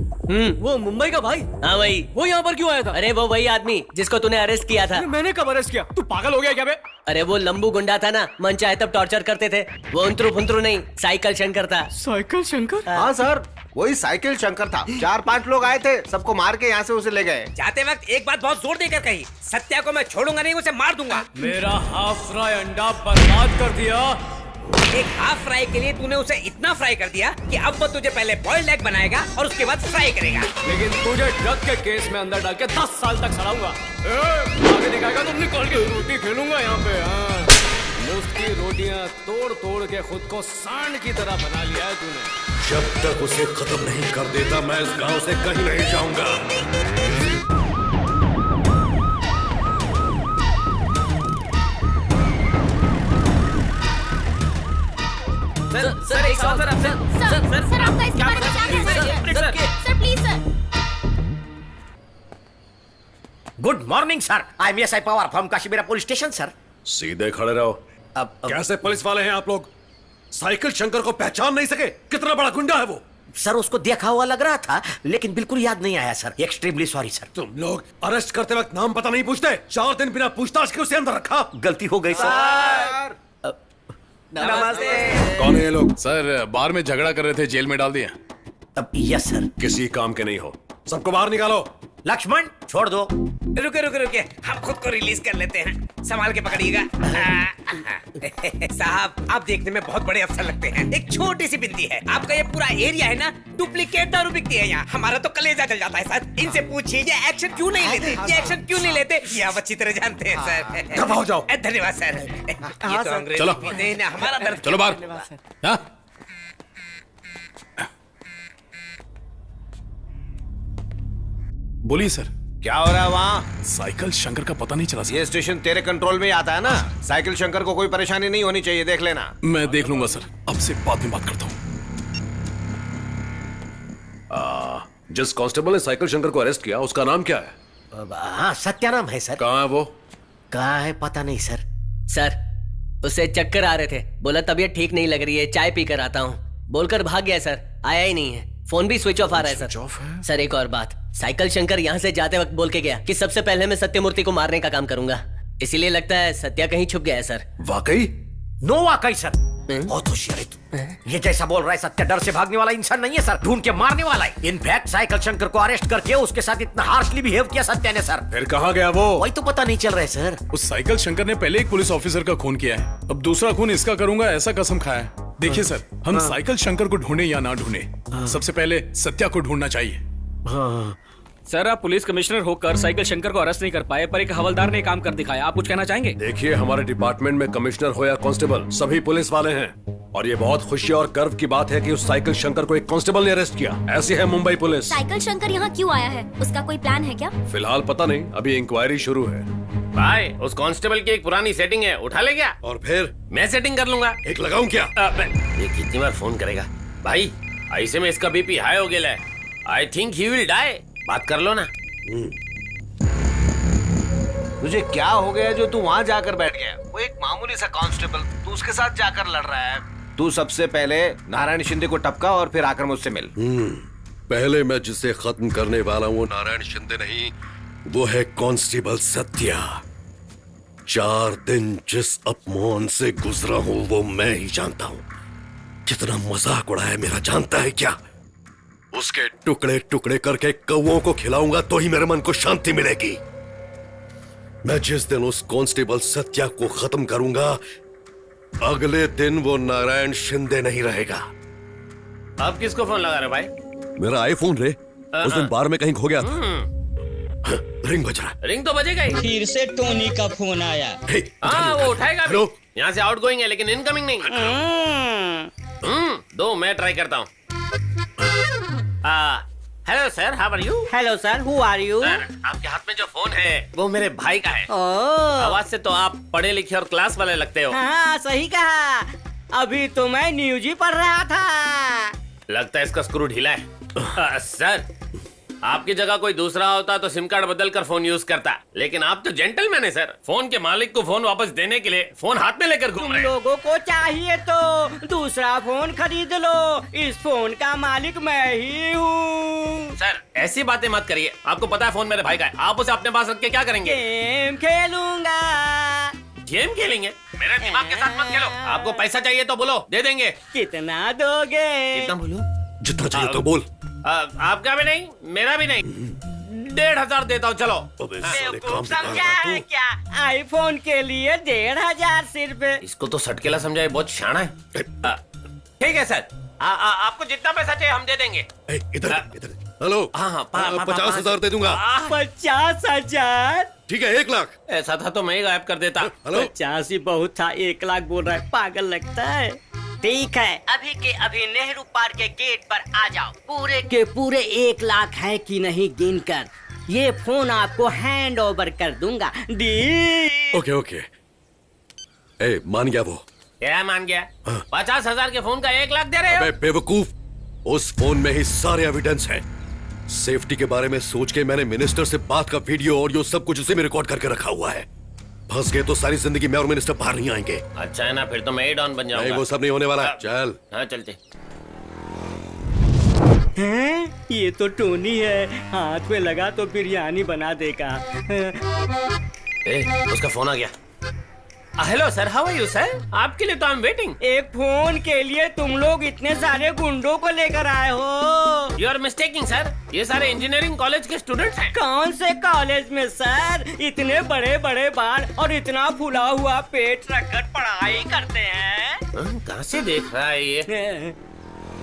वो मुंबई का भाई। हाँ वही। वो यहाँ पर क्यों आया था? अरे वो वही आदमी जिसको तूने अरेस्ट किया था। मैंने कब अरेस्ट किया? तू पागल हो गया क्या बे? अरे वो लंबू गुंडा था ना, मन चाहे तब टॉर्चर करते थे। वो उंतरू फुंतरू नहीं, साइकिल शंकर था। साइकिल शंकर? हाँ सर, वही साइकिल शंकर था। 4-5 लोग आए थे, सबको मार के यहाँ से उसे ले गए। जाते वक्त एक बात बहुत जोर देकर कही, सत्या को मैं छोड़ूंगा नहीं, उसे मार दूंगा। मेरा हाफ फ्राई अंडा बर्बाद कर दिया। एक हाफ फ्राई के लिए तूने उसे इतना फ्राई कर दिया कि अब वो तुझे पहले बॉइल्ड एग बनाएगा और उसके बाद फ्राई करेगा। लेकिन तुझे ड्रग के केस में अंदर डाल के 10 साल तक सड़ाऊंगा। आगे दिखाएगा तो निकाल के रोटी खेलूंगा यहाँ पे। मुफ्त की रोटियां तोड़ तोड़ के खुद को सांड की तरह बना लिया है तूने। जब तक उसे खत्म नहीं कर देता मैं इस गांव से कहीं नहीं जाऊंगा। सर एक सवाल सर आपका इसके बारे में क्या कहना है? Sir please sir. Good morning sir, I am SI Pawar from Kashimira police station sir. सीधे खड़े रहो। अब कैसे पुलिस वाले हैं आप लोग? साइकिल शंकर को पहचान नहीं सके? कितना बड़ा गुंडा है वो? सर उसको देखा हुआ लग रहा था लेकिन बिल्कुल याद नहीं आया सर। Extremely sorry sir. तुम लोग अरेस्ट करते वक्त नाम पता नहीं पूछते? 4 दिन बिना पूछताछ के उसे अंदर रखा। गलती हो गई सर। नमस्ते। कौन है ये लोग? सर बार में झगड़ा कर रहे थे, जेल में डाल दिया। अब यस सर। किसी काम के नहीं हो, सबको बाहर निकालो। लक्ष्मण छोड़ दो। रुके हम खुद को रिलीज कर लेते हैं, संभाल के पकड़िएगा। साहब आप देखने में बहुत बड़े अफसर लगते हैं, एक छोटी सी बिंदी है। आपका ये पूरा एरिया है ना, डुप्लीकेट दारू बिकती है यहाँ। हमारा तो कलेजा जल जाता है सर। इनसे पूछिए ये एक्शन क्यों नहीं लेते, ये एक्शन क्यों नहीं लेते, ये आप अच्छी तरह जानते हैं सर। दफा हो जाओ। धन्यवाद सर। ये तो अंग्रेजी चलो। पीते हैं ना, हमारा दर्द। चलो बाहर। हाँ? बोलिए सर। क्या हो रहा है वहाँ? साइकिल शंकर का पता नहीं चला सर। ये स्टेशन तेरे कंट्रोल में ही आता है ना। साइकिल शंकर को कोई परेशानी नहीं होनी चाहिए, देख लेना। मैं देख लूंगा सर, अब से बाद में बात करता हूँ। जिस कांस्टेबल ने साइकिल शंकर को अरेस्ट किया उसका नाम क्या है? हाँ सत्या नाम है सर। कहाँ है वो? कहाँ है पता नहीं सर। सर उसे चक्कर आ रहे थे, बोला तबीयत ठीक नहीं लग रही है, चाय पी कर आता हूँ। बोलकर भाग गया सर, आया ही नहीं है। फोन भी स्विच ऑफ आ रहा है सर। सर एक और बात, साइकिल शंकर यहाँ से जाते वक्त बोल के गया कि सबसे पहले मैं सत्यमूर्ति को मारने का काम करूंगा। इसीलिए लगता है सत्या कहीं छुप गया है सर। वाकई? नो वाकई सर, बहुत होशियार है तू। ये जैसा बोल रहा है सत्या डर से भागने वाला इंसान नहीं है सर, ढूंढ के मारने वाला है। इनफैक्ट साइकिल शंकर को अरेस्ट करके उसके साथ इतना हार्शली बिहेव किया सत्या ने सर। फिर कहाँ गया वो? वही तो पता नहीं चल रहा है सर। उस साइकिल शंकर ने पहले एक पुलिस ऑफिसर का खून किया है, अब दूसरा खून इसका करूंगा ऐसा कसम खाया है। देखिए सर, हम साइकिल शंकर को ढूंढे या ना ढूंढे, सबसे पहले सत्या को ढूंढना चाहिए। सर आप पुलिस कमिश्नर होकर साइकिल शंकर को अरेस्ट नहीं कर पाए, पर एक हवलदार ने काम कर दिखाया। आप कुछ कहना चाहेंगे? देखिए, हमारे डिपार्टमेंट में कमिश्नर हो या कांस्टेबल, सभी पुलिस वाले हैं, और ये बहुत खुशी और गर्व की बात है कि उस साइकिल शंकर को एक कांस्टेबल ने अरेस्ट किया। ऐसी है मुंबई पुलिस। साइकिल शंकर यहाँ क्यों आया है? उसका कोई प्लान है क्या? फिलहाल पता नहीं, अभी इंक्वायरी शुरू है। भाई उस कांस्टेबल की एक पुरानी सेटिंग है, उठा ले क्या? और फिर मैं सेटिंग कर लूंगा। एक लगाऊं क्या? ये कितनी बार फोन करेगा भाई? ऐसे में इसका बीपी हाई हो गया है। I think he will die. बात कर लो ना। तुझे क्या हो गया जो तू वहां जाकर बैठ गया? वो एक मामूली सा कांस्टेबल, तू उसके साथ जाकर लड़ रहा है। तू सबसे पहले नारायण शिंदे को टपका और फिर आकर मुझसे मिल। पहले मैं जिसे खत्म करने वाला हूँ नारायण शिंदे नहीं, वो है कांस्टेबल सत्या। 4 दिन जिस अपमान से गुजरा हूँ वो मैं ही जानता हूँ। कितना मजाक उड़ाया मेरा जानता है क्या? उसके टुकड़े टुकड़े करके कौओं को खिलाऊंगा तो ही मेरे मन को शांति मिलेगी। मैं जिस दिन उस कांस्टेबल सत्या को खत्म करूंगा, अगले दिन वो नारायण शिंदे नहीं रहेगा। आप किसको फोन लगा रहे भाई? मेरा आईफोन रे, उस दिन बार में कहीं खो गया था। रिंग बज रहा है। रिंग तो बजेगा ही। फिर से टोनी का फोन आया। हाँ वो उठाएगा भी। हेलो? यहाँ से आउटगोइंग है लेकिन इनकमिंग नहीं। दो मैं ट्राई करता हूँ। Hello sir, how are you? Hello sir, who are you? Sir, आपके हाथ में जो फोन है वो मेरे भाई का है। आवाज से तो आप पढ़े लिखे और क्लास वाले लगते हो। हाँ सही कहा, अभी तो मैं न्यूज ही पढ़ रहा था। लगता है इसका स्क्रू ढीला है। सर, आपकी जगह कोई दूसरा होता तो सिम कार्ड बदल कर फोन यूज करता, लेकिन आप तो जेंटलमैन है सर। फोन के मालिक को फोन वापस देने के लिए फोन हाथ में लेकर घूम तुम रहे हैं। लोगों को चाहिए तो दूसरा फोन खरीद लो, इस फोन का मालिक मैं ही हूँ। सर ऐसी बातें मत करिए, आपको पता है फोन मेरे भाई का है। आप उसे अपने पास रख के क्या करेंगे? गेम खेलूंगा। गेम खेलेंगे? मेरे दिमाग के साथ मत खेलो। आपको पैसा चाहिए तो बोलो, दे देंगे। कितना दोगे? कितना बोलूं? जितना चाहिए तो बोल। आपका भी नहीं, मेरा भी नहीं। 1,500 देता हूँ, चलो। बेवकूफ समझा है क्या? आईफोन के लिए 1,500 सिर्फ। इसको तो सटकेला समझाए, बहुत शाना है। ठीक है सर, आपको जितना पैसा चाहिए हम दे देंगे। इधर इधर। हेलो? हाँ 50,000 दे दूंगा। 50,000? ठीक है, 1 लाख। ऐसा था तो मैं ही गायब कर देता। हेलो? 50 ही बहुत था, 1 लाख बोल रहा है, पागल लगता है। ठीक है, अभी के अभी नेहरू पार्क के गेट पर आ जाओ। पूरे के पूरे 1 लाख है कि नहीं गिन कर ये फोन आपको हैंड ओवर कर दूंगा। D okay okay. ए, मान गया वो? क्या मान गया? 50,000 के फोन का 1 लाख दे रहे हो? अबे बेवकूफ, उस फोन में ही सारे एविडेंस हैं। सेफ्टी के बारे में सोच के मैंने मिनिस्टर से बात का वीडियो ऑडियो सब कुछ उसी में रिकॉर्ड करके रखा हुआ है। फंस गए तो सारी जिंदगी मैं और मिनिस्टर बाहर नहीं आएंगे। अच्छा है ना, फिर तो मैं ही डॉन बन जाऊंगा। नहीं, वो सब नहीं होने वाला। चल। हाँ चलते। हैं? ये तो टोनी है, हाथ में लगा तो बिरयानी बना देगा। उसका फोन आ गया। Hello sir, how are you sir? आपके लिए तो आई एम वेटिंग। एक फोन के लिए तुम लोग इतने सारे गुंडों को लेकर आए हो? यू आर मिस्टेकिंग सर, ये सारे इंजीनियरिंग कॉलेज के स्टूडेंट्स हैं। कौन से कॉलेज में सर? इतने बड़े बड़े बाल और इतना फुला हुआ पेट रखकर पढ़ाई करते हैं। कहाँ से देख रहा है ये?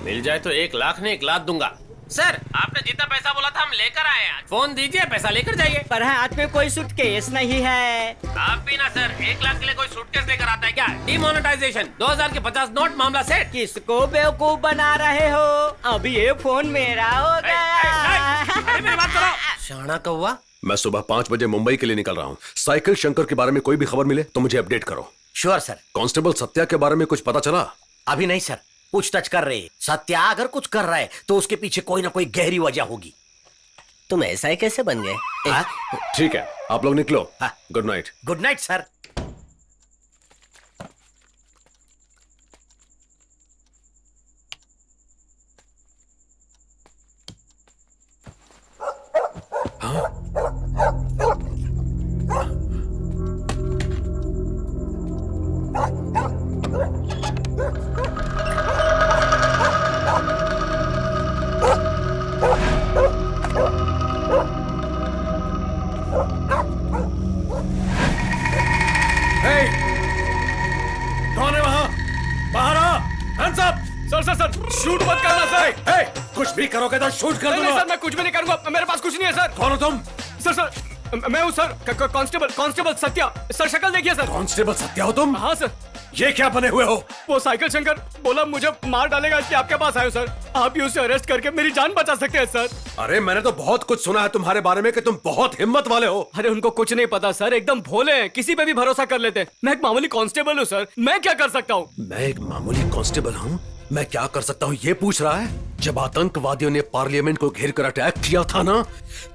मिल जाए तो 1 लाख ने 1 लाख दूंगा। सर आपने जितना पैसा बोला था हम लेकर आए हैं। फोन दीजिए, पैसा लेकर जाइए। पर हाथ में कोई सूटकेस नहीं है। आप भी ना सर, 1 लाख के लिए कोई सूटकेस लेकर आता है क्या? डिमोनेटाइजेशन, 2000 के 50 नोट, मामला सेट। किसको बेवकूफ बना रहे हो? अब ये फोन मेरा हो गया। मेरी बात करो शाना कौवा। मैं सुबह 5 बजे मुंबई के लिए निकल रहा हूँ। साइकिल शंकर के बारे में कोई भी खबर मिले तो मुझे अपडेट करो। Sure sir. कांस्टेबल सत्या के बारे में कुछ पता चला? अभी नहीं सर, पूछताछ कर रहे हैं। सत्या अगर कुछ कर रहा है तो उसके पीछे कोई ना कोई गहरी वजह होगी। तुम ऐसा ही कैसे बन गए? ठीक है, आप लोग निकलो। Good night. Good night sir. Shoot मत करना सर। कुछ भी करोगे तो शूट कर नहीं दूंगा। सर, मैं कुछ भी नहीं करूंगा, मेरे पास कुछ नहीं है सर। कौन हो तुम? सर मैं हूँ सर, कांस्टेबल सत्या। सर शक्ल देखिए सर। कांस्टेबल सत्या हो तुम? हाँ सर। ये क्या बने हुए हो? वो साइकिल शंकर बोला मुझे मार डालेगा, इसलिए आपके पास आए हो सर। आप ही उसे अरेस्ट करके मेरी जान बचा सकते हैं सर। अरे मैंने तो बहुत कुछ सुना है तुम्हारे बारे में कि तुम बहुत हिम्मत वाले हो। अरे उनको कुछ नहीं पता सर, एकदम भोले हैं, किसी पे भी भरोसा कर लेते हैं। मैं एक मामूली कांस्टेबल हूँ सर, मैं क्या कर सकता हूँ? मैं एक मामूली कांस्टेबल हूँ, मैं क्या कर सकता हूँ ये पूछ रहा है? जब आतंकवादियों ने पार्लियामेंट को घेर कर अटैक किया था ना,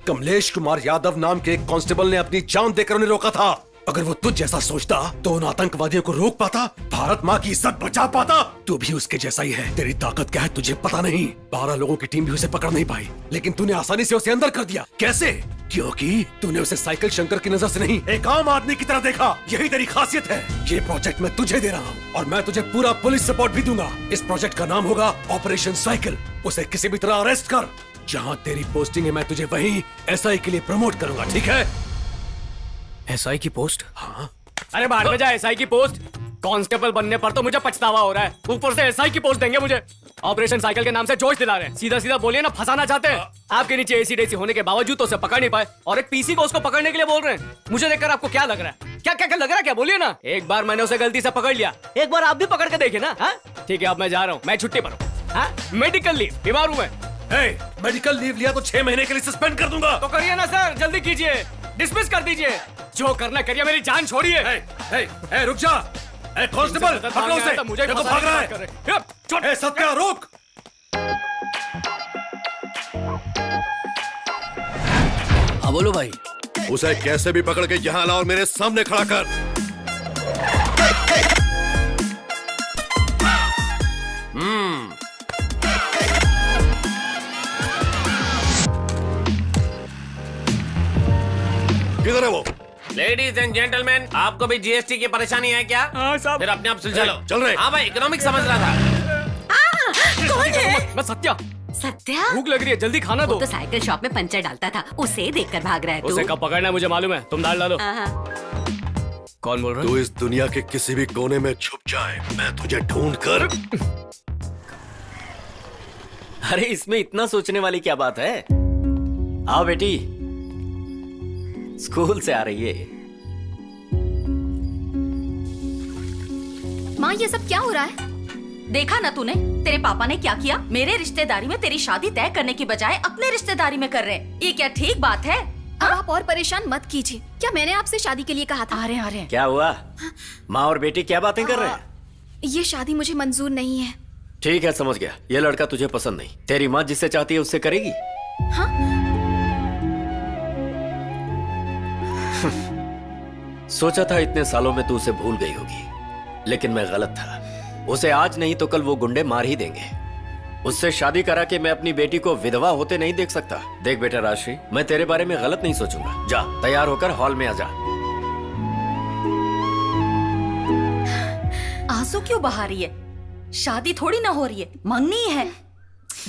कमलेश कुमार यादव नाम के एक कांस्टेबल ने अपनी जान देकर उन्हें रोका था। अगर वो तुझ जैसा सोचता तो उन आतंकवादियों को रोक पाता, भारत माँ की इज्जत बचा पाता। तू भी उसके जैसा ही है। तेरी ताकत क्या है तुझे पता नहीं। 12 लोगों की टीम भी उसे पकड़ नहीं पाई, लेकिन तूने आसानी से उसे अंदर कर दिया। कैसे? क्योंकि तूने उसे साइकिल शंकर की नजर से नहीं, एक आम आदमी की तरह देखा। यही तेरी खासियत है। ये प्रोजेक्ट मैं तुझे दे रहा हूँ और मैं तुझे पूरा पुलिस सपोर्ट भी दूंगा। इस प्रोजेक्ट का नाम होगा ऑपरेशन साइकिल। उसे किसी भी तरह अरेस्ट कर। जहाँ तेरी पोस्टिंग है मैं तुझे वहीं SI के लिए प्रमोट करूंगा, ठीक है? SI की पोस्ट? हाँ। अरे बाहर में जा, SI की पोस्ट। कांस्टेबल बनने पर तो मुझे पछतावा हो रहा है, ऊपर से SI की पोस्ट देंगे मुझे। ऑपरेशन साइकिल के नाम से जोश दिला रहे हैं। सीधा सीधा बोलिए ना, फंसाना चाहते हैं। आपके नीचे AC होने के बावजूद तो उसे पकड़ नहीं पाए, और एक PC को उसको पकड़ने के लिए बोल रहे हैं। मुझे देखकर आपको क्या लग रहा है? क्या क्या क्या लग रहा है? क्या बोलिए ना। एक बार मैंने उसे गलती से पकड़ लिया, एक बार आप भी पकड़ के देखिए ना। हाँ ठीक है, अब मैं जा रहा हूँ, मैं छुट्टी पर हूँ। मेडिकल लीव, बीमार हूँ मैं। मेडिकल लीव लिया तो 6 महीने के लिए सस्पेंड कर दूंगा। तो करिए ना सर, जल्दी कीजिए, डिसमिस कर दीजिए। जो करना करिए, मेरी जान छोड़िए। रुक जा। कांस्टेबल पकड़ो उसे, मुझे देखो भाग रहा है। सत्या रोक। हाँ बोलो भाई। उसे कैसे भी पकड़ के यहाँ ला और मेरे सामने खड़ा कर। किधर है वो? लेडीज एंड जेंटलमैन, आपको भी GST की परेशानी है क्या? हाँ साहब। फिर अपने आप सुलझा लो। चल रहे। हाँ भाई, इकोनॉमिक समझ रहा था। कौन है? मैं सत्या। सत्या? भूख लग रही है, जल्दी खाना वो दो। तो साइकिल शॉप में पंचर डालता था, उसे देखकर भाग रहा है तू। उसे कब पकड़ना है मुझे मालूम है, तुम डाल डालो। कौन बोल रहा है? तू इस दुनिया के किसी भी कोने में छुप जाए, मैं तुझे ढूंढ कर। अरे इसमें इतना सोचने वाली क्या बात है? आओ बेटी, स्कूल से आ रही है। माँ ये सब क्या हो रहा है? देखा ना तूने, तेरे पापा ने क्या किया? मेरे रिश्तेदारी में तेरी शादी तय करने की बजाय अपने रिश्तेदारी में कर रहे हैं। ये क्या ठीक बात है? अब आप और परेशान मत कीजिए। क्या मैंने आपसे शादी के लिए कहा था? आ रहे हैं। क्या हुआ? माँ और बेटी क्या बातें कर रहे हैं? ये शादी मुझे मंजूर नहीं है। ठीक है, समझ गया। ये लड़का तुझे पसंद नहीं। तेरी माँ जिससे चाहती है उससे करेगी? हाँ? सोचा था इतने सालों में तू उसे भूल गई होगी, लेकिन मैं गलत था। उसे आज नहीं तो कल वो गुंडे मार ही देंगे। उससे शादी करा के मैं अपनी बेटी को विधवा होते नहीं देख सकता। देख बेटा राशि, मैं तेरे बारे में गलत नहीं सोचूंगा। जा तैयार होकर हॉल में आ जा। आंसू क्यों बहा रही है? शादी थोड़ी ना हो रही है, मंगनी है,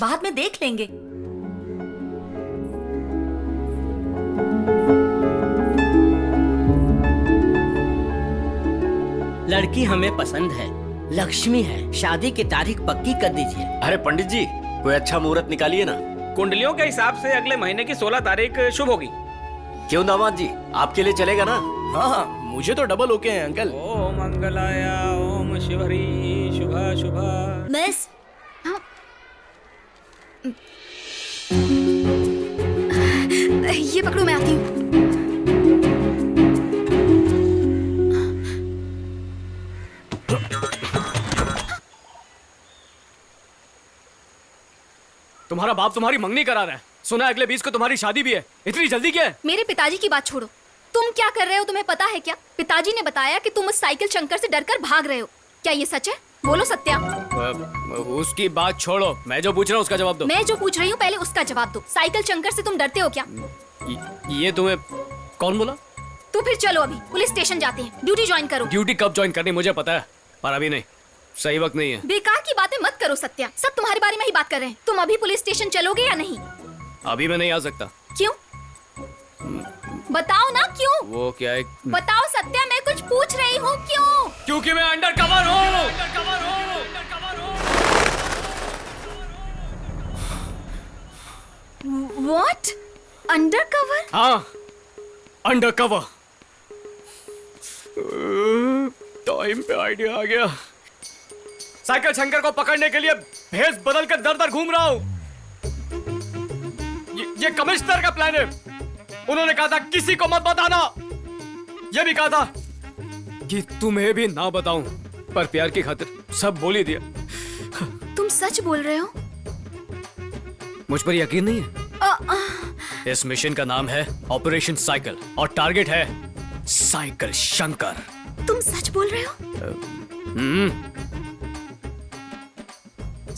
बाद में देख लेंगे। लड़की हमें पसंद है, लक्ष्मी है, शादी की तारीख पक्की कर दीजिए। अरे पंडित जी, कोई अच्छा मुहूर्त निकालिए ना। कुंडलियों के हिसाब से अगले महीने की 16 तारीख शुभ होगी। क्यों दामाद जी, आपके लिए चलेगा ना? हाँ, मुझे तो डबल ओके है अंकल। ओम मंगलाय ओम शिवहरी शुभा शुभा। मिस, ये पकड़ो, मैं आती हूँ। तुम्हारा बाप तुम्हारी मंगनी करा रहा है। सुना है अगले 20 को तुम्हारी शादी भी है। इतनी जल्दी क्या है? मेरे पिताजी की बात छोड़ो, तुम क्या कर रहे हो तुम्हें पता है क्या? पिताजी ने बताया कि तुम उस साइकिल शंकर से डरकर भाग रहे हो। क्या ये सच है? बोलो सत्या। उसकी बात छोड़ो, मैं जो पूछ रहा हूँ उसका जवाब दो। मैं जो पूछ रही हूँ पहले उसका जवाब दो। साइकिल शंकर से तुम डरते हो क्या? ये तुम्हें कौन बोला? तो फिर चलो अभी पुलिस स्टेशन जाते हैं, ड्यूटी ज्वाइन करो। ड्यूटी कब ज्वाइन करनी मुझे पता है, पर अभी नहीं, सही वक्त नहीं है। बेकार की बातें मत करो सत्या, सब तुम्हारे बारे में ही बात कर रहे हैं। तुम अभी पुलिस स्टेशन चलोगे या नहीं? अभी मैं नहीं आ सकता। क्यों? बताओ ना क्यों? वो क्या है? बताओ सत्या, मैं कुछ पूछ रही हूँ, क्यों? क्योंकि मैं अंडर कवर हूँ। व्हाट? Under cover? हाँ, अंडर कवर। टाइम पे आइडिया आ गया। साइकिल शंकर को पकड़ने के लिए भेष बदल कर दर दर घूम रहा हूं। ये कमिश्नर का प्लान है। उन्होंने कहा था किसी को मत बताना। ये भी कहा था कि तुम्हें भी ना बताऊं, पर प्यार की खातिर सब बोल ही दिया। तुम सच बोल रहे हो? मुझ पर यकीन नहीं है? इस मिशन का नाम है ऑपरेशन साइकिल और टारगेट है साइकिल शंकर। तुम सच बोल रहे हो?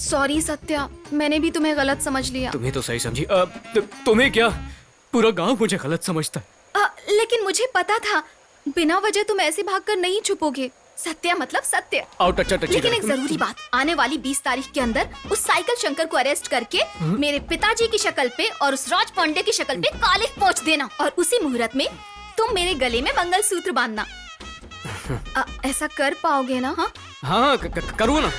सॉरी सत्या, मैंने भी तुम्हें गलत समझ लिया। तुम्हें तो सही समझी। तुम्हें क्या, पूरा गांव मुझे गलत समझता है। लेकिन मुझे पता था बिना वजह तुम ऐसे भागकर नहीं छुपोगे। सत्या मतलब सत्य। आउट अच्छा टची। लेकिन एक जरूरी बात, आने वाली 20 तारीख के अंदर उस साइकिल शंकर को अरेस्ट करके मेरे पिताजी की शक्ल पे और उस राज पांडे की शक्ल पे काले पोंछ देना, और उसी मुहूर्त में तुम मेरे गले में मंगलसूत्र बांधना। ऐसा कर पाओगे ना? हाँ करूँ ना।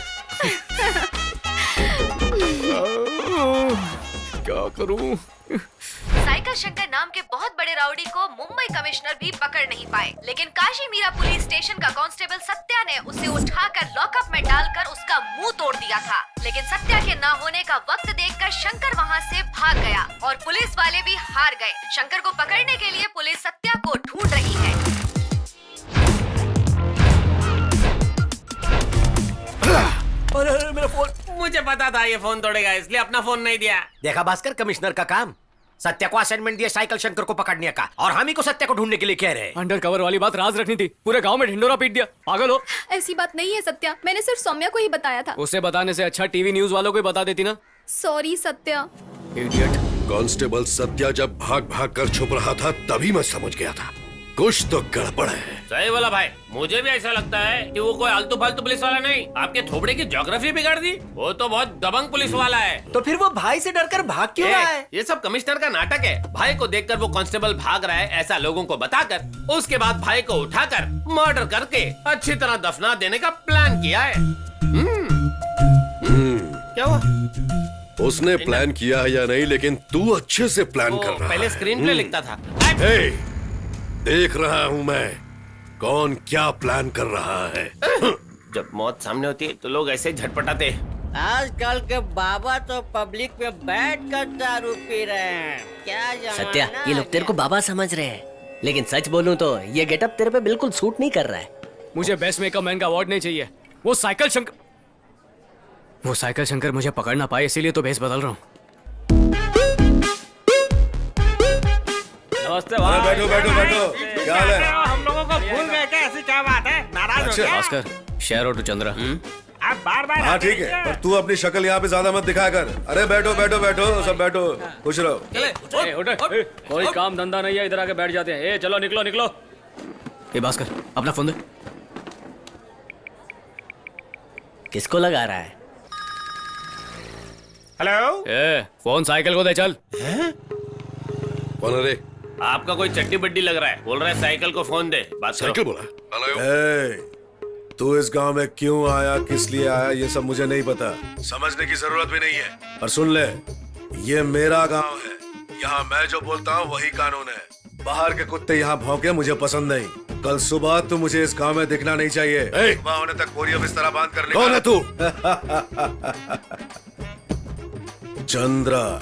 क्या करूँ? साइकिल शंकर नाम के बहुत बड़े राउडी को मुंबई कमिश्नर भी पकड़ नहीं पाए, लेकिन काशी मीरा पुलिस स्टेशन का कांस्टेबल सत्या ने उसे उठाकर लॉकअप में डालकर उसका मुंह तोड़ दिया था। लेकिन सत्या के ना होने का वक्त देखकर शंकर वहां से भाग गया और पुलिस वाले भी हार गए। शंकर को पकड़ने के लिए पुलिस सत्या को ढूंढ रही है। अरे मेरा फोन। मुझे पता था ये फोन तोड़ेगा, इसलिए अपना फोन नहीं दिया। देखा भास्कर, कमिश्नर का काम। सत्या को असाइनमेंट दिया साइकिल शंकर को पकड़ने का, और हम ही को सत्या को ढूंढने के लिए कह रहे हैं। अंडर कवर वाली बात राज रखनी थी। पूरे गांव में ढिंडोरा पीट दिया। पागल हो? ऐसी बात नहीं है सत्या, मैंने सिर्फ सौम्या को ही बताया था। उसे बताने से अच्छा टीवी न्यूज वालों को ही बता देती ना। Sorry Satya. Idiot. Constable Satya जब भाग भाग कर छुप रहा था तभी मैं समझ गया था कुछ तो गड़बड़ है। सही बोला भाई, मुझे भी ऐसा लगता है कि वो कोई आलतू फालतू पुलिस वाला नहीं, आपके थोबड़े की ज्योग्राफी बिगाड़ दी। वो तो बहुत दबंग पुलिस वाला है। तो फिर वो भाई से डरकर भाग क्यों रहा है? ये सब कमिश्नर का नाटक है। भाई को देखकर वो कांस्टेबल भाग रहा है ऐसा लोगों को बताकर, उसके बाद भाई को उठाकर मर्डर करके अच्छी तरह दफना देने का प्लान किया है। क्या हुआ? उसने प्लान किया है या नहीं, लेकिन तू अच्छे से प्लान कर रहा है। पहले स्क्रीन प्ले लिखता था। देख रहा हूँ मैं कौन क्या प्लान कर रहा है। जब मौत सामने होती है तो लोग ऐसे झटपटाते हैं। आजकल के बाबा तो पब्लिक में बैठ कर दारू पी रहे हैं। क्या जमाना सत्या, ये लोग तेरे को बाबा समझ रहे हैं, लेकिन सच बोलूं तो ये गेटअप तेरे पे बिल्कुल सूट नहीं कर रहा है। मुझे बेस्ट मेकअप मैन का अवार्ड नहीं चाहिए। वो साइकिल शंकर मुझे पकड़ ना पाए, इसीलिए तो भेस बदल रहा हूँ। नमस्ते भाई। बैठो बैठो बैठो। क्या हाल है? हम लोगों को भूल गए क्या? ऐसी क्या बात है? नाराज हो क्या? Bhaskar, share to Chandra. आप बार-बार हाँ ठीक है, पर तू अपनी शक्ल यहाँ पे ज्यादा मत दिखाया कर। अरे बैठो बैठो बैठो, सब बैठो, खुश रहो। कोई काम धंधा नहीं है, इधर आके बैठ जाते हैं। चलो निकलो निकलो। ये भास्कर, अपना फोन दे। किसको लगा रहा है? हेलो, फोन साइकिल को दे चल। कौन है रे? आपका कोई चट्टी बड्डी लग रहा है। बोल रहा है साइकिल को फोन दे। बात साइकिल बोला। तू इस गांव में क्यों आया, किस लिए आया, ये सब मुझे नहीं पता। समझने की जरूरत भी नहीं है। और सुन ले, ये मेरा गांव है, यहाँ मैं जो बोलता हूँ वही कानून है। बाहर के कुत्ते यहाँ भौंके मुझे पसंद नहीं। कल सुबह तू मुझे इस गांव में दिखना नहीं चाहिए। सुबह होने तक बोरिया बिस्तरा बांध कर कौन है तू? चंद्रा,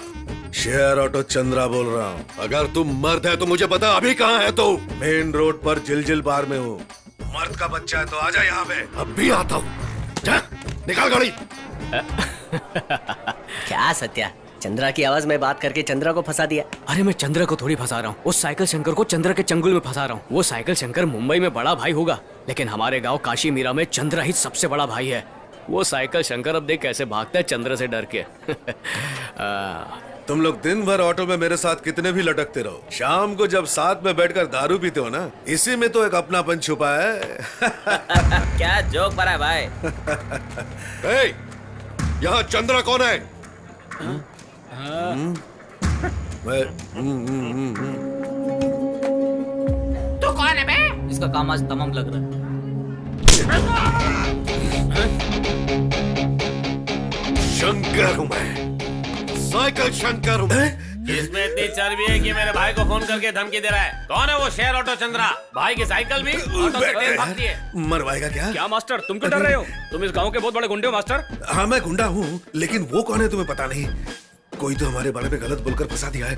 शेयर ऑटो चंद्रा बोल रहा हूँ। अगर तू मर्द है तो मुझे बता अभी कहाँ है तू? मेन रोड पर जिलजिल बार में हूँ। मर्द का बच्चा है तो आजा यहाँ पे। अब भी आता हूँ। जा, निकाल गाड़ी। क्या सत्या, चंद्रा की आवाज में बात करके चंद्रा को फंसा दिया? अरे मैं चंद्रा को थोड़ी फंसा रहा हूँ, उस साइकिल शंकर को चंद्रा के चंगुल में फंसा रहा हूँ। वो साइकिल शंकर मुंबई में बड़ा भाई होगा, लेकिन हमारे गांव काशी मीरा में चंद्रा ही सबसे बड़ा भाई है। वो साइकिल शंकर अब देख कैसे भागता है चंद्रा से डर के। तुम लोग दिन भर ऑटो में मेरे साथ कितने भी लटकते रहो, शाम को जब साथ में बैठकर दारू पीते हो ना, इसी में तो एक अपनापन छुपा है। क्या जोक पड़ा है भाई? यहाँ चंद्रा कौन है? तू कौन है बे? इसका काम आज तमाम लग रहा है। शंकर हूँ मैं, साइकिल शंकर हूँ। इसमें इतनी चर्बी है कि मेरे भाई को फोन करके धमकी दे रहा है। कौन है वो शेर ऑटो चंद्रा? भाई की साइकिल भी ऑटो से तेज भागती है। मरवाएगा क्या? क्या मास्टर, तुम क्यों डर रहे हो? तुम इस गांव के बहुत बड़े गुंडे हो मास्टर। हाँ मैं गुंडा हूँ, लेकिन वो कौन है तुम्हें पता नहीं। कोई तो हमारे बारे में गलत बोलकर फंसा दिया है।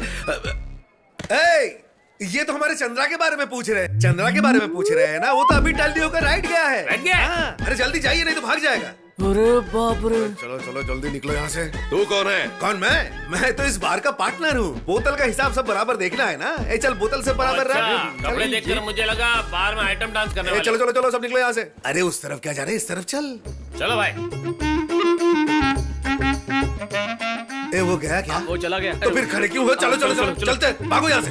ये तो हमारे चंद्रा के बारे में पूछ रहे हैं। चंद्रा के बारे में पूछ रहे हैं ना? वो तो अभी टल्ली होकर राइट गया है। राइट गया? हाँ, अरे जल्दी जाइए नहीं तो भाग जाएगा। अरे बाप रे। चलो चलो जल्दी निकलो यहाँ से। तू कौन है? कौन मैं तो इस बार का पार्टनर हूँ। बोतल का हिसाब सब बराबर देखना है ना। ए चल बोतल से बराबर रहा। कपड़े देखकर मुझे लगा बाहर में आइटम डांस करने वाले। चलो चलो चलो सब निकलो यहाँ से। अरे उस तरफ क्या जा रहे हैं, इस तरफ चल। चलो भाई। ए वो गया क्या? वो चला गया। तो फिर खड़े क्यों हो? चलो चलो चलो चलते, भागो यहाँ से।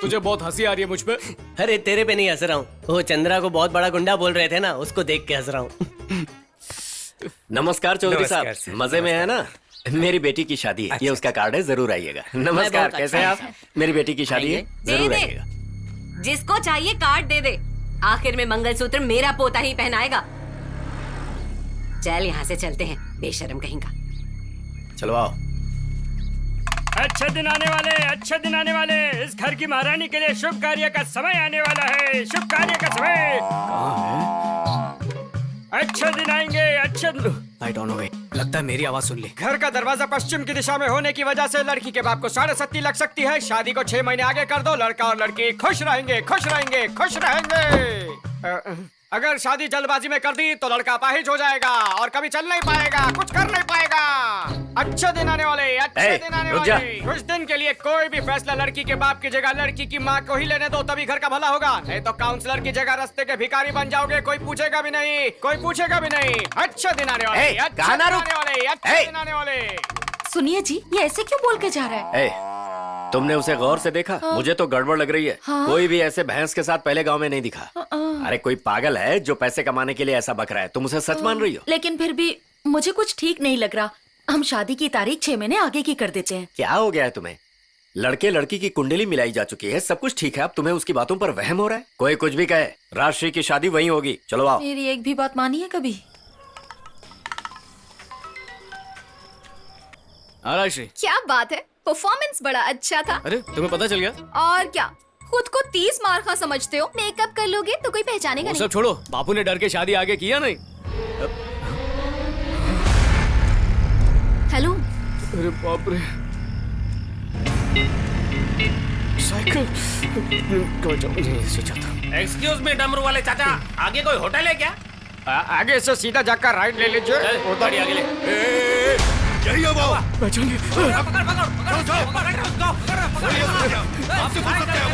तुझे बहुत हंसी आ रही है मुझ पे। अरे तेरे पे नहीं हंस रहा हूँ, वो चंद्रा को बहुत बड़ा गुंडा बोल रहे थे ना, उसको देख के हंस रहा हूँ। नमस्कार चौधरी नमस्कार साहब, सर, मजे में है ना? मेरी बेटी की शादी है, ये उसका कार्ड है, जरूर आइएगा। नमस्कार, बहुत कैसे हैं आप? मेरी बेटी की शादी है, जरूर दे। आइएगा। जिसको चाहिए कार्ड दे दे। आखिर में मंगलसूत्र मेरा पोता ही पहनाएगा। चल यहाँ से चलते हैं, बेशरम कहीं का। चलो आओ। अच्छे दिन आने वाले, अच्छे दिन आने वाले। इस घर की महारानी के लिए शुभ कार्य का समय आने वाला है। शुभ कार्य का समय। अच्छे दिन आएंगे, अच्छे दिन। लाइट ऑन हो गई, लगता है मेरी आवाज सुन ली। घर का दरवाजा पश्चिम की दिशा में होने की वजह से लड़की के बाप को 7.5 लग सकती है। शादी को 6 महीने आगे कर दो, लड़का और लड़की खुश रहेंगे, खुश रहेंगे, खुश रहेंगे। अगर शादी जल्दबाजी में कर दी तो लड़का अपाहिज हो जाएगा और कभी चल नहीं पाएगा, कुछ कर नहीं पाएगा। अच्छे दिन आने वाले, अच्छे दिन आने वाले। कुछ दिन के लिए कोई भी फैसला लड़की के बाप की जगह लड़की की माँ को ही लेने दो, तभी घर का भला होगा। नहीं तो काउंसलर की जगह रास्ते के भिखारी बन जाओगे, कोई पूछेगा भी नहीं, कोई पूछेगा भी नहीं। अच्छे दिन आने वाले, अच्छे दिन आने वाले, अच्छे दिन आने वाले। सुनिए जी, ये ऐसे क्यों बोल के जा रहा है? तुमने उसे गौर से देखा? मुझे तो गड़बड़ लग रही है। कोई भी ऐसे भैंस के साथ पहले गांव में नहीं दिखा। अरे कोई पागल है जो पैसे कमाने के लिए ऐसा बक रहा है। तुम उसे सच मान रही हो? लेकिन फिर भी मुझे कुछ ठीक नहीं लग रहा। हम शादी की तारीख 6 महीने आगे की कर देते हैं। क्या हो गया है तुम्हें? लड़के लड़की की कुंडली मिलाई जा चुकी है, सब कुछ ठीक है। अब तुम्हें उसकी बातों पर वहम हो रहा है? कोई कुछ भी कहे, राजश्री की शादी वहीं होगी। चलो आओ। मेरी एक भी बात मानी है कभी? राजश्री, क्या बात है, परफॉर्मेंस बड़ा अच्छा था। अरे तुम्हें पता चल गया? और क्या, खुद को 30 मार्का समझते हो? मेकअप कर लोगे तो कोई पहचानेगा वो नहीं। सब छोड़ो, बापू ने डर के शादी आगे किया नहीं। हेलो। अरे बाप रे, साइकिल सोचा था। एक्सक्यूज मी डमरू वाले चाचा, आगे कोई होटल है क्या? आगे से सीधा जाकर राइट ले लीजिए। चल, गाड़ी आगे ले। यही है वो। पहचानिए। पकड़ पकड़ पकड़ उसको, आपसे पूछ सकते हैं वो।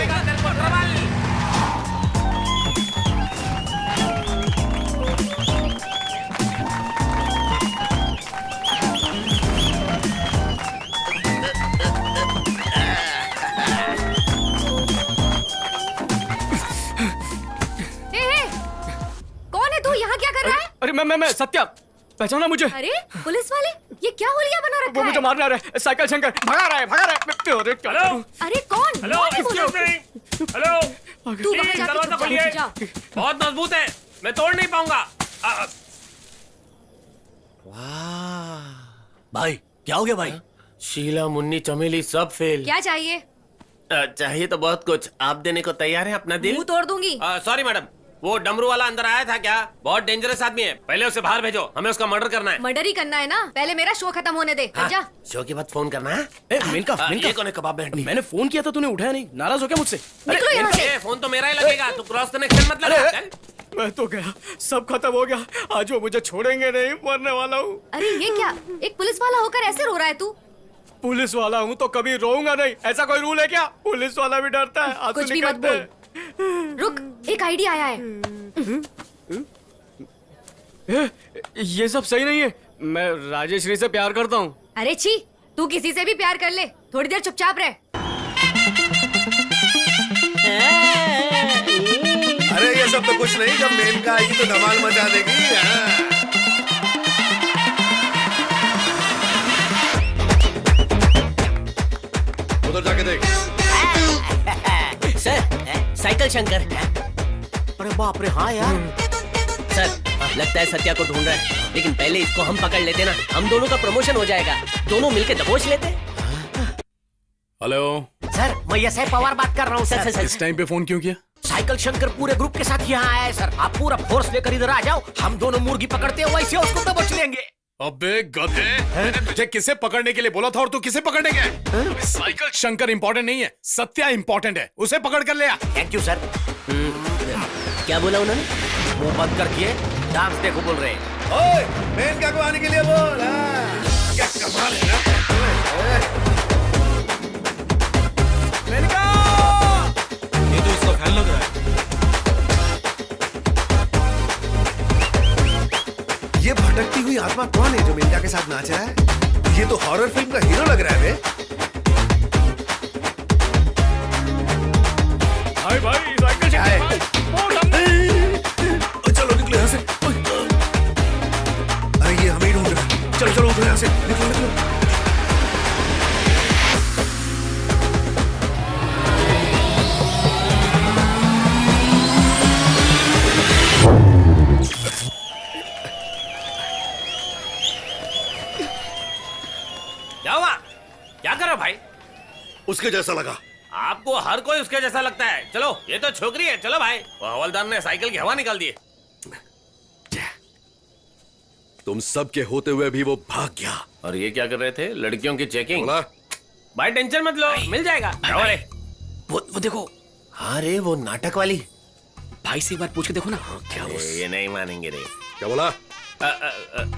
कौन है तू? यहाँ क्या कर रहा है? अरे मैं सत्या, पहचाना मुझे? अरे पुलिस वाले, ये क्या होलिया बना रखा वो है? मुझे मारने आ रहा है। साइकिल शंकर भगा रहा है, भगा रहा है। अरे हेलो, अरे कौन? हेलो, कौन है वो लोग? हेलो, तू वहाँ प्लीज जाके दरवाजा चुप खोलिए। जा। बहुत मजबूत है, मैं तोड़ नहीं पाऊंगा। भाई क्या हो गया भाई? शीला, मुन्नी, चमेली सब फेल। क्या चाहिए? चाहिए तो बहुत कुछ। आप देने को तैयार है अपना दिल? मुंह तोड़ दूंगी। सॉरी मैडम, वो डमरू वाला अंदर आया था क्या? बहुत डेंजरस आदमी है, पहले उसे बाहर भेजो, हमें उसका मर्डर करना है। मर्डर ही करना है ना? पहले मेरा शो खत्म होने दे। हाँ, जा। शो के बाद फोन करना है। मिनका, ये कौन है कबाब में? मैंने फोन किया था, तूने उठाया नहीं, नाराज हो गया मुझसे? निकलो यहाँ से। फोन तो मेरा ही लगेगा, तू क्रॉस कनेक्शन मत लगा। चल। मैं तो गया, सब खत्म हो गया। आज वो मुझे छोड़ेंगे नहीं, मरने वाला हूँ। अरे ये क्या, एक पुलिस वाला होकर ऐसे रो रहा है तू? पुलिस वाला हूँ तो कभी रोऊंगा नहीं, ऐसा कोई रूल है क्या? पुलिस वाला भी डरता है, आंसू कुछ भी मत निकलते बोल। रुक, एक आइडिया आया है। ये सब सही नहीं है। मैं राजेश्री से प्यार करता हूँ। अरे छी, तू किसी से भी प्यार कर ले, थोड़ी देर चुपचाप रह। अरे ये सब तो कुछ नहीं, जब मेनका आएगी तो धमाल मचा देगी। हाँ। उधर जाके देख। Sir, cycle Shankar. अरे बाप रे, हाँ यार। सर, लगता है सत्या को ढूंढ रहा है, लेकिन पहले इसको हम पकड़ लेते ना, हम दोनों का प्रमोशन हो जाएगा। दोनों मिलके दबोच लेते। हेलो, सर मैं यशय पवार बात कर रहा हूँ सर। इस टाइम पे फोन क्यों किया? साइकिल शंकर पूरे ग्रुप के साथ यहाँ आया है सर। आप पूरा फोर्स लेकर इधर आ जाओ, हम दोनों मुर्गी पकड़ते हैं, वैसे उसको दबोच लेंगे। अबे गधे, मैंने तुझे किसे पकड़ने के लिए बोला था और तू किसे पकड़ने गया? साइकिल शंकर इंपॉर्टेंट नहीं है, सत्या इंपॉर्टेंट है, उसे पकड़ कर ले आ। Thank you sir. क्या बोला उन्होंने? मुंह बंद करके डांस देखो बोल रहे हैं। ओए, मेनका को आने के लिए बोल। हाँ। क्या कमाल है ना? मेनका! ये तो इसका फैन लग रहा है। ये भटकती हुई आत्मा कौन है जो मेनका के साथ नाच रहा है? ये तो हॉरर फिल्म का हीरो लग रहा है बे। हाय भाई, साइकिल शंकर। चलो निकलो यहाँ से। अरे ये हमें ही ढूंढ रहा है। चलो चलो उठो यहाँ से, निकलो निकलो। क्या हुआ? क्या करो भाई? उसके जैसा लगा। आपको हर कोई उसके जैसा लगता है। चलो, ये तो छोकरी है। चलो भाई। वो हवलदार ने साइकिल की हवा निकाल दी है। तुम सब के होते हुए भी वो भाग गया। और ये क्या कर रहे थे? लड़कियों की चेकिंग। बोला भाई टेंशन मत लो, मिल जाएगा। वो देखो। हाँ रे, वो नाटक वाली। भाई से एक बार पूछ के देखो ना। क्या ये नहीं मानेंगे रे। क्या बोला?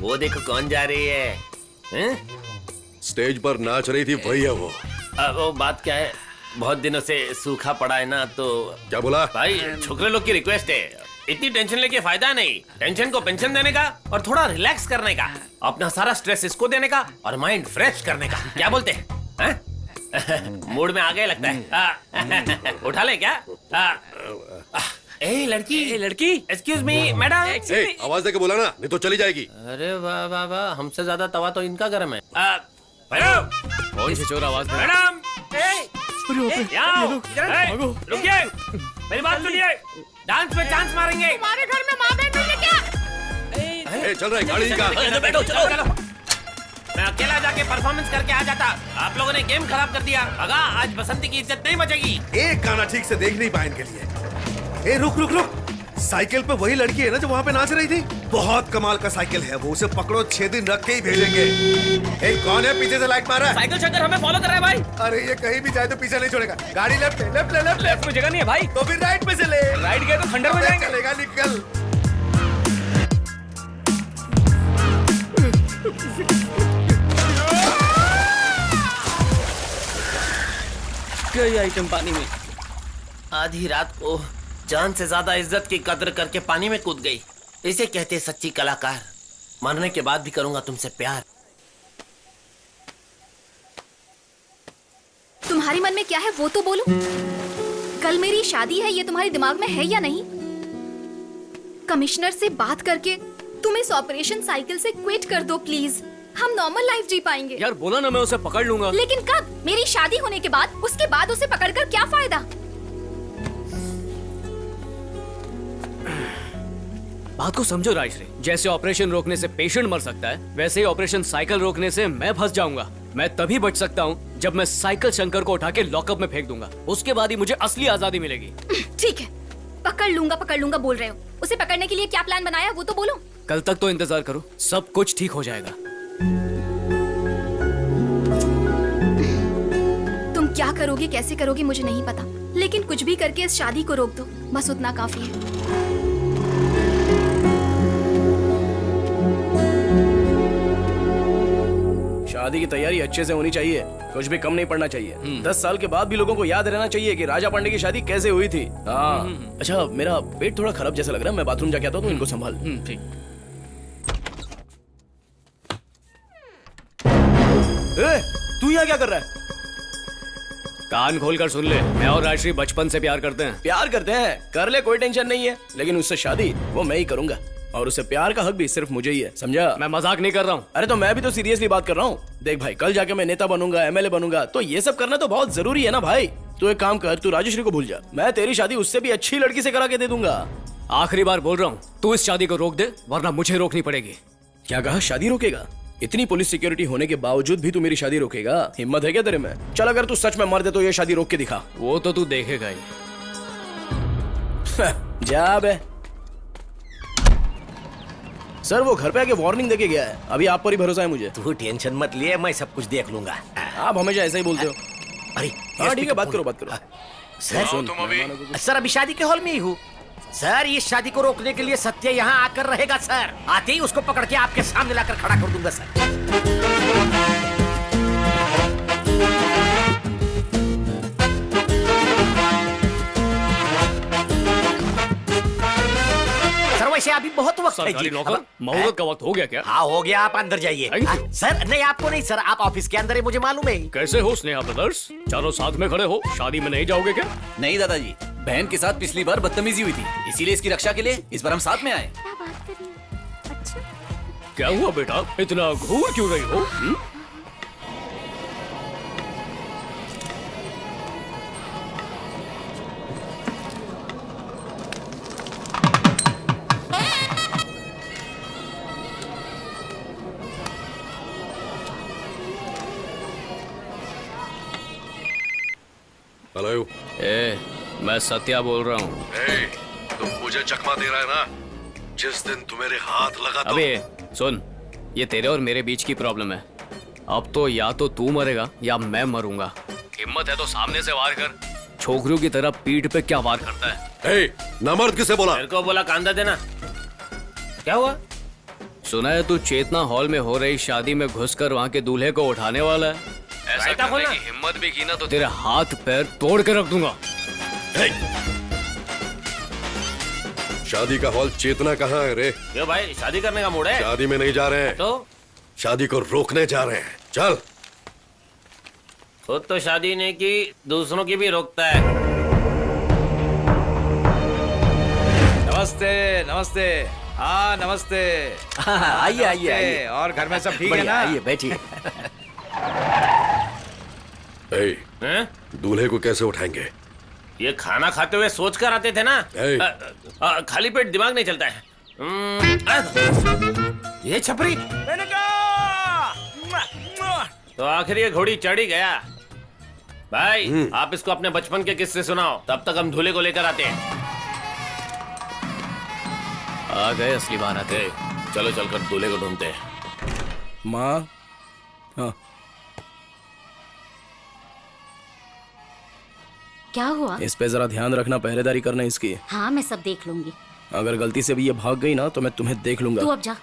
वो देखो कौन जा रही है, हैं? स्टेज पर नाच रही थी, वही है वो। वो बात क्या है, बहुत दिनों से सूखा पड़ा है ना, तो क्या बोला? भाई छोकरे लोग की रिक्वेस्ट है, इतनी टेंशन लेके फायदा नहीं। टेंशन को पेंशन देने का और थोड़ा रिलैक्स करने का, अपना सारा स्ट्रेस इसको देने का और माइंड फ्रेश करने का। क्या बोलते हैं? मूड में आ गए लगता है। उठा ले क्या? ए लड़की, एक्सक्यूज मी मैडम। आवाज देके बोला ना, नहीं तो चली जाएगी। अरे वाह वाह वाह, हमसे ज्यादा तवा तो इनका गर्म है। मैडम, कौन सी चोर आवाज? मैडम, रुकिए, मेरी बात सुनिए। डांस में चांस मारेंगे। तुम्हारे घर में माँ बहन नहीं है क्या? चल रहा है, गाड़ी निकाल। बैठो, चलो। मैं अकेला जाके परफॉर्मेंस करके आ जाता। आप लोगों ने गेम खराब कर दिया। अगा, आज बसंती की इज्जत नहीं बचेगी। एक गाना ठीक से देख नहीं पाए इनके लिए। ए रुक रुक रुक, साइकिल पे वही लड़की है ना जो वहाँ पे नाच रही थी? बहुत कमाल का साइकिल है वो, उसे पकड़ो, 6 दिन रख के ही भेजेंगे। ए कौन है पीछे से लाइट मारा है? साइकिल शंकर हमें फॉलो कर रहा है भाई। अरे ये कहीं भी जाए तो पीछे नहीं छोड़ेगा। गाड़ी लेफ्ट लेफ्ट में जगह नहीं है भाई। तो फिर राइट में से ले। राइट गए तो खंडर में जाएंगे। चलेगा, निकल। कई आइटम पानी में। आधी रात को जान से ज्यादा इज्जत की कदर करके पानी में कूद गई। इसे कहते सच्ची कलाकार। मरने के बाद भी करूंगा तुमसे प्यार। तुम्हारे मन में क्या है वो तो बोलो। कल मेरी शादी है, ये तुम्हारे दिमाग में है या नहीं? कमिश्नर से बात करके तुम इस ऑपरेशन साइकिल से क्विट कर दो प्लीज। हम नॉर्मल लाइफ जी पाएंगे। यार बोला ना, मैं उसे पकड़ लूंगा। लेकिन कब? मेरी शादी होने के बाद? उसके बाद उसे पकड़कर क्या फायदा? बात को समझो राजश्री, जैसे ऑपरेशन रोकने से पेशेंट मर सकता है, वैसे ही ऑपरेशन साइकिल रोकने से मैं फंस जाऊंगा। मैं तभी बच सकता हूँ जब मैं साइकिल शंकर को उठा के लॉकअप में फेंक दूंगा। उसके बाद ही मुझे असली आजादी मिलेगी। ठीक है, पकड़ लूंगा बोल रहे हो। उसे पकड़ने के लिए क्या प्लान बनाया वो तो बोलो। कल तक तो इंतजार करो, सब कुछ ठीक हो जाएगा। तुम क्या करोगे, कैसे करोगे मुझे नहीं पता, लेकिन कुछ भी करके इस शादी को रोक दो, बस उतना काफी है। शादी की तैयारी अच्छे से होनी चाहिए, कुछ भी कम नहीं पड़ना चाहिए। 10 साल के बाद भी लोगों को याद रहना चाहिए कि राजा पांडे की शादी कैसे हुई थी। हाँ। अच्छा, मेरा पेट थोड़ा खराब जैसा लग रहा है, मैं बाथरूम जाके आता हूँ, तो इनको संभाल। ठीक। तू यहाँ क्या कर रहा है? कान खोल कर सुन ले, मैं और राजश्री बचपन से प्यार करते हैं। प्यार करते हैं, कर ले, कोई टेंशन नहीं है, लेकिन उससे शादी वो मैं ही करूंगा, और उसे प्यार का हक भी सिर्फ मुझे ही है, समझा? मैं मजाक नहीं कर रहा हूँ। अरे तो मैं भी तो सीरियसली बात कर रहा हूँ। देख भाई, कल जाके मैं नेता बनूंगा, एमएलए बनूंगा, तो ये सब करना तो बहुत जरूरी है ना भाई। तू एक काम कर, तू राजश्री को भूल जा, मैं तेरी शादी उससे भी अच्छी लड़की से करा के दे दूंगा। आखिरी बार बोल रहा हूँ, तू इस शादी को रोक दे, वरना मुझे रोकनी पड़ेगी। क्या कहा? शादी रोकेगा? इतनी पुलिस सिक्योरिटी होने के बावजूद भी तू मेरी शादी रोकेगा? हिम्मत है क्या तेरे में? चल अगर तू सच में मर दे तो ये शादी रोक के दिखा। वो तो तू देखेगा ही। जा बे। सर वो घर पे आके वार्निंग देके गया है, अभी आप पर ही भरोसा है मुझे। तू टेंशन मत लिए, मैं सब कुछ देख लूंगा। आप हमेशा ऐसा ही बोलते हो। अरे हाँ ठीक है, बात करो बात करो। सर सुन, सर अभी शादी के हॉल में ही हूँ सर। इस शादी को रोकने के लिए सत्य यहाँ आकर रहेगा सर। आते ही उसको पकड़ के आपके सामने लाकर खड़ा कर दूंगा सर। सर वैसे अभी बहुत वक्त है जी। मुहूर्त का वक्त हो गया क्या? हाँ हो गया, आप अंदर जाइए। Thank you. सर नहीं आपको नहीं सर, आप ऑफिस के अंदर है, मुझे मालूम है। कैसे हो स्नेहा ब्रदर्स? चारों साथ में खड़े हो, शादी में नहीं जाओगे क्या? नहीं दादाजी, बहन के साथ पिछली बार बदतमीजी हुई थी, इसीलिए इसकी रक्षा के लिए इस बार हम साथ में आए। क्या बात कर रही है? अच्छा क्या हुआ बेटा, इतना घूर क्यों रही हो? हेलो। ए, मैं सत्या बोल रहा हूँ। तुम मुझे चकमा दे रहा है ना? जिस दिन तू मेरे हाथ लगा तो... अबे सुन, ये तेरे और मेरे बीच की प्रॉब्लम है। अब तो या तो तू मरेगा या मैं मरूंगा। हिम्मत है तो सामने से वार कर। छोकरियों की तरह पीठ पे क्या वार करता है? नामर्द किसे बोला? मेरे को बोला कांदा देना। क्या हुआ? सुना है तू चेतना हॉल में हो रही शादी में घुसकर वहाँ के दूल्हे को उठाने वाला है। ऐसा करने की हिम्मत भी की ना तो तेरे हाथ पैर तोड़ के रख दूंगा। शादी का हॉल चेतना कहाँ है रे? ये भाई शादी करने का मूड है? शादी में नहीं जा रहे हैं तो शादी को रोकने जा रहे हैं। चल। खुद तो शादी नहीं की, दूसरों की भी रोकता है। नमस्ते नमस्ते। हाँ नमस्ते। आइए आइए आइए। और घर में सब ठीक है ना? आइए बैठिए। दूल्हे को कैसे उठाएंगे? ये खाना खाते हुए सोच कर आते थे ना। खाली पेट दिमाग नहीं चलता है। ये छपरी तो आखिर ये घोड़ी चढ़ ही गया। भाई आप इसको अपने बचपन के किस्से सुनाओ, तब तक हम दूल्हे को लेकर आते हैं। आ गए असली बारात है। चलो चलकर दूल्हे को ढूंढते हैं। माँ। हाँ क्या हुआ? इस पे जरा ध्यान रखना, पहरेदारी करना इसकी। हाँ मैं सब देख लूंगी। अगर गलती से भी ये भाग गई ना तो मैं तुम्हें देख लूंगा। तू अब जा।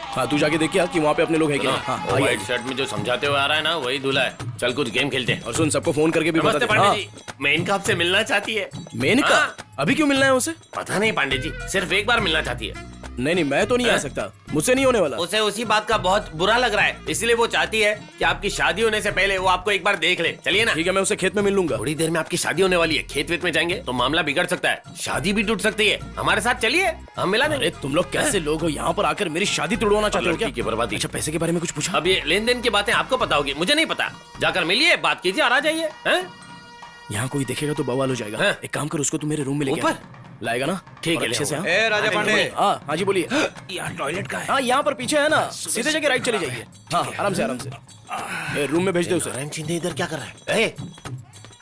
हाँ तू जाके देख कि वहाँ पे अपने लोग हैं क्या? हाँ वो व्हाइट शर्ट में जो समझाते हुए आ रहा है ना, वही दूल्हा है। चल कुछ गेम खेलते हैं। और सुन, सबको फोन करके भी बता नमस्ते दे। पांडे हाँ। जी, मेनका आपसे मिलना चाहती है। मेनका? हाँ। अभी क्यों मिलना है उसे? पता नहीं पांडे जी, सिर्फ एक बार मिलना चाहती है। नहीं नहीं, मैं तो नहीं आ सकता, मुझसे नहीं होने वाला। उसे उसी बात का बहुत बुरा लग रहा है, इसलिए वो चाहती है कि आपकी शादी होने से पहले वो आपको एक बार देख ले। चलिए ना। ठीक है, मैं उसे खेत में मिल लूंगा। थोड़ी देर में आपकी शादी होने वाली है, खेत वेत में जाएंगे तो मामला बिगड़ सकता है, शादी भी टूट सकती है। हमारे साथ चलिए, हम मिला देंगे। अरे तुम लोग कैसे लोग हो, यहाँ पर आकर मेरी शादी तोड़वाना चाहते हो क्या? की बर्बादी। अच्छा पैसे के बारे में कुछ पूछा? अब ये लेन देन की बातें आपको पता होगी, मुझे नहीं पता। जाकर मिलिए, बात कीजिए और आ जाइए। यहाँ कोई देखेगा तो बवाल हो जाएगा। एक काम कर, उसको तू मेरे रूम में लेके ऊपर लाएगा ना? ठीक है, अच्छे से। ए राजा पांडे। हाँ जी बोलिए। यहाँ टॉयलेट का है। हाँ यहाँ पर पीछे है ना, सीधे जगह राइट चली जाइए। हाँ आराम से आराम से। रूम में भेज दे उसे। नारायण शिंदे इधर क्या कर रहा है?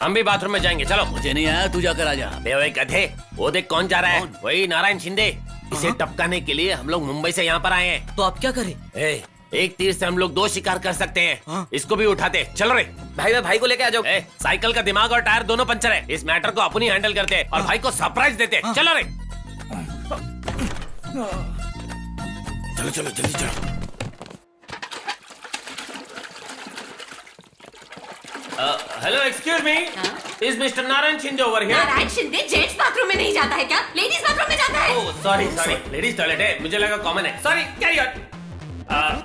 हम भी बाथरूम में जाएंगे, चलो। मुझे नहीं आया, तू जाकर आ जा। बे गधे, वो देख कौन जा रहा है? वही नारायण शिंदे। इसे टपकाने के लिए हम लोग मुंबई से यहाँ पर आए हैं। तो आप क्या करें? एक तीर से हम लोग 2 शिकार कर सकते हैं। इसको भी उठाते। चल रे भाई को लेके आ जाओ। साइकिल का दिमाग और टायर दोनों पंचर है। इस मैटर को अपन ही हैंडल करते हैं और भाई को सरप्राइज देते हैं। चलो रे। चलो चलो जल्दी चलो। Hello excuse me, is mister Narayan Shinde over here? Narayan Shinde gents bathroom में नहीं जाता है क्या? लेडीज बाथरूम में जाता है। ओह सॉरी, लेडीज टॉयलेट है, मुझे लगा कॉमन है। Sorry, carry on.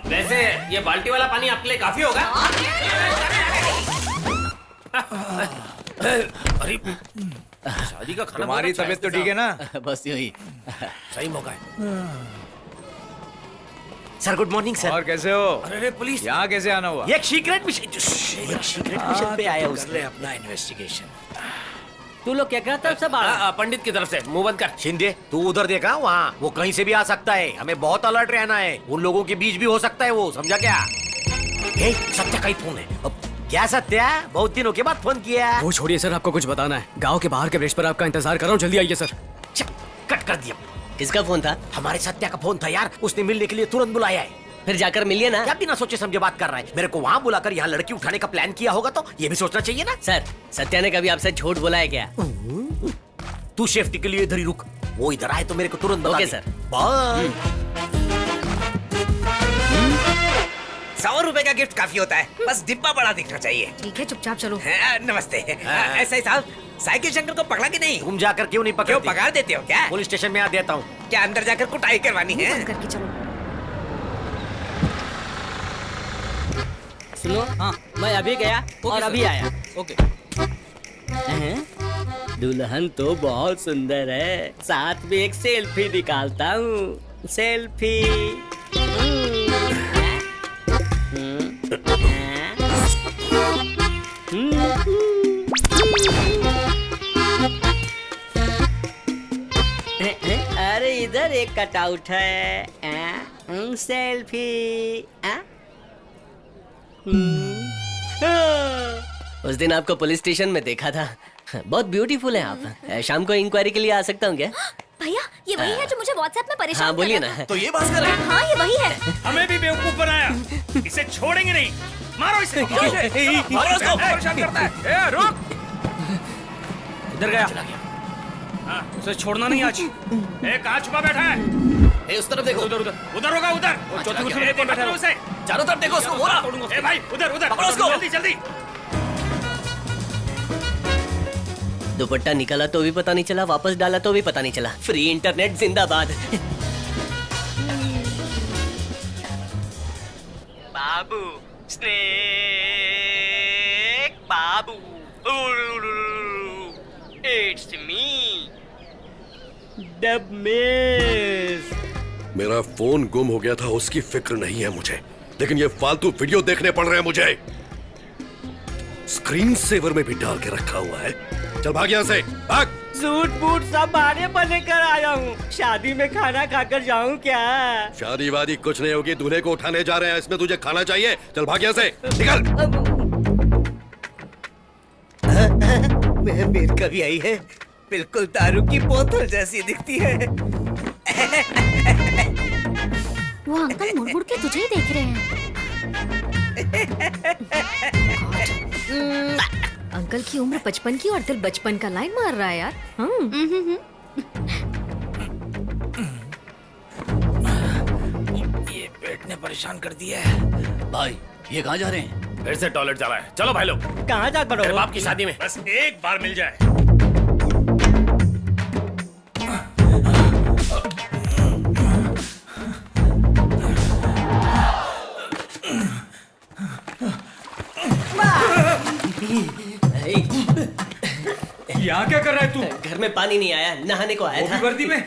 वैसे ये बाल्टी वाला पानी आपके लिए काफी होगा। अरे शादी का खाना। तुम्हारी तबीयत तो ठीक है ना? बस यूं ही। सही मौका है। Sir good morning sir. और कैसे हो? अरे पुलिस, यहाँ कैसे आना हुआ? एक सीक्रेट मिशन पे आया उसने। अपना इन्वेस्टिगेशन। तू लोग क्या तरफ से बाढ़ पंडित की तरफ से मुंह बंद कर। शिंदे तू उधर देखा वहाँ, वो कहीं से भी आ सकता है, हमें बहुत अलर्ट रहना है। उन लोगों के बीच भी हो सकता है वो, समझा क्या? सत्या का ही फोन है। अब क्या सत्या, बहुत दिनों के बाद फोन किया? वो छोड़िए सर, आपको कुछ बताना है। गांव के बाहर के ब्रिज पर आपका इंतजार कर रहा हूँ, जल्दी आइए सर। कट कर दिया। किसका फोन था? हमारे सत्या का फोन था यार, उसने मिलने के लिए तुरंत बुलाया है। फिर जाकर मिलिए ना। क्या बिना सोचे समझे बात कर रहा है? मेरे को वहाँ बुलाकर यहाँ लड़की उठाने का प्लान किया होगा तो ये भी सोचना चाहिए ना। सर, सत्या ने कभी आपसे झूठ बोला है क्या? तू सेफ्टी के लिए इधर ही रुक, वो इधर आए तो मेरे को तुरंत बता ओके दे। सर। बाय। 100 रुपए का गिफ्ट काफी होता है, बस डिब्बा बड़ा दिखना चाहिए। ठीक है, चुपचाप चलो। नमस्ते। ऐसा ही साहब, साइकिल शंकर को पकड़ा कि नहीं? तुम जाकर क्यों नहीं पकड़ते? क्यों पकड़ देते हो क्या? पुलिस स्टेशन में आ देता हूँ। क्या अंदर जाकर कुटाई करवानी है? बंद करके चलो। सुनो, हाँ मैं अभी गया और अभी आया। ओके। दुल्हन तो बहुत सुंदर है, साथ में एक सेल्फी निकालता हूँ। सेल्फी। अरे इधर एक कटआउट है। सेल्फी। उस दिन आपको पुलिस स्टेशन में देखा था, बहुत ब्यूटीफुल है आप। शाम को इंक्वायरी के लिए आ सकता हूँ क्या? भैया, ये वही है जो मुझे व्हाट्सएप में परेशान हाँ बोलिए कर रहा ना। तो ये भास्कर है। था। हाँ, ये वही है। हमें भी बेवकूफ बनाया, इसे छोड़ेंगे नहीं। मारो इसे। मारो उसको। परेशान करता है। रुक। इधर गया, उसे छोड़ना नहीं आज। कहाँ छुपा बैठा है? उस तरफ देखो। उधर उधर उधर होगा, उधर। चौथी कुर्सी में कौन बैठा है? उसे चारों तरफ देखो उसको। बोला भाई, उधर उधर पकड़ो उसको। जल्दी जल्दी। दुपट्टा निकाला तो भी पता नहीं चला, वापस डाला तो भी पता नहीं चला। फ्री इंटरनेट जिंदाबाद। बाबू स्नेक बाबू, इट्स मी डब मिस। मेरा फोन गुम हो गया था, उसकी फिक्र नहीं है मुझे, लेकिन ये फालतू वीडियो देखने पड़ रहे हैं मुझे। स्क्रीन सेवर में भी डाल के रखा हुआ है। चल भाग यहाँ से, भाग। सूट बूट सब बारे में लेकर आया हूँ। शादी में खाना खाकर जाऊँ क्या? शादी वादी कुछ नहीं होगी, दूल्हे को उठाने जा रहे हैं, इसमें तुझे खाना चाहिए। चल भाग यहाँ से, निकल। मेहर कभी आई है, बिल्कुल दारू की बोतल जैसी दिखती है। वो अंकल मुड़ मुड़ के तुझे ही देख रहे हैं। अंकल की उम्र 55 की और दिल बचपन का लाइन मार रहा है यार। ये पेट ने परेशान कर दिया है। भाई ये कहाँ जा रहे हैं? फिर से टॉयलेट जा रहा है। चलो भाई लोग, कहाँ जा करो? मेरे बाप की शादी में बस एक बार मिल जाए। यहाँ क्या कर रहा है तू? घर में पानी नहीं आया, नहाने को आया था। वर्दी में?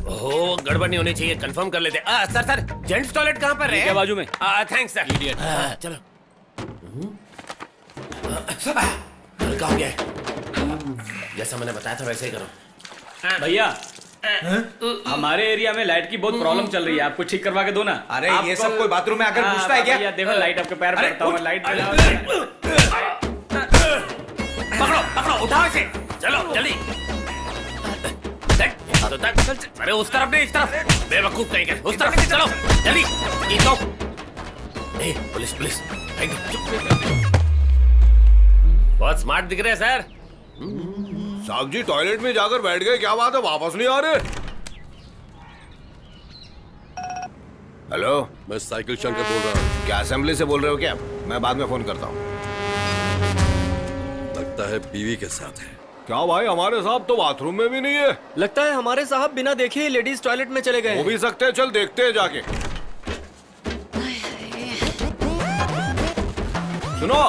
ओह, गड़बड़ नहीं होनी चाहिए, कंफर्म कर लेते। सर सर, जेंट्स टॉयलेट कहाँ पर है? बाजू में। Thanks sir. चलो। हल्का हो गया है। जैसा मैंने बताया था वैसे ही करो। भैया, हमारे एरिया में लाइट की बहुत प्रॉब्लम चल रही है, आपको ठीक करवा के दो ना। अरे ये सब कोई बाथरूम में आकर पूछता है क्या? भैया देखो, लाइट आपके पैर पे पड़ता है, लाइट पकड़ो पकड़ो, उठाओ इसे। चलो जल्दी। अरे उस तरफ नहीं, इस तरफ। बेवकूफ कहीं का, उस तरफ चलो जल्दी। Police police. बहुत स्मार्ट दिख रहे हैं सर। साहब जी टॉयलेट में जाकर बैठ गए, क्या बात है, वापस नहीं आ रहे? हेलो, मैं साइकिल शंकर बोल रहा हूँ। क्या असेंबली से बोल रहे हो क्या? मैं बाद में फोन करता हूँ। लगता है बीवी के साथ है। क्या भाई, हमारे साहब तो बाथरूम में भी नहीं है। लगता है हमारे साहब बिना देखे लेडीज टॉयलेट में चले गए। हो भी सकते हैं, चल देखते हैं जाके। सुनो,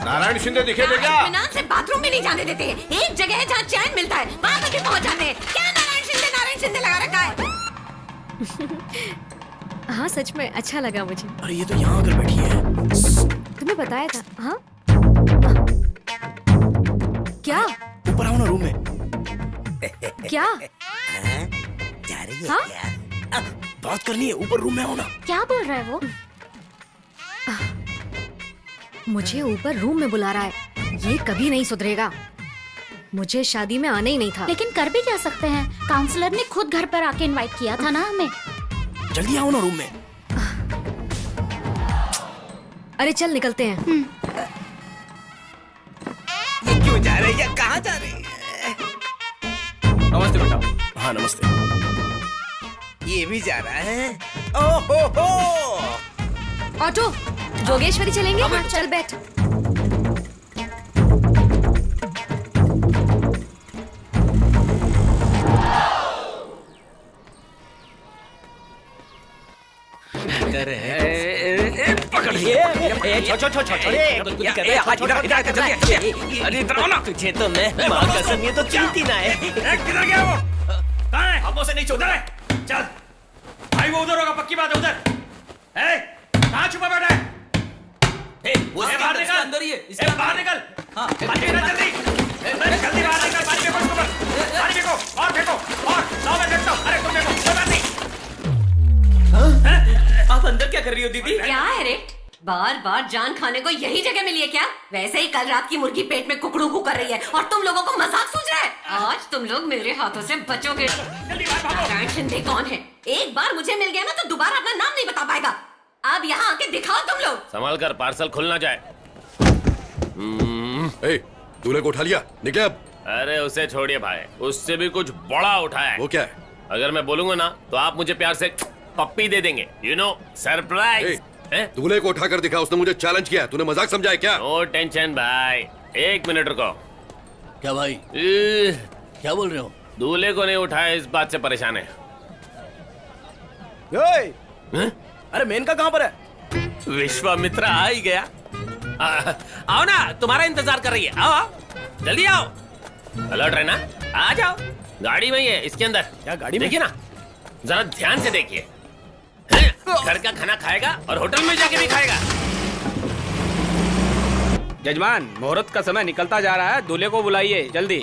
नारायण शिंदे दिखे थे क्या? इत्मीनान से बाथरूम में नहीं जाने देते हैं। एक जगह है जहाँ चैन मिलता है, वहाँ तक भी पहुँच जाते हैं। क्या नारायण शिंदे लगा रखा है? हाँ सच में अच्छा लगा मुझे। अरे ये तो यहाँ आकर बैठी है। तुम्हें बताया था। हाँ क्या? ऊपर आओ ना रूम में। क्या? जा रही है हाँ? क्या? बात करनी है, ऊपर रूम में आओ ना। क्या बोल रहा है वो? मुझे ऊपर रूम में बुला रहा है। ये कभी नहीं सुधरेगा। मुझे शादी में आना ही नहीं था। लेकिन कर भी क्या सकते हैं, काउंसलर ने खुद घर पर आके इनवाइट किया था ना हमें। जल्दी आओ ना रूम में। अरे चल निकलते हैं। ये क्यों जा रही है, कहाँ जा रही है? नमस्ते बेटा। हाँ नमस्ते। ये भी जा रहा है। ओहो हो। ऑटो, जोगेश्वरी चलेंगे? हाँ, चल बैठ। तुझे तो मैं माँ कसम, ये तो चलती ना है। किधर गया वो? कहाँ है? हमों से नहीं छोड़। चल भाई, वो उधर होगा, पक्की बात है उधर। कहाँ छुपा बैठा है? बाहर निकल। अंदर ही है। बाहर निकल। हाँ, पानी फेंकना जल्दी। जल्दी बाहर निकल, पानी फेंको उसके ऊपर। पानी फेंको और फेंको और लाओ, मैं फेंकता हूँ। अरे तुम फेंको, कोई बात नहीं। आप अंदर क्या कर रही हो दीदी? क्या है रे? बार बार जान खाने को यही जगह मिली है क्या? वैसे ही कल रात की मुर्गी पेट में कुकड़ू कर रही है और तुम लोगों को मजाक सूझ रहा है। आज तुम लोग मेरे हाथों से बचोगे। शिंदे कौन है? एक बार मुझे मिल गया ना तो दोबारा अपना नाम नहीं बता पाएगा। अब यहाँ आके दिखाओ तुम लोग। संभाल कर, पार्सल खुल ना जाए। दूल्हे को उठा लिया, निकले अब। अरे उसे छोड़िए भाई, उससे भी कुछ बड़ा उठा है। वो क्या है? अगर मैं बोलूंगा ना तो आप मुझे प्यार से पप्पी दे देंगे। You know, surprise. दूल्हे को उठाकर दिखा, उसने मुझे चैलेंज किया। तूने मजाक समझा है क्या? नो टेंशन भाई, एक मिनट रुको। क्या भाई, क्या बोल रहे हो? दूल्हे को नहीं उठाया, इस बात से परेशान है। अरे मेनका कहाँ पर है? विश्वामित्र आ ही गया। आओ ना, तुम्हारा इंतजार कर रही है। आओ आओ, जल्दी आओ। अलर्ट रहना, आ जाओ। गाड़ी में ही है, इसके अंदर। क्या गाड़ी में? देखिए ना, जरा ध्यान से देखिए। घर का खाना खाएगा और होटल में जाके भी खाएगा। जजमान, मुहूर्त का समय निकलता जा रहा है, दूल्हे को बुलाइए जल्दी।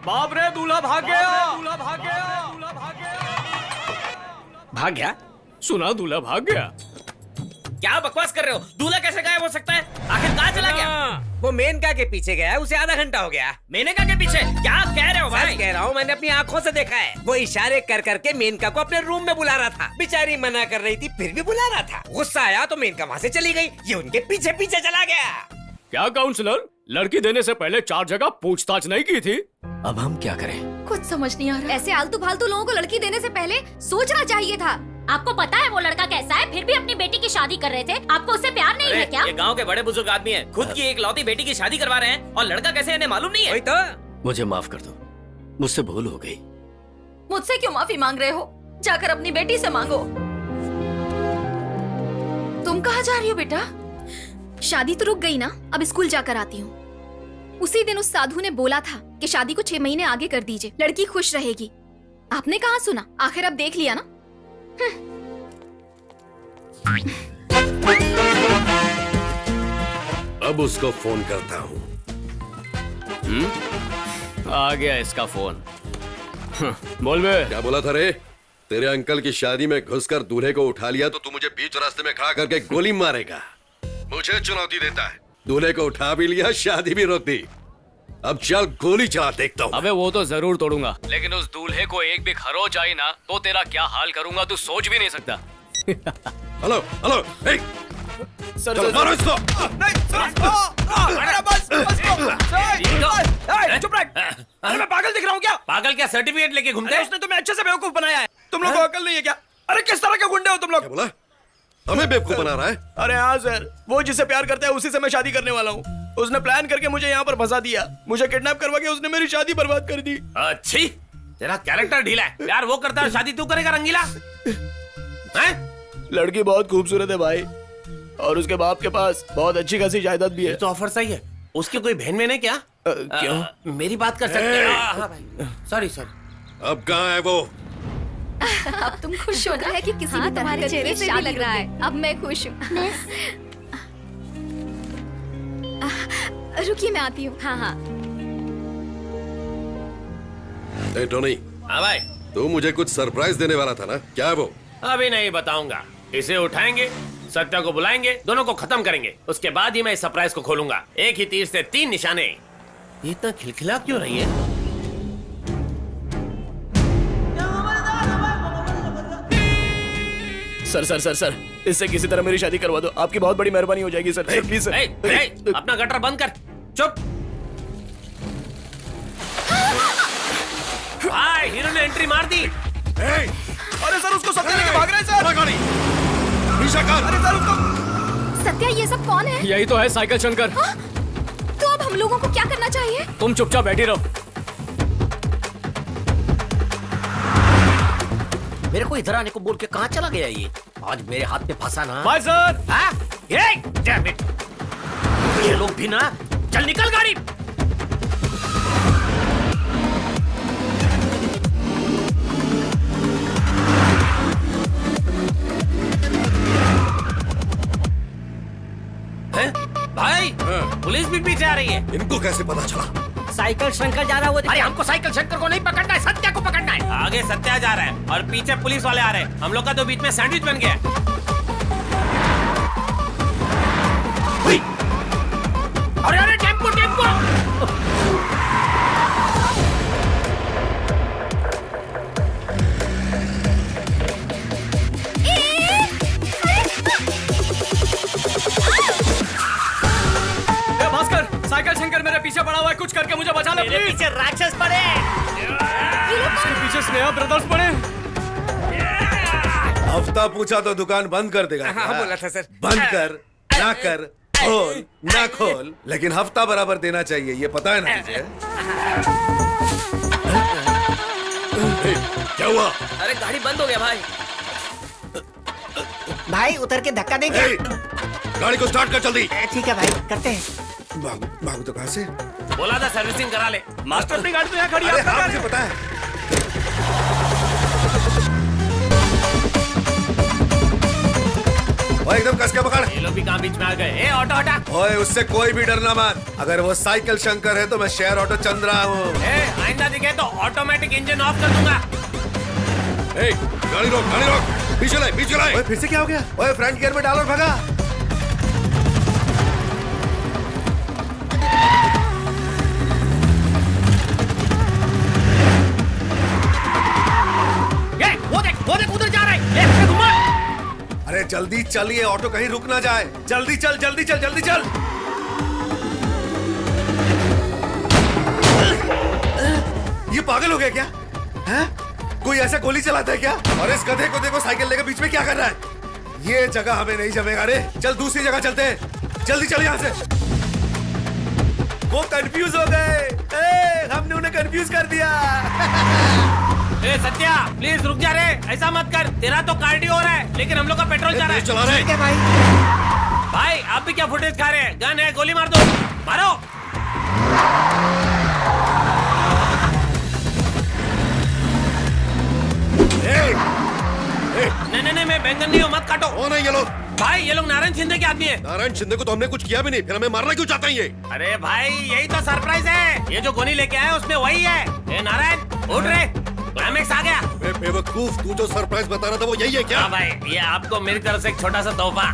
बाप रे, दूल्हा भाग गया। दूल्हा भाग गया। दूल्हा भाग गया। भाग गया? सुना, दूल्हा भाग गया। क्या बकवास कर रहे हो? दूल्हा कैसे गायब हो सकता है? आखिर कहाँ चला गया? वो मेनका के पीछे गया है, उसे आधा घंटा हो गया। मेनका के पीछे? क्या कह रहे हो भाई? सच कह रहा हूँ, मैंने अपनी आंखों से देखा है। वो इशारे कर करके मेनका को अपने रूम में बुला रहा था। बेचारी मना कर रही थी, फिर भी बुला रहा था। गुस्सा आया तो मेनका वहाँ से चली गई, ये उनके पीछे पीछे चला गया। क्या काउंसलर, लड़की देने से पहले 4 जगह पूछताछ नहीं की थी? अब हम क्या करें? कुछ समझ नहीं आ रहा। ऐसे आलतू फालतू लोगों को लड़की देने से पहले सोचना चाहिए था। आपको पता है वो लड़का कैसा है, फिर भी अपनी बेटी की शादी कर रहे थे। आपको उससे प्यार नहीं है क्या? ये गांव के बड़े बुजुर्ग आदमी हैं, खुद की एक लौती बेटी की शादी करवा रहे हैं और लड़का कैसे इन्हें मालूम नहीं है। वही तो। मुझे माफ कर दो, मुझसे भूल हो गई। मुझसे क्यों माफी मांग रहे हो? जाकर अपनी बेटी से मांगो। तुम कहाँ जा रही हो बेटा? शादी तो रुक गई ना, अब स्कूल जाकर आती हूँ। उसी दिन उस साधु ने बोला था कि शादी को 6 महीने आगे कर दीजिए, लड़की खुश रहेगी। आपने कहाँ सुना? आखिर अब देख लिया ना। अब उसको फोन करता हूँ। आ गया इसका फोन। बोल बे। क्या बोला था रे? तेरे अंकल की शादी में घुसकर दूल्हे को उठा लिया तो तू मुझे बीच रास्ते में खड़ा करके गोली मारेगा। मुझे चुनौती देता है। दूल्हे को उठा भी लिया, शादी भी रोक दी। अब चल गोली चला, देखता हूँ। अबे वो तो जरूर तोड़ूंगा, लेकिन उस दूल्हे को एक भी खरोच आई ना तो तेरा क्या हाल करूंगा तू सोच भी नहीं सकता। हेलो हेलो, सर, चलो मारो इसको। चुप रह। अरे मैं पागल दिख रहा हूँ क्या? पागल क्या, सर्टिफिकेट लेके घूमते हैं? उसने तुम्हें अच्छे से बेवकूफ बनाया है। तुम लोगों को अकल नहीं है क्या? अरे किस तरह के गुंडे हो तुम लोग? क्या बोला? हमें बेवकूफ बना रहा है? अरे हाँ सर, वो जिससे प्यार करता है उसी से मैं शादी करने वाला हूँ। उसने प्लान करके मुझे यहाँ पर फंसा दिया, मुझे किडनैप करवा के उसने मेरी शादी बर्बाद कर दी। अच्छी, तेरा कैरेक्टर ढीला है। प्यार वो करता है, शादी तू करेगा रंगीला? लड़की बहुत खूबसूरत है भाई, और उसके बाप के पास बहुत अच्छी खासी जायदाद भी है। तो ऑफर सही है। उसकी कोई बहन में नहीं क्या? क्यों? मेरी बात कर सकते हैं? Sorry sorry. अब कहाँ है वो? अब तुम खुश हो रहा है कि किसी ने तुम्हारे चेहरे से भी लग रहा है। अब मैं खुश हूँ। रुकिए मैं आती हूँ। हाँ हाँ। ए टोनी, हाँ भाई, तू मुझे कुछ सरप्राइज देने वाला था ना, क्या है वो? अभी नहीं बताऊंगा। इसे उठाएंगे, सत्या को बुलाएंगे, दोनों को खत्म करेंगे, उसके बाद ही मैं इस सरप्राइज को खोलूंगा। एक ही तीर से 3 निशाने। ये इतना खिलखिला क्यों रही है? सर सर सर सर, इससे किसी तरह मेरी शादी करवा दो, आपकी बहुत बड़ी मेहरबानी हो जाएगी सर। Please sir. अपना गटर बंद कर, चुप। भाई, हीरो ने एंट्री मार दी। अरे सर, उसको सत्या लेके भाग रहे हैं सर। अरे सर, उसको। सत्या, ये सब कौन है? यही तो है साइकिल शंकर। हाँ? तो अब हम लोगों को क्या करना चाहिए? तुम चुपचाप बैठी रहो। मेरे को इधर आने को बोल के कहाँ चला गया ये? आज मेरे हाथ में फंसा ना। Bye sir. हाँ? Damn it! ये लोग भी ना, चल निकल गाड़ी। भाई, पुलिस भी पीछे आ रही है। इनको कैसे पता चला? साइकिल शंकर जा रहा है वो। अरे हमको साइकिल शंकर को नहीं पकड़ना है, सत्या को पकड़ना है। आगे सत्या जा रहा है और पीछे पुलिस वाले आ रहे हैं। हम लोग का तो बीच में सैंडविच बन गया है। अरे अरे, tempo tempo. Bhaskar, cycle Shankar मेरे पीछे पड़ा हुआ है, कुछ करके मुझे बचा लो मेरे प्लीज। पीछे राक्षस पड़े। इसके पीछे स्नेहा ब्रदर्स पड़े। हफ्ता पूछा तो दुकान बंद कर देगा। हाँ, बोला था सर। बंद कर, ना कर, खोल ना खोल, लेकिन हफ्ता बराबर देना चाहिए, ये पता है ना तुझे? क्या हुआ? अरे गाड़ी बंद हो गया भाई। भाई उतर के धक्का देंगे। गाड़ी को स्टार्ट कर जल्दी। ठीक है भाई, करते हैं। भागू तो कहाँ से? बोला था सर्विसिंग करा ले। मास्टर, अपनी गाड़ी तो यहाँ खड़ी अरे है। हाँ, मुझे पता है। ओए, एकदम कस के पकड़। ये लोग भी कहाँ बीच में आ गए? ए, ऑटो हटा। ओए, उससे कोई भी डरना मत। अगर वो साइकिल शंकर है तो मैं शेयर ऑटो चंद्रा हूँ। ए, आइंदा दिखे तो ऑटोमेटिक इंजन ऑफ कर दूंगा। ए, गाड़ी रोक, गाड़ी रोक, पीछे लाए, पीछे लाए। ओए, फिर से क्या हो गया? ओए, फ्रंट गियर में डालो और भगा। वो देख उधर जा रहा है। लेफ्ट में घुमा। अरे जल्दी चलिए, ऑटो कहीं रुक ना जाए। जल्दी चल, जल्दी चल, जल्दी चल। ये पागल हो गया क्या? हैं? कोई ऐसा गोली चलाता है क्या? और इस गधे को देखो, साइकिल लेकर बीच में क्या कर रहा है? ये जगह हमें नहीं जमेगा रे। चल दूसरी जगह चलते हैं। जल्दी चल यहाँ से। वो कंफ्यूज हो गए। हमने उन्हें कंफ्यूज कर दिया। ए सत्या, प्लीज रुक जा रे। ऐसा मत कर, तेरा तो कार्डियो हो रहा है, लेकिन हम लोग का पेट्रोल जा रहा है। चला रहे हैं। भाई, आप भी क्या फुटेज खा रहे हैं? गन है, गोली मार दो। मारो। नहीं, मैं बैंगन नहीं हूँ, मत काटो। कौन है ये लोग? भाई, ये लोग नारायण शिंदे के आदमी है। नारायण शिंदे को तो हमने कुछ किया भी नहीं, फिर हमें मारना क्यों चाहते हैं ये? अरे भाई, यही तो सरप्राइज है। ये जो गोली लेके आए उसमें वही है। ए नारायण, उठ रे, क्लाइमेक्स आ गया। बेवकूफ, तू जो सरप्राइज बता रहा था वो यही है क्या? हाँ भाई, ये आपको मेरी तरफ से एक छोटा सा तोहफा।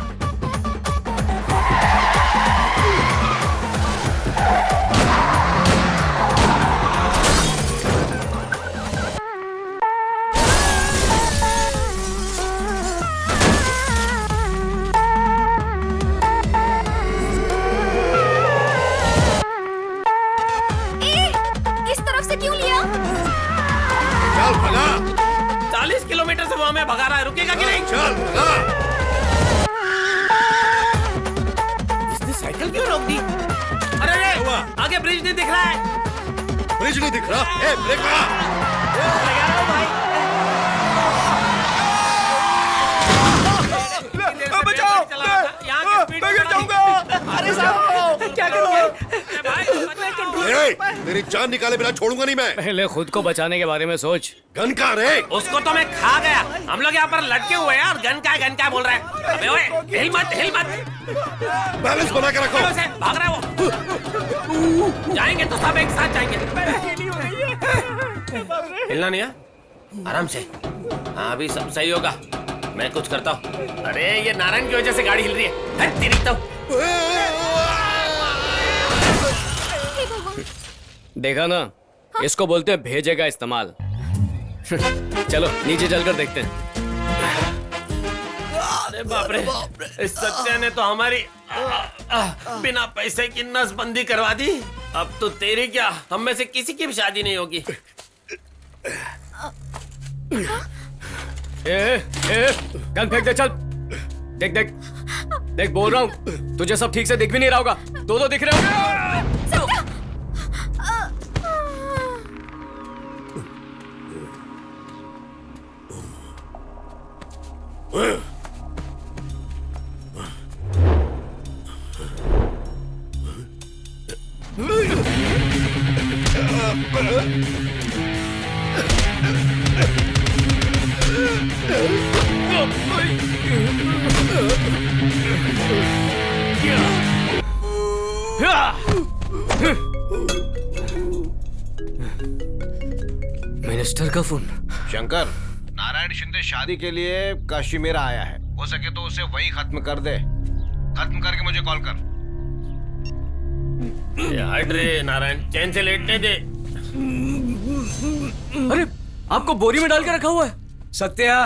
इस तरफ से क्यों लिया? चल भगा। 40 किलोमीटर से वो हमें भगा रहा है, रुकेगा कि नहीं? चल भगा। इसने साइकिल क्यों रोक दी? अरे आगे ब्रिज नहीं दिख रहा है। ब्रिज नहीं दिख रहा? ए, ब्रेक लगा। लगा रहा हूं भाई। बचाओ, यहाँ की स्पीड मैं गिर जाऊंगा। अरे साहब, क्या करोगे? मेरी जान निकाले बिना छोड़ूंगा नहीं मैं। पहले खुद को बचाने के बारे में सोच। गन कहाँ रे? उसको तो मैं खा गया। हम लोग यहाँ पर लटके हुए हैं और गन का बोल रहा है। अबे ओए, हिल मत। बैलेंस बना के रखो। भाग रहा है वो। जाएंगे तो सब एक साथ जाएंगे। हिलना नहीं है, आराम से। हाँ अभी सब सही होगा, मैं कुछ करता हूँ। अरे ये नारायण की वजह से गाड़ी हिल रही है। हट तेरी तो। देखा ना, इसको बोलते हैं भेजेगा इस्तेमाल। चलो नीचे चलकर देखते हैं। अरे बाप रे, इस सत्या ने तो हमारी बिना पैसे की नसबंदी करवा दी। अब तो तेरी क्या, हम में से किसी की भी शादी नहीं होगी। गन फेंक दे, चल। देख देख देख, बोल रहा हूँ तुझे सब ठीक से दिख भी नहीं रहा होगा। दो दिख रहे हो। मिनिस्टर का फोन। शंकर, नारायण शिंदे शादी के लिए काश्मीर आया है। हो सके तो उसे वहीं खत्म कर दे। खत्म करके मुझे कॉल कर। हट रे नारायण, चैन से लेटने दे। अरे आपको बोरी में डाल के रखा हुआ है। सत्या,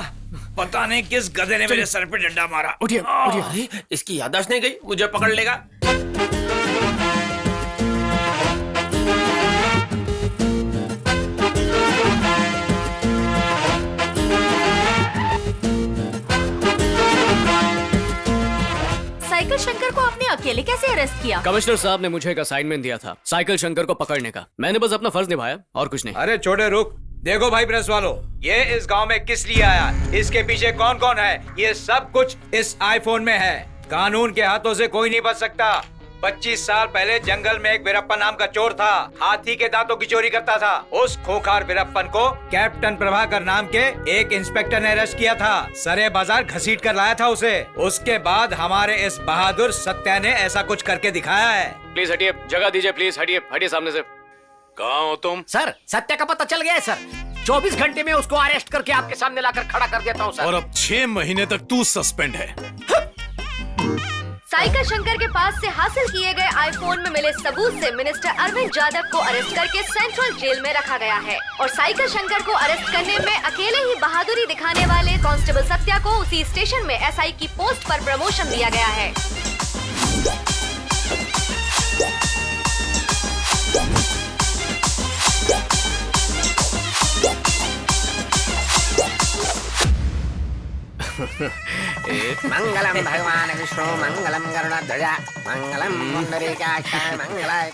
पता नहीं किस गधे ने मेरे सर पे डंडा मारा। उठिए उठिए। अरे इसकी याददाश्त नहीं गई, मुझे पकड़ लेगा। साइकिल शंकर को आपने अकेले कैसे अरेस्ट किया? कमिश्नर साहब ने मुझे एक असाइनमेंट दिया था, साइकिल शंकर को पकड़ने का। मैंने बस अपना फर्ज निभाया और कुछ नहीं। अरे छोटे रुक, देखो भाई प्रेस वालों, ये इस गांव में किस लिए आया, इसके पीछे कौन कौन है, ये सब कुछ इस आईफोन में है। कानून के हाथों से कोई नहीं बच सकता। 25 साल पहले जंगल में एक वीरप्पन नाम का चोर था, हाथी के दांतों की चोरी करता था। उस खूंखार वीरप्पन को कैप्टन प्रभाकर नाम के एक इंस्पेक्टर ने अरेस्ट किया था। सरे बाजार घसीट कर लाया था उसे। उसके बाद हमारे इस बहादुर सत्या ने ऐसा कुछ करके दिखाया है। प्लीज हटिए, जगह दीजिए प्लीज। हटिए हटिए सामने से। कहाँ हो तुम? सर, सत्या का पता चल गया है सर। 24 घंटे में उसको अरेस्ट करके आपके सामने लाकर खड़ा कर देता हूँ सर। और अब 6 महीने तक तू सस्पेंड है। साइकिल शंकर के पास से हासिल किए गए आईफोन में मिले सबूत से मिनिस्टर अरविंद जाधव को अरेस्ट करके सेंट्रल जेल में रखा गया है। और साइकिल शंकर को अरेस्ट करने में अकेले ही बहादुरी दिखाने वाले कांस्टेबल सत्या को उसी स्टेशन में एसआई की पोस्ट पर प्रमोशन दिया गया है। मंगलम भगवान विष्णु मंगलम गरुड़ध्वज मंगलम पुंडरीकाक्ष मंगलाय।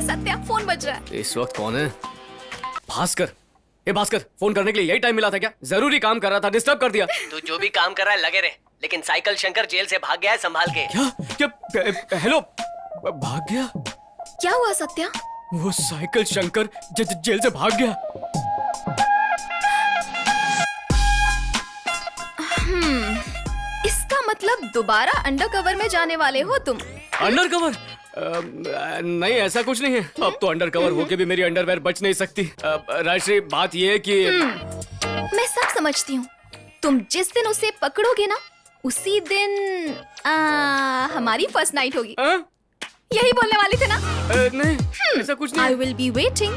सत्या, फोन बज रहा है। इस वक्त कौन है? भास्कर। ए भास्कर, फोन करने के लिए यही टाइम मिला था क्या? जरूरी काम कर रहा था, डिस्टर्ब कर दिया। तू जो भी काम कर रहा है लगे रहे, लेकिन साइकिल शंकर जेल से भाग गया है, संभाल के। क्या? हेलो, भाग गया? क्या हुआ सत्या? वो साइकिल शंकर जेल से भाग गया। इसका मतलब दोबारा अंडरकवर में जाने वाले हो तुम? अंडरकवर? नहीं, ऐसा कुछ नहीं है। अब तो अंडरकवर होके भी मेरी अंडरवेयर बच नहीं सकती। राजश्री, बात ये है कि मैं सब समझती हूँ। तुम जिस दिन उसे पकड़ोगे ना, उसी दिन हमारी फर्स्ट नाइट होगी। यही बोलने वाले थे ना? नहीं, ऐसा कुछ नहीं। I will be waiting.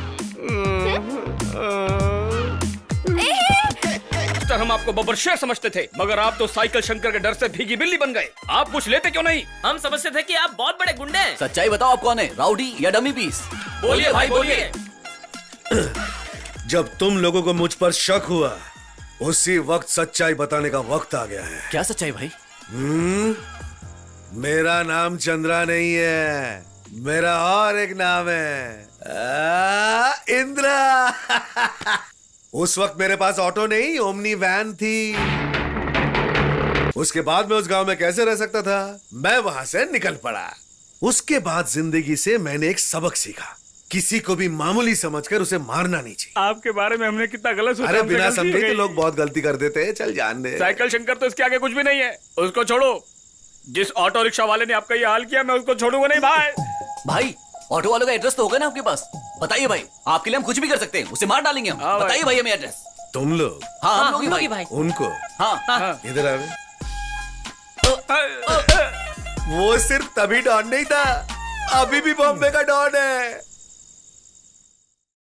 हम आपको बब्बर शेर समझते थे, मगर आप तो साइकिल शंकर के डर से भीगी बिल्ली बन गए। आप कुछ लेते क्यों नहीं? हम समझते थे कि आप बहुत बड़े गुंडे हैं। सच्चाई बताओ, आप कौन है, राउडी या डमी पीस? बोलिए भाई बोलिए। जब तुम लोगों को मुझ पर शक हुआ, उसी वक्त सच्चाई बताने का वक्त आ गया है। क्या सच्चाई भाई? मेरा नाम चंद्रा नहीं है, मेरा और एक नाम है इंद्रा। उस वक्त मेरे पास ऑटो नहीं, ओमनी वैन थी। उसके बाद मैं उस गांव में कैसे रह सकता था? मैं वहां से निकल पड़ा। उसके बाद जिंदगी से मैंने एक सबक सीखा, किसी को भी मामूली समझकर उसे मारना नहीं चाहिए। आपके बारे में हमने कितना गलत सोचा। अरे हमसे बिना गलती समझे हो तो गई। लोग बहुत गलती कर देते हैं, चल जान दे। साइकिल शंकर तो इसके आगे कुछ भी नहीं है, उसको छोड़ो। जिस ऑटो रिक्शा वाले ने आपका ये हाल किया, मैं उसको छोड़ूंगा नहीं भाई। भाई ऑटो वालों का एड्रेस तो होगा ना आपके पास? बताइए भाई, आपके लिए हम कुछ भी कर सकते हैं, उसे मार डालेंगे हम। हाँ भाई। बताइए भाई हमें एड्रेस। तुम लोग? हाँ हम लोग ही भाई। उनको? हाँ इधर आवे। वो सिर्फ तभी डॉन नहीं था, अभी भी बॉम्बे का डॉन है।